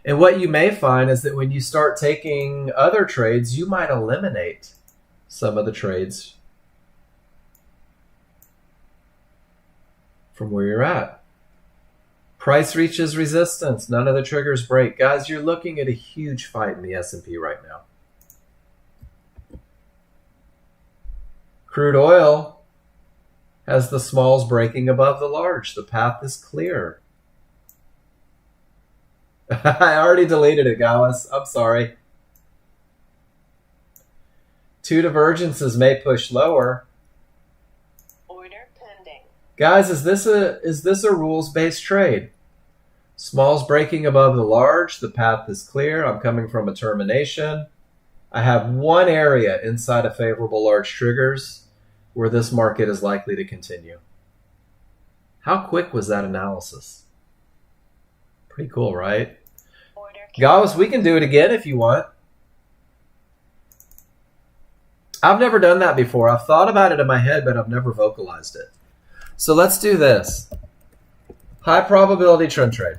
And what you may find is that when you start taking other trades, you might eliminate some of the trades from where you're at. Price reaches resistance. None of the triggers break. Guys, you're looking at a huge fight in the S&P right now. Crude oil has the smalls breaking above the large. The path is clear. I already deleted it, guys. I'm sorry. 2 divergences may push lower. Guys, is this a rules-based trade? Smalls breaking above the large, the path is clear. I'm coming from a termination. I have one area inside of favorable large triggers where this market is likely to continue. How quick was that analysis? Pretty cool, right? Guys, we can do it again if you want. I've never done that before. I've thought about it in my head, but I've never vocalized it. So let's do this. High probability trend trade.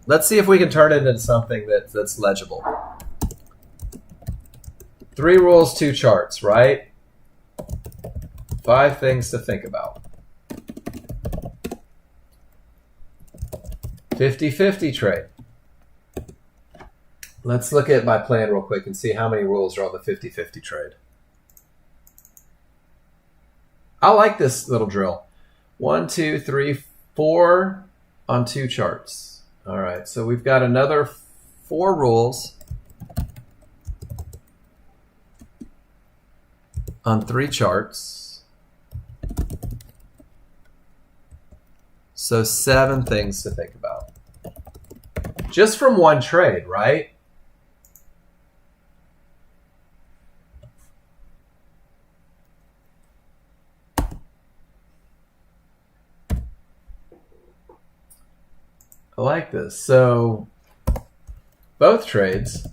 Let's see if we can turn it into something that's legible. 3 rules, 2 charts, right? 5 things to think about. 50-50 trade. Let's look at my plan real quick and see how many rules are on the 50-50 trade. I like this little drill. 1, 2, 3, 4 on 2 charts. All right, so we've got another 4 rules on 3 charts. So 7 things to think about. Just from one trade, right? I like this. So both trades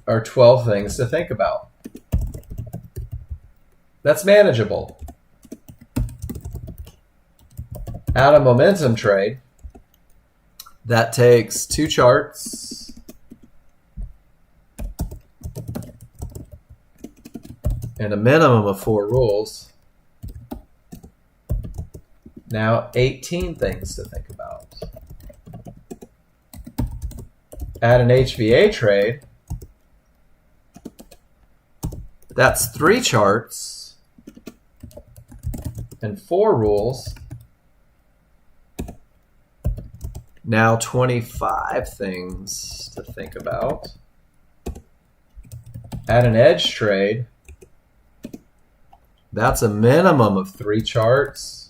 are 12 things to think about. That's manageable. Add a momentum trade that takes 2 charts and a minimum of 4 rules. Now 18 things to think about. Add an HVA trade That's 3 charts and 4 rules. Now 25 things to think about. At an edge trade, that's a minimum of 3 charts.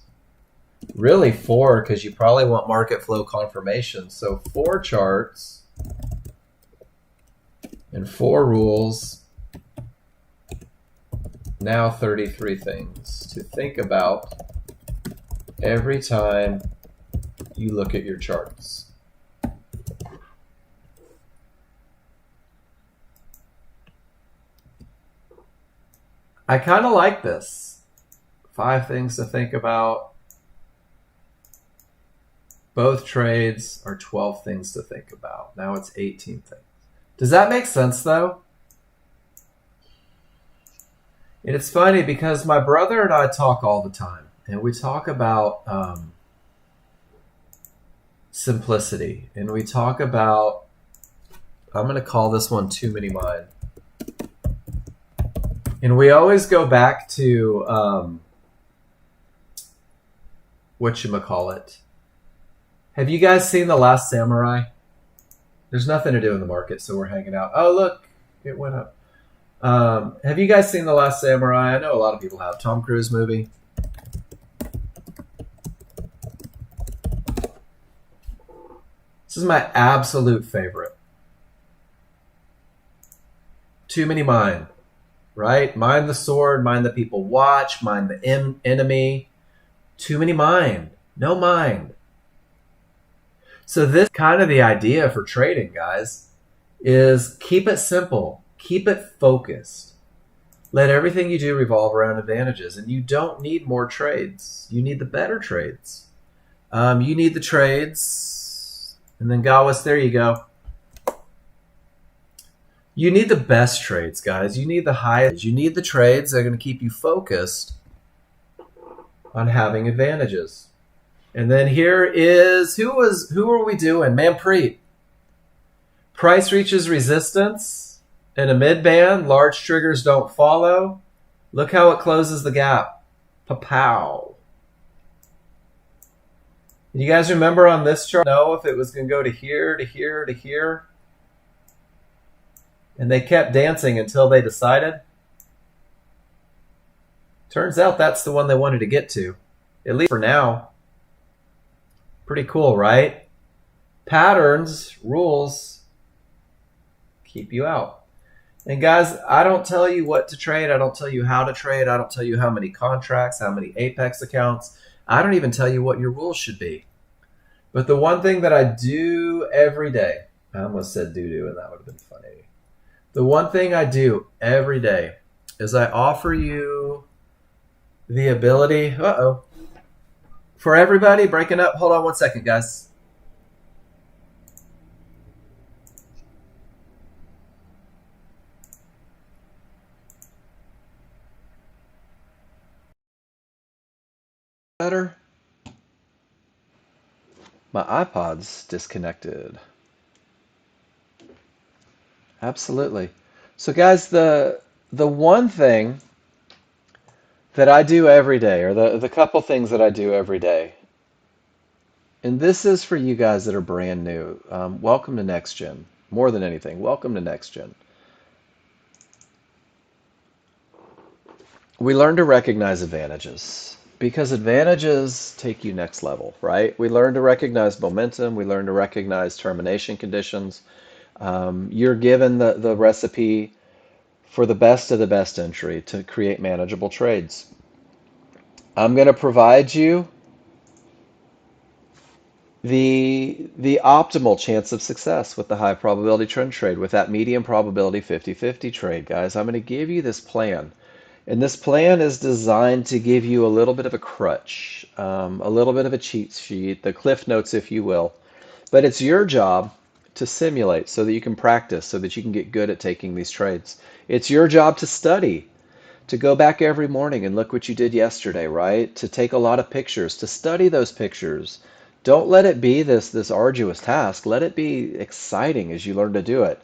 Really 4, because you probably want market flow confirmation. So 4 charts and 4 rules. Now 33 things to think about every time you look at your charts. I kind of like this. 5 things to think about. Both trades are 12 things to think about. Now it's 18 things. Does that make sense though? And it's funny because my brother and I talk all the time, and we talk about simplicity, and we talk about, I'm going to call this one too many mind. And we always go back to whatchamacallit. Have you guys seen The Last Samurai? There's nothing to do in the market, so we're hanging out. Oh, look, it went up. Have you guys seen The Last Samurai? I know a lot of people have. Tom Cruise movie. This is my absolute favorite. Too many mind, right? Mind the sword, mind the people watch, mind the enemy. Too many mind, no mind. So this kind of the idea for trading, guys, is keep it simple. Keep it focused. Let everything you do revolve around advantages. And you don't need more trades. You need the better trades. You need the trades. And then Gawis, there you go. You need the best trades, guys. You need the highest. You need the trades that are going to keep you focused on having advantages. And then here is, who are we doing? Manpreet. Price reaches resistance in a mid-band. Large triggers don't follow. Look how it closes the gap. Pa-pow. You guys remember on this chart, know if it was going to go to here, to here, to here? And they kept dancing until they decided. Turns out that's the one they wanted to get to, at least for now. Pretty cool, right? Patterns, rules, keep you out. And guys, I don't tell you what to trade. I don't tell you how to trade. I don't tell you how many contracts, how many Apex accounts. I don't even tell you what your rules should be. But the one thing that I do every day, I almost said doo-doo, and that would have been funny. The one thing I do every day is I offer you the ability, for everybody breaking up. Hold on one second, guys. Better. My iPod's disconnected. Absolutely. So guys, the one thing that I do every day, or the couple things that I do every day, and this is for you guys that are brand new. Welcome to Nexgen. More than anything, welcome to Nexgen. We learn to recognize advantages because advantages take you next level, right? We learn to recognize momentum. We learn to recognize termination conditions. You're given the recipe for the best of the best entry to create manageable trades. I'm going to provide you the optimal chance of success with the high probability trend trade, with that medium probability 50-50 trade, guys. I'm going to give you this plan. And this plan is designed to give you a little bit of a crutch, a little bit of a cheat sheet, the cliff notes, if you will. But it's your job to simulate so that you can practice, so that you can get good at taking these trades. It's your job to study, to go back every morning and look what you did yesterday, right? To take a lot of pictures, to study those pictures. Don't let it be this arduous task. Let it be exciting as you learn to do it.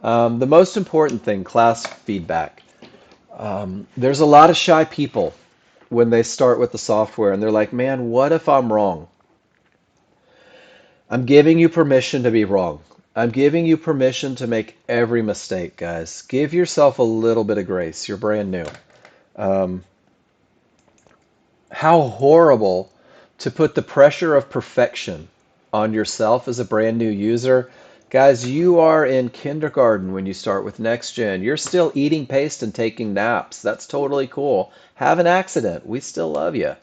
The most important thing, class feedback. There's a lot of shy people when they start with the software and they're like, man, what if I'm wrong? I'm giving you permission to be wrong. I'm giving you permission to make every mistake, guys. Give yourself a little bit of grace. You're brand new. Um, how horrible to put the pressure of perfection on yourself as a brand new user. Guys, you are in kindergarten when you start with Nexgen. You're still eating paste and taking naps. That's totally cool. Have an accident. We still love you.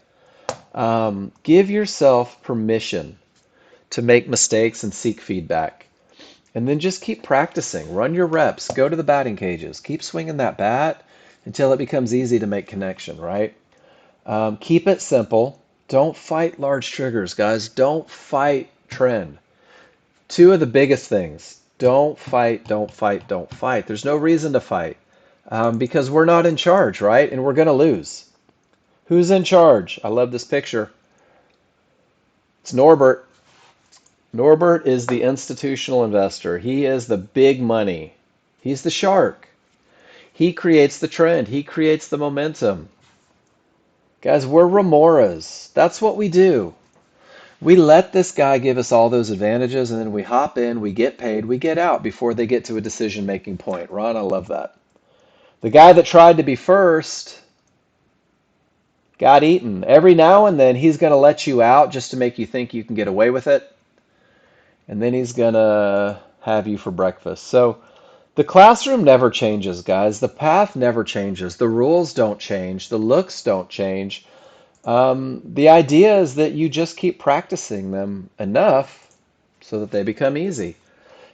Give yourself permission to make mistakes and seek feedback. And then just keep practicing. Run your reps. Go to the batting cages. Keep swinging that bat until it becomes easy to make connection, right? Keep it simple. Don't fight large triggers, guys. Don't fight trend. Two of the biggest things. Don't fight, don't fight, don't fight. There's no reason to fight because we're not in charge, right? And we're going to lose. Who's in charge? I love this picture. It's Norbert. Norbert is the institutional investor. He is the big money. He's the shark. He creates the trend. He creates the momentum. Guys, we're remoras. That's what we do. We let this guy give us all those advantages, and then we hop in, we get paid, we get out before they get to a decision-making point. Ron, I love that. The guy that tried to be first got eaten. Every now and then, he's going to let you out just to make you think you can get away with it, and then he's going to have you for breakfast. So the classroom never changes, guys. The path never changes. The rules don't change. The looks don't change. The idea is that you just keep practicing them enough so that they become easy.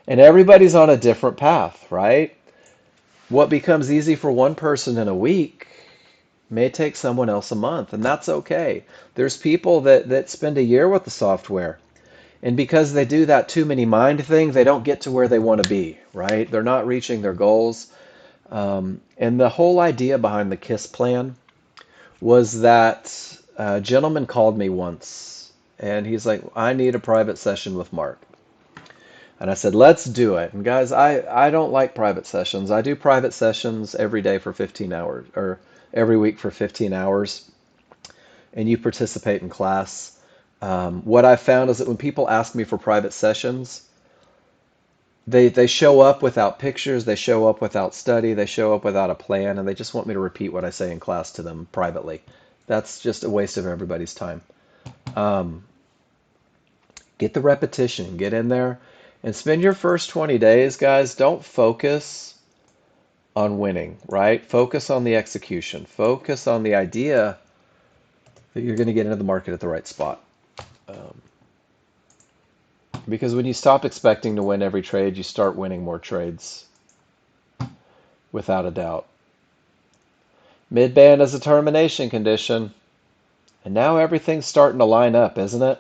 And everybody's on a different path, right? What becomes easy for one person in a week may take someone else a month, and that's okay. There's people that spend a year with the software, and because they do that too many mind thing, they don't get to where they want to be, right? They're not reaching their goals. And the whole idea behind the KISS plan was that a gentleman called me once, and he's like, I need a private session with Mark. And I said, let's do it. And guys, I don't like private sessions. I do private sessions every day for 15 hours, or every week for 15 hours, and you participate in class. What I found is that when people ask me for private sessions, they show up without pictures, they show up without study, they show up without a plan, and they just want me to repeat what I say in class to them privately. That's just a waste of everybody's time. Um, get the repetition, get in there, and spend your first 20 days, guys. Don't focus on winning, right? Focus on the execution. Focus on the idea that you're going to get into the market at the right spot. Um, because when you stop expecting to win every trade, you start winning more trades, without a doubt. Mid-band is a termination condition, and now everything's starting to line up, isn't it?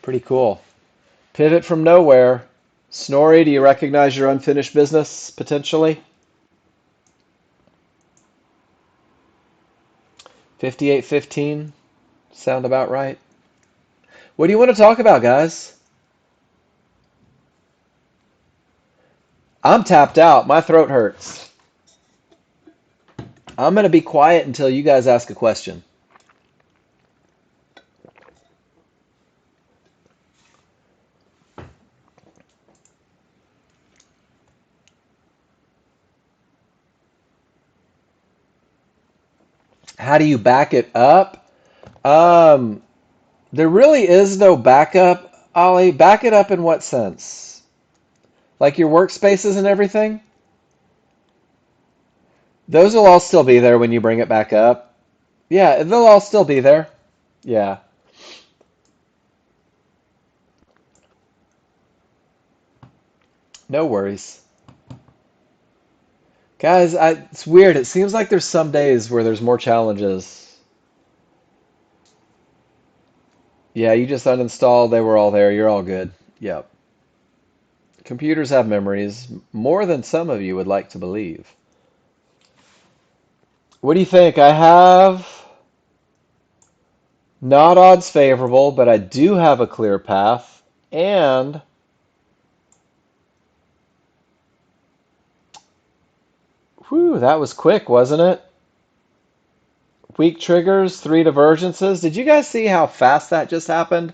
Pretty cool. Pivot from nowhere. Snorri, do you recognize your unfinished business potentially? 5815, sound about right? What do you want to talk about, guys? I'm tapped out. My throat hurts. I'm going to be quiet until you guys ask a question. How do you back it up? Um, there really is no backup, Ollie. Back it up in what sense? Like your workspaces and everything? Those will all still be there when you bring it back up. Yeah, they'll all still be there. Yeah, no worries. Guys, it's weird. It seems like there's some days where there's more challenges. Yeah, you just uninstalled. They were all there. You're all good. Yep. Computers have memories, more than some of you would like to believe. What do you think? I have not odds favorable, but I do have a clear path, and Whew, that was quick, wasn't it? Weak triggers, three divergences. Did you guys see how fast that just happened?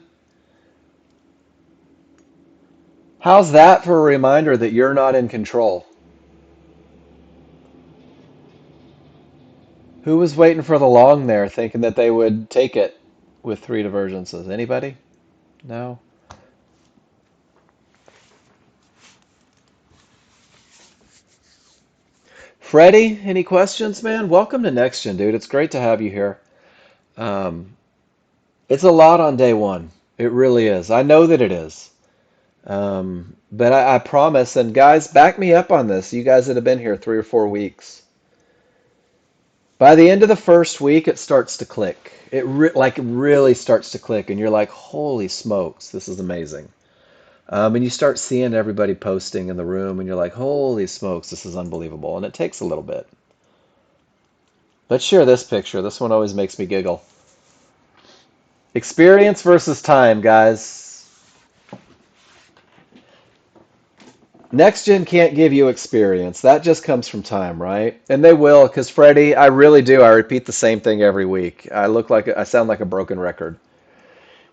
How's that for a reminder that you're not in control? Who was waiting for the long there, thinking that they would take it with three divergences? Anybody? No? Freddie, any questions, man? Welcome to Nexgen, dude. It's great to have you here. Um, it's a lot on day one. It really is. I know that it is. But I promise, and guys, back me up on this. You guys that have been here 3 or 4 weeks. By the end of the first week, it starts to click. It really starts to click, and you're like, "Holy smokes, this is amazing." And you start seeing everybody posting in the room, and you're like, "Holy smokes, this is unbelievable." And it takes a little bit. Let's share this picture. This one always makes me giggle. Experience versus time, guys. Next gen can't give you experience. That just comes from time, right? And they will, because Freddie, I really do. I repeat the same thing every week. I sound like a broken record.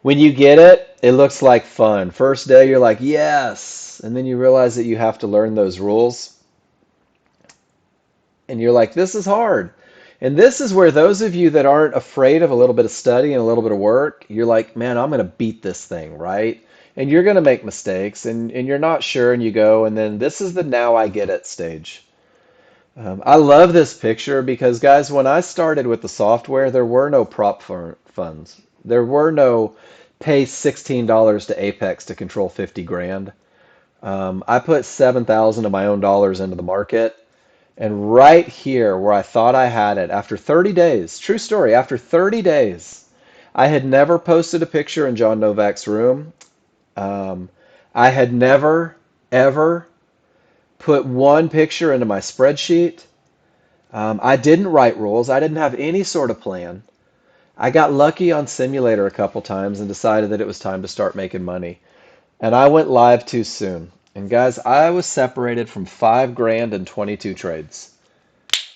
When you get it, it looks like fun. First day, you're like, yes. And then you realize that you have to learn those rules. And you're like, this is hard. And this is where those of you that aren't afraid of a little bit of study and a little bit of work, you're like, man, I'm going to beat this thing, right? And you're going to make mistakes and you're not sure and you go, and then this is the now I get it stage. I love this picture because, guys, when I started with the software, there were no funds. There were no pay $16 to Apex to control 50 grand. I put 7,000 of my own dollars into the market. And right here, where I thought I had it, after 30 days, true story, after 30 days, I had never posted a picture in John Novak's room. Um, I had never, ever put one picture into my spreadsheet. I didn't write rules. I didn't have any sort of plan. I got lucky on Simulator a couple times and decided that it was time to start making money. And I went live too soon. And guys, I was separated from 5 grand and 22 trades.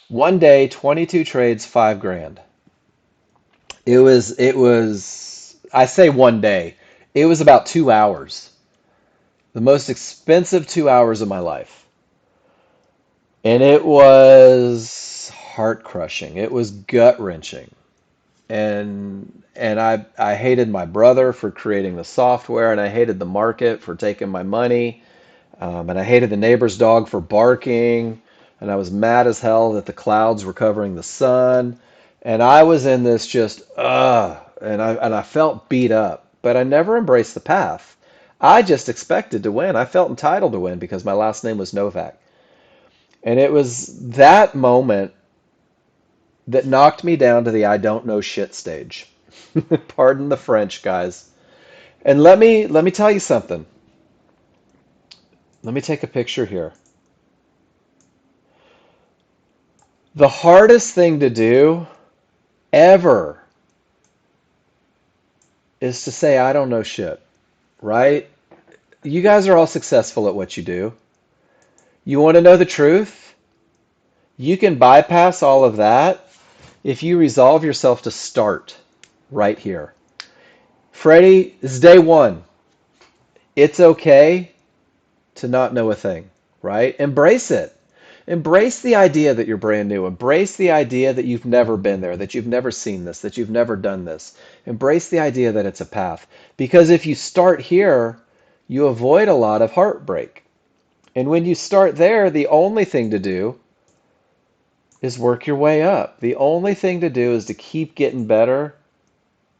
One day, 22 trades, 5 grand. I say one day. It was about 2 hours. The most expensive 2 hours of my life. And it was heart crushing. It was gut wrenching. And I hated my brother for creating the software, and I hated the market for taking my money. And I hated the neighbor's dog for barking. And I was mad as hell that the clouds were covering the sun. And I was in this just, and I felt beat up. But I never embraced the path. I just expected to win. I felt entitled to win because my last name was Novak. And it was that moment that knocked me down to the I don't know shit stage. Pardon the French, guys. And let me tell you something. Let me take a picture here. The hardest thing to do ever is to say, I don't know shit, right? You guys are all successful at what you do. You want to know the truth? You can bypass all of that if you resolve yourself to start right here. Freddie, it's day one. It's okay to not know a thing, right? Embrace it. Embrace the idea that you're brand new. Embrace the idea that you've never been there, that you've never seen this, that you've never done this. Embrace the idea that it's a path. Because if you start here, you avoid a lot of heartbreak. And when you start there, the only thing to do is work your way up. The only thing to do is to keep getting better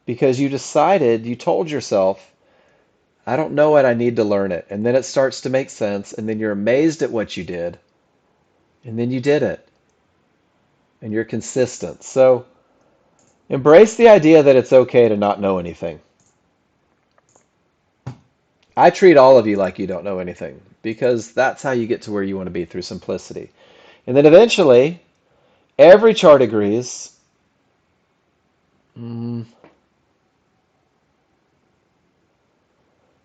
because you told yourself, I don't know it, I need to learn it. And then it starts to make sense, and then you're amazed at what you did, and then you did it, and you're consistent. So embrace the idea that it's okay to not know anything. I treat all of you like you don't know anything because that's how you get to where you want to be through simplicity. And then eventually, every chart agrees. Mm,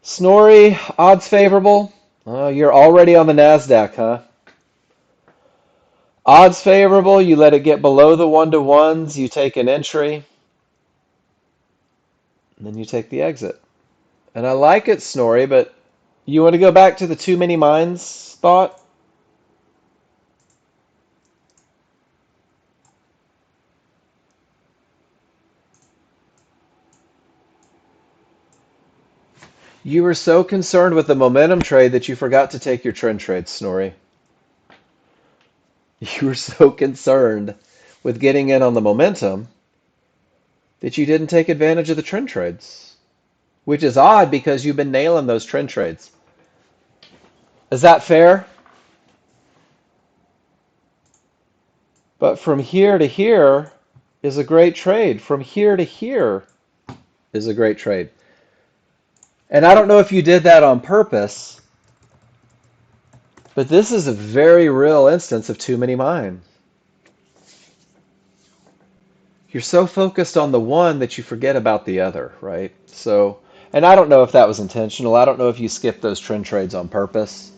Snorri, odds favorable. You're already on the NASDAQ, huh? Odds favorable, you let it get below the 1-to-1s, you take an entry, and then you take the exit. And I like it, Snorri, but you want to go back to the too many minds thought? You were so concerned with the momentum trade that you forgot to take your trend trades, Snorri. You were so concerned with getting in on the momentum that you didn't take advantage of the trend trades, which is odd because you've been nailing those trend trades. Is that fair? But from here to here is a great trade. From here to here is a great trade. And I don't know if you did that on purpose, but this is a very real instance of too many minds. You're so focused on the one that you forget about the other, right? So, and I don't know if that was intentional. I don't know if you skipped those trend trades on purpose.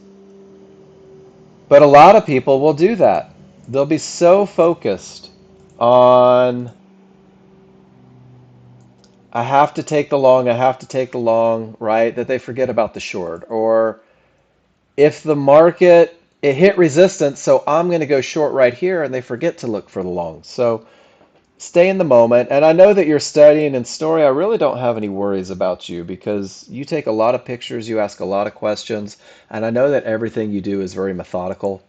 But a lot of people will do that. They'll be so focused on, I have to take the long, I have to take the long, right? That they forget about the short. Or if the market, it hit resistance, so I'm going to go short right here, and they forget to look for the long. So stay in the moment. And I know that you're studying in story. I really don't have any worries about you because you take a lot of pictures, you ask a lot of questions, and I know that everything you do is very methodical.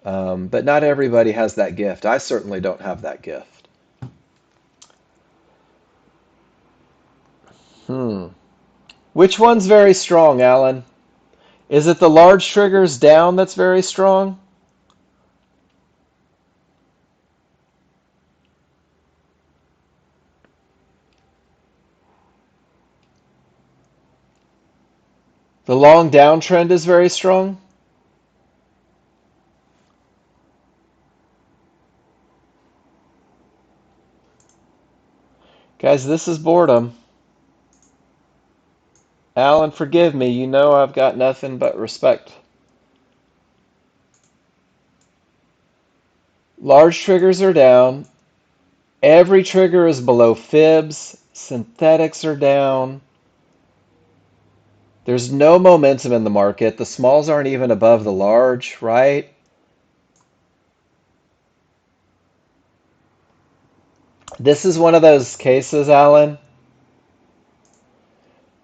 But not everybody has that gift. I certainly don't have that gift. Hmm. Which one's very strong, Alan? Is it the large triggers down that's very strong? The long downtrend is very strong? Guys, this is boredom. Alan, forgive me. You know I've got nothing but respect. Large triggers are down. Every trigger is below fibs. Synthetics are down. There's no momentum in the market. The smalls aren't even above the large, right? This is one of those cases, Alan.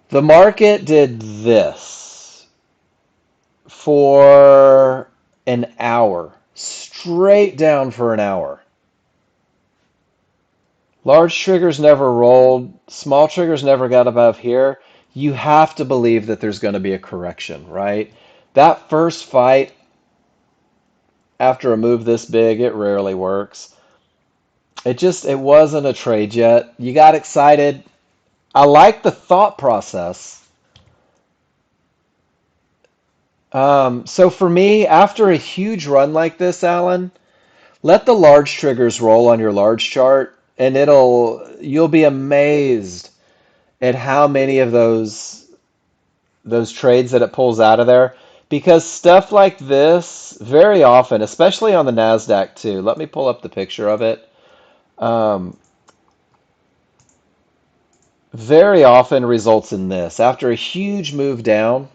The market did this for an hour, straight down for an hour. Large triggers never rolled, small triggers never got above here. You have to believe that there's going to be a correction, right? That first fight after a move this big, it rarely works. It wasn't a trade yet. You got excited. I like the thought process. So for me, after a huge run like this, Alan, let the large triggers roll on your large chart, and you'll be amazed at how many of those trades that it pulls out of there. Because stuff like this, very often, especially on the NASDAQ too, let me pull up the picture of it. Um, very often results in this. After a huge move down,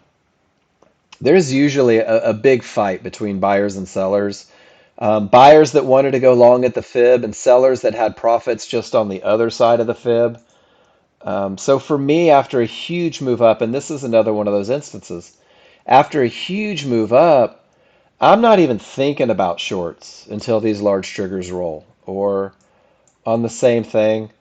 there's usually a big fight between buyers and sellers. Buyers that wanted to go long at the fib and sellers that had profits just on the other side of the fib. So for me, after a huge move up, and this is another one of those instances, after a huge move up, I'm not even thinking about shorts until these large triggers roll. Or on the same thing,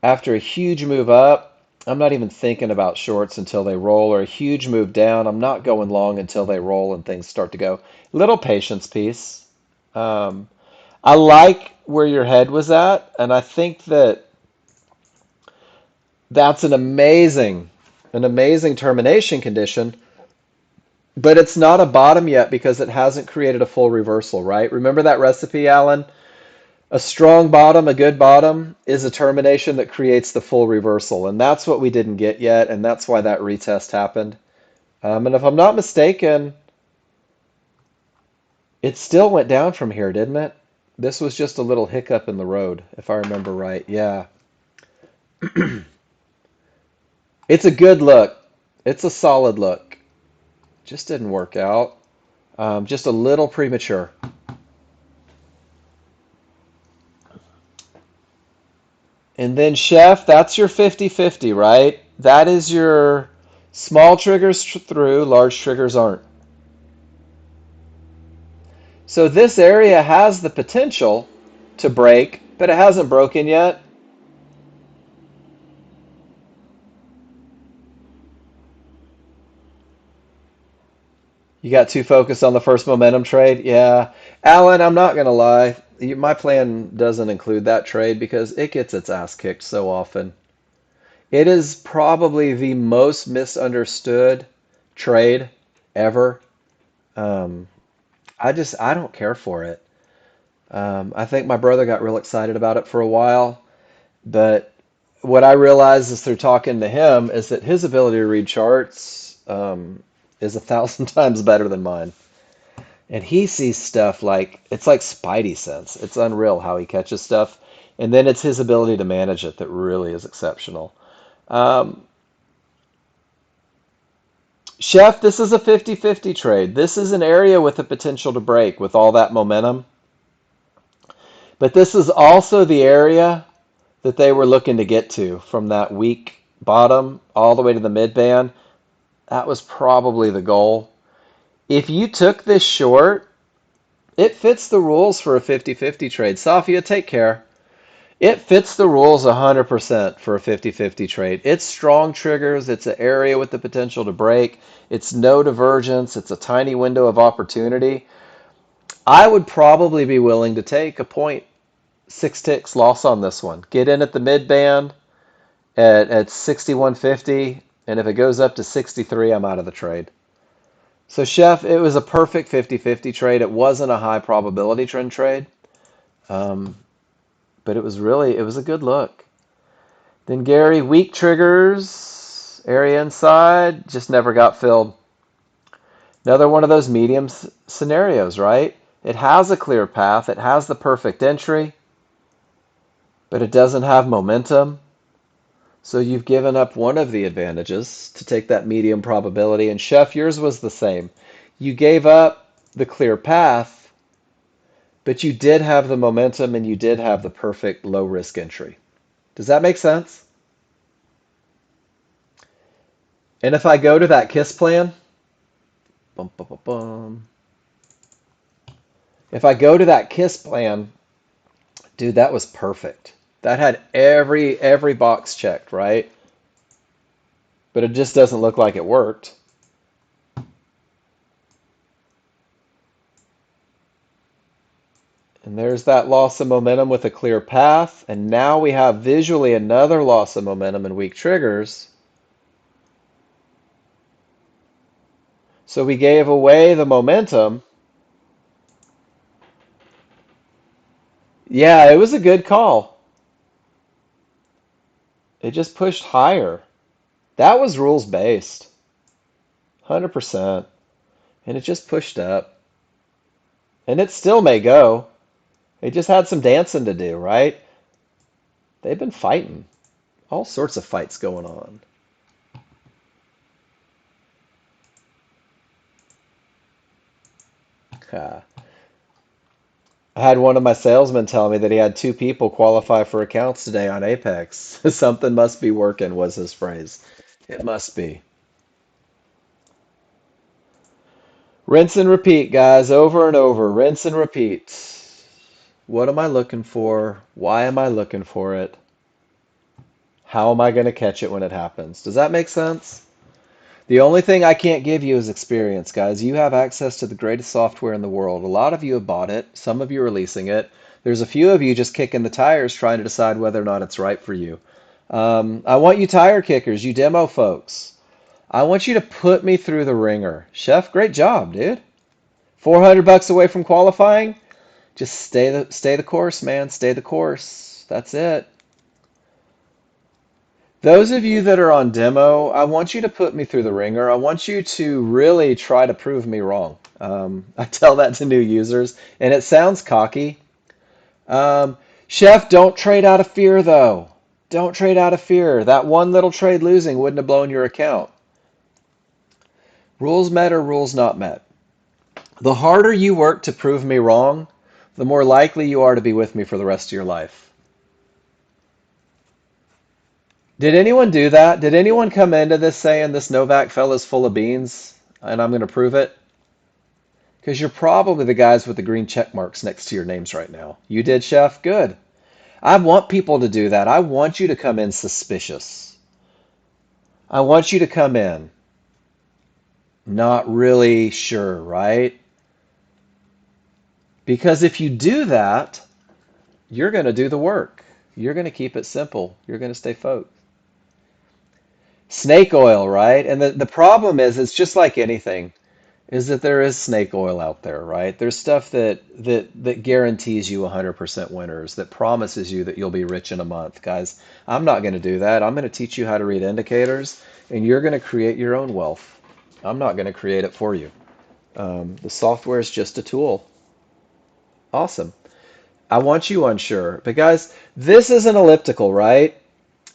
after a huge move up, I'm not even thinking about shorts until they roll, or a huge move down. I'm not going long until they roll and things start to go. Little patience piece. Um, I like where your head was at, and I think that that's an amazing termination condition, but it's not a bottom yet because it hasn't created a full reversal, right? Remember that recipe, Alan? A strong bottom, a good bottom, is a termination that creates the full reversal. And that's what we didn't get yet, and that's why that retest happened. And if I'm not mistaken, It still went down from here, didn't it? This was just a little hiccup in the road, if I remember right. Yeah. It's a good look. It's a solid look. Just didn't work out. Just a little premature. And then, Chef, that's your 50-50, right? That is your small triggers through, large triggers aren't. So this area has the potential to break, but it hasn't broken yet. You got too focused on the first momentum trade? Yeah. Alan, I'm not going to lie. My plan doesn't include that trade because it gets its ass kicked so often. It is probably the most misunderstood trade ever. Um, I don't care for it. I think my brother got real excited about it for a while, but what I realized is through talking to him is that his ability to read charts is 1,000 times better than mine. And he sees stuff like it's like Spidey sense. It's unreal how he catches stuff. And then it's his ability to manage it that really is exceptional. Um, Chef, this is a 50-50 trade. This is an area with the potential to break with all that momentum. But this is also the area that they were looking to get to from that weak bottom all the way to the mid band. That was probably the goal. If you took this short, it fits the rules for a 50-50 trade. Safia, take care. It fits the rules 100% for a 50-50 trade. It's strong triggers. It's an area with the potential to break. It's no divergence. It's a tiny window of opportunity. I would probably be willing to take a point 6 ticks loss on this one. Get in at the mid band at 61.50, and if it goes up to 63, I'm out of the trade. So, Chef, it was a perfect 50-50 trade. It wasn't a high probability trend trade, um, but it was a good look. Then Gary, weak triggers, area inside, just never got filled. Another one of those medium scenarios, right? It has a clear path, it has the perfect entry, but it doesn't have momentum. So you've given up one of the advantages to take that medium probability. And Chef, yours was the same. You gave up the clear path, but you did have the momentum and you did have the perfect low risk entry. Does that make sense? And if I go to that KISS plan, bum, bum, bum, bum. If I go to that KISS plan, dude, that was perfect. That had every box checked, right? But it just doesn't look like it worked. And there's that loss of momentum with a clear path. And now we have visually another loss of momentum and weak triggers. So we gave away the momentum. Yeah, it was a good call. It just pushed higher. That was rules based. 100%. And it just pushed up. And it still may go. It just had some dancing to do, right? They've been fighting. All sorts of fights going on. I had one of my salesmen tell me that he had two people qualify for accounts today on Apex. Something must be working, was his phrase. It must be. Rinse and repeat, guys, over and over. Rinse and repeat. What am I looking for? Why am I looking for it? How am I going to catch it when it happens? Does that make sense? The only thing I can't give you is experience, guys. You have access to the greatest software in the world. A lot of you have bought it. Some of you are leasing it. There's a few of you just kicking the tires trying to decide whether or not it's right for you. I want you tire kickers, you demo folks. I want you to put me through the ringer. Chef, great job, dude. 400 bucks away from qualifying. Just stay the course, man. Stay the course. That's it. Those of you that are on demo, I want you to put me through the ringer. I want you to really try to prove me wrong. I tell that to new users, and it sounds cocky. Um, Chef, don't trade out of fear, though. Don't trade out of fear. That one little trade losing wouldn't have blown your account. Rules met or rules not met. The harder you work to prove me wrong, the more likely you are to be with me for the rest of your life. Did anyone do that? Did anyone come into this saying this Novak fella's full of beans and I'm going to prove it? Because you're probably the guys with the green check marks next to your names right now. You did, Chef? Good. I want people to do that. I want you to come in suspicious. I want you to come in not really sure, right? Because if you do that, you're going to do the work. You're going to keep it simple. You're going to stay focused. Snake oil, right? And the problem is, it's just like anything, is that there is snake oil out there, right? There's stuff that guarantees you 100% winners, that promises you that you'll be rich in a month. Guys, I'm not going to do that. I'm going to teach you how to read indicators, and you're going to create your own wealth. I'm not going to create it for you. The software is just a tool. Awesome. I want you unsure. But guys, this is an elliptical, right?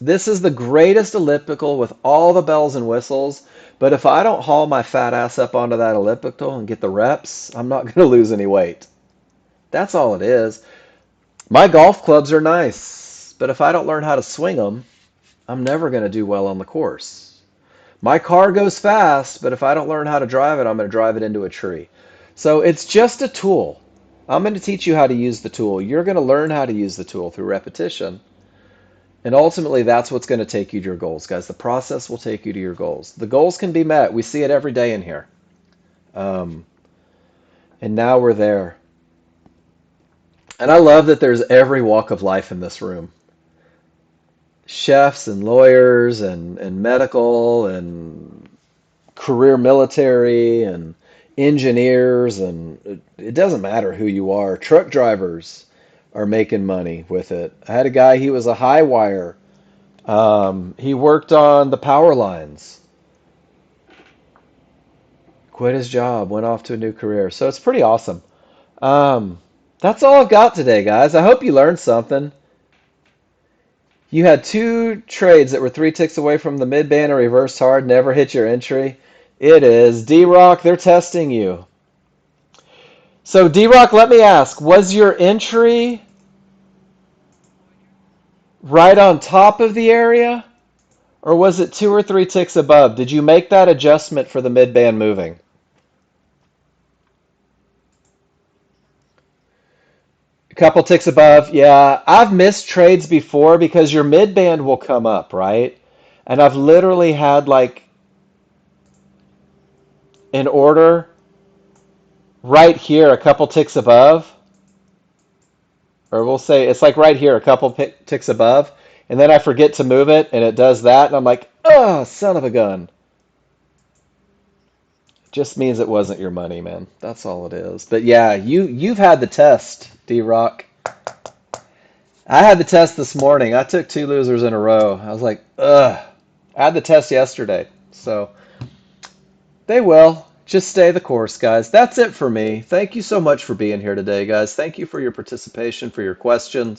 This is the greatest elliptical with all the bells and whistles. But if I don't haul my fat ass up onto that elliptical and get the reps, I'm not going to lose any weight. That's all it is. My golf clubs are nice, but if I don't learn how to swing them, I'm never going to do well on the course. My car goes fast, but if I don't learn how to drive it, I'm going to drive it into a tree. So it's just a tool. I'm going to teach you how to use the tool. You're going to learn how to use the tool through repetition. And ultimately, that's what's going to take you to your goals, guys. The process will take you to your goals. The goals can be met. We see it every day in here. Um, and now we're there. And I love that there's every walk of life in this room. Chefs and lawyers and medical and career military and engineers. And it doesn't matter who you are. Truck drivers are making money with it. I had a guy, he was a high wire. He worked on the power lines, quit his job, went off to a new career. So it's pretty awesome. Um, that's all I've got today, guys. I hope you learned something. You had two trades that were 3 ticks away from the mid band and reversed hard, never hit your entry. It is. D-Rock, they're testing you. So, D-Rock, let me ask, was your entry right on top of the area? Or was it 2 or 3 ticks above? Did you make that adjustment for the mid band moving? A couple ticks above. Yeah, I've missed trades before because your mid band will come up, right? And I've literally had like an order right here, a couple ticks above, or we'll say it's like right here, a couple ticks above, and then I forget to move it, and it does that, and I'm like, oh, son of a gun. Just means it wasn't your money, man. That's all it is. But yeah, you've had the test, D-Rock. I had the test this morning. I took two losers in a row. I was like, ugh. I had the test yesterday. So they will. Just stay the course, guys. That's it for me. Thank you so much for being here today, guys. Thank you for your participation, for your questions.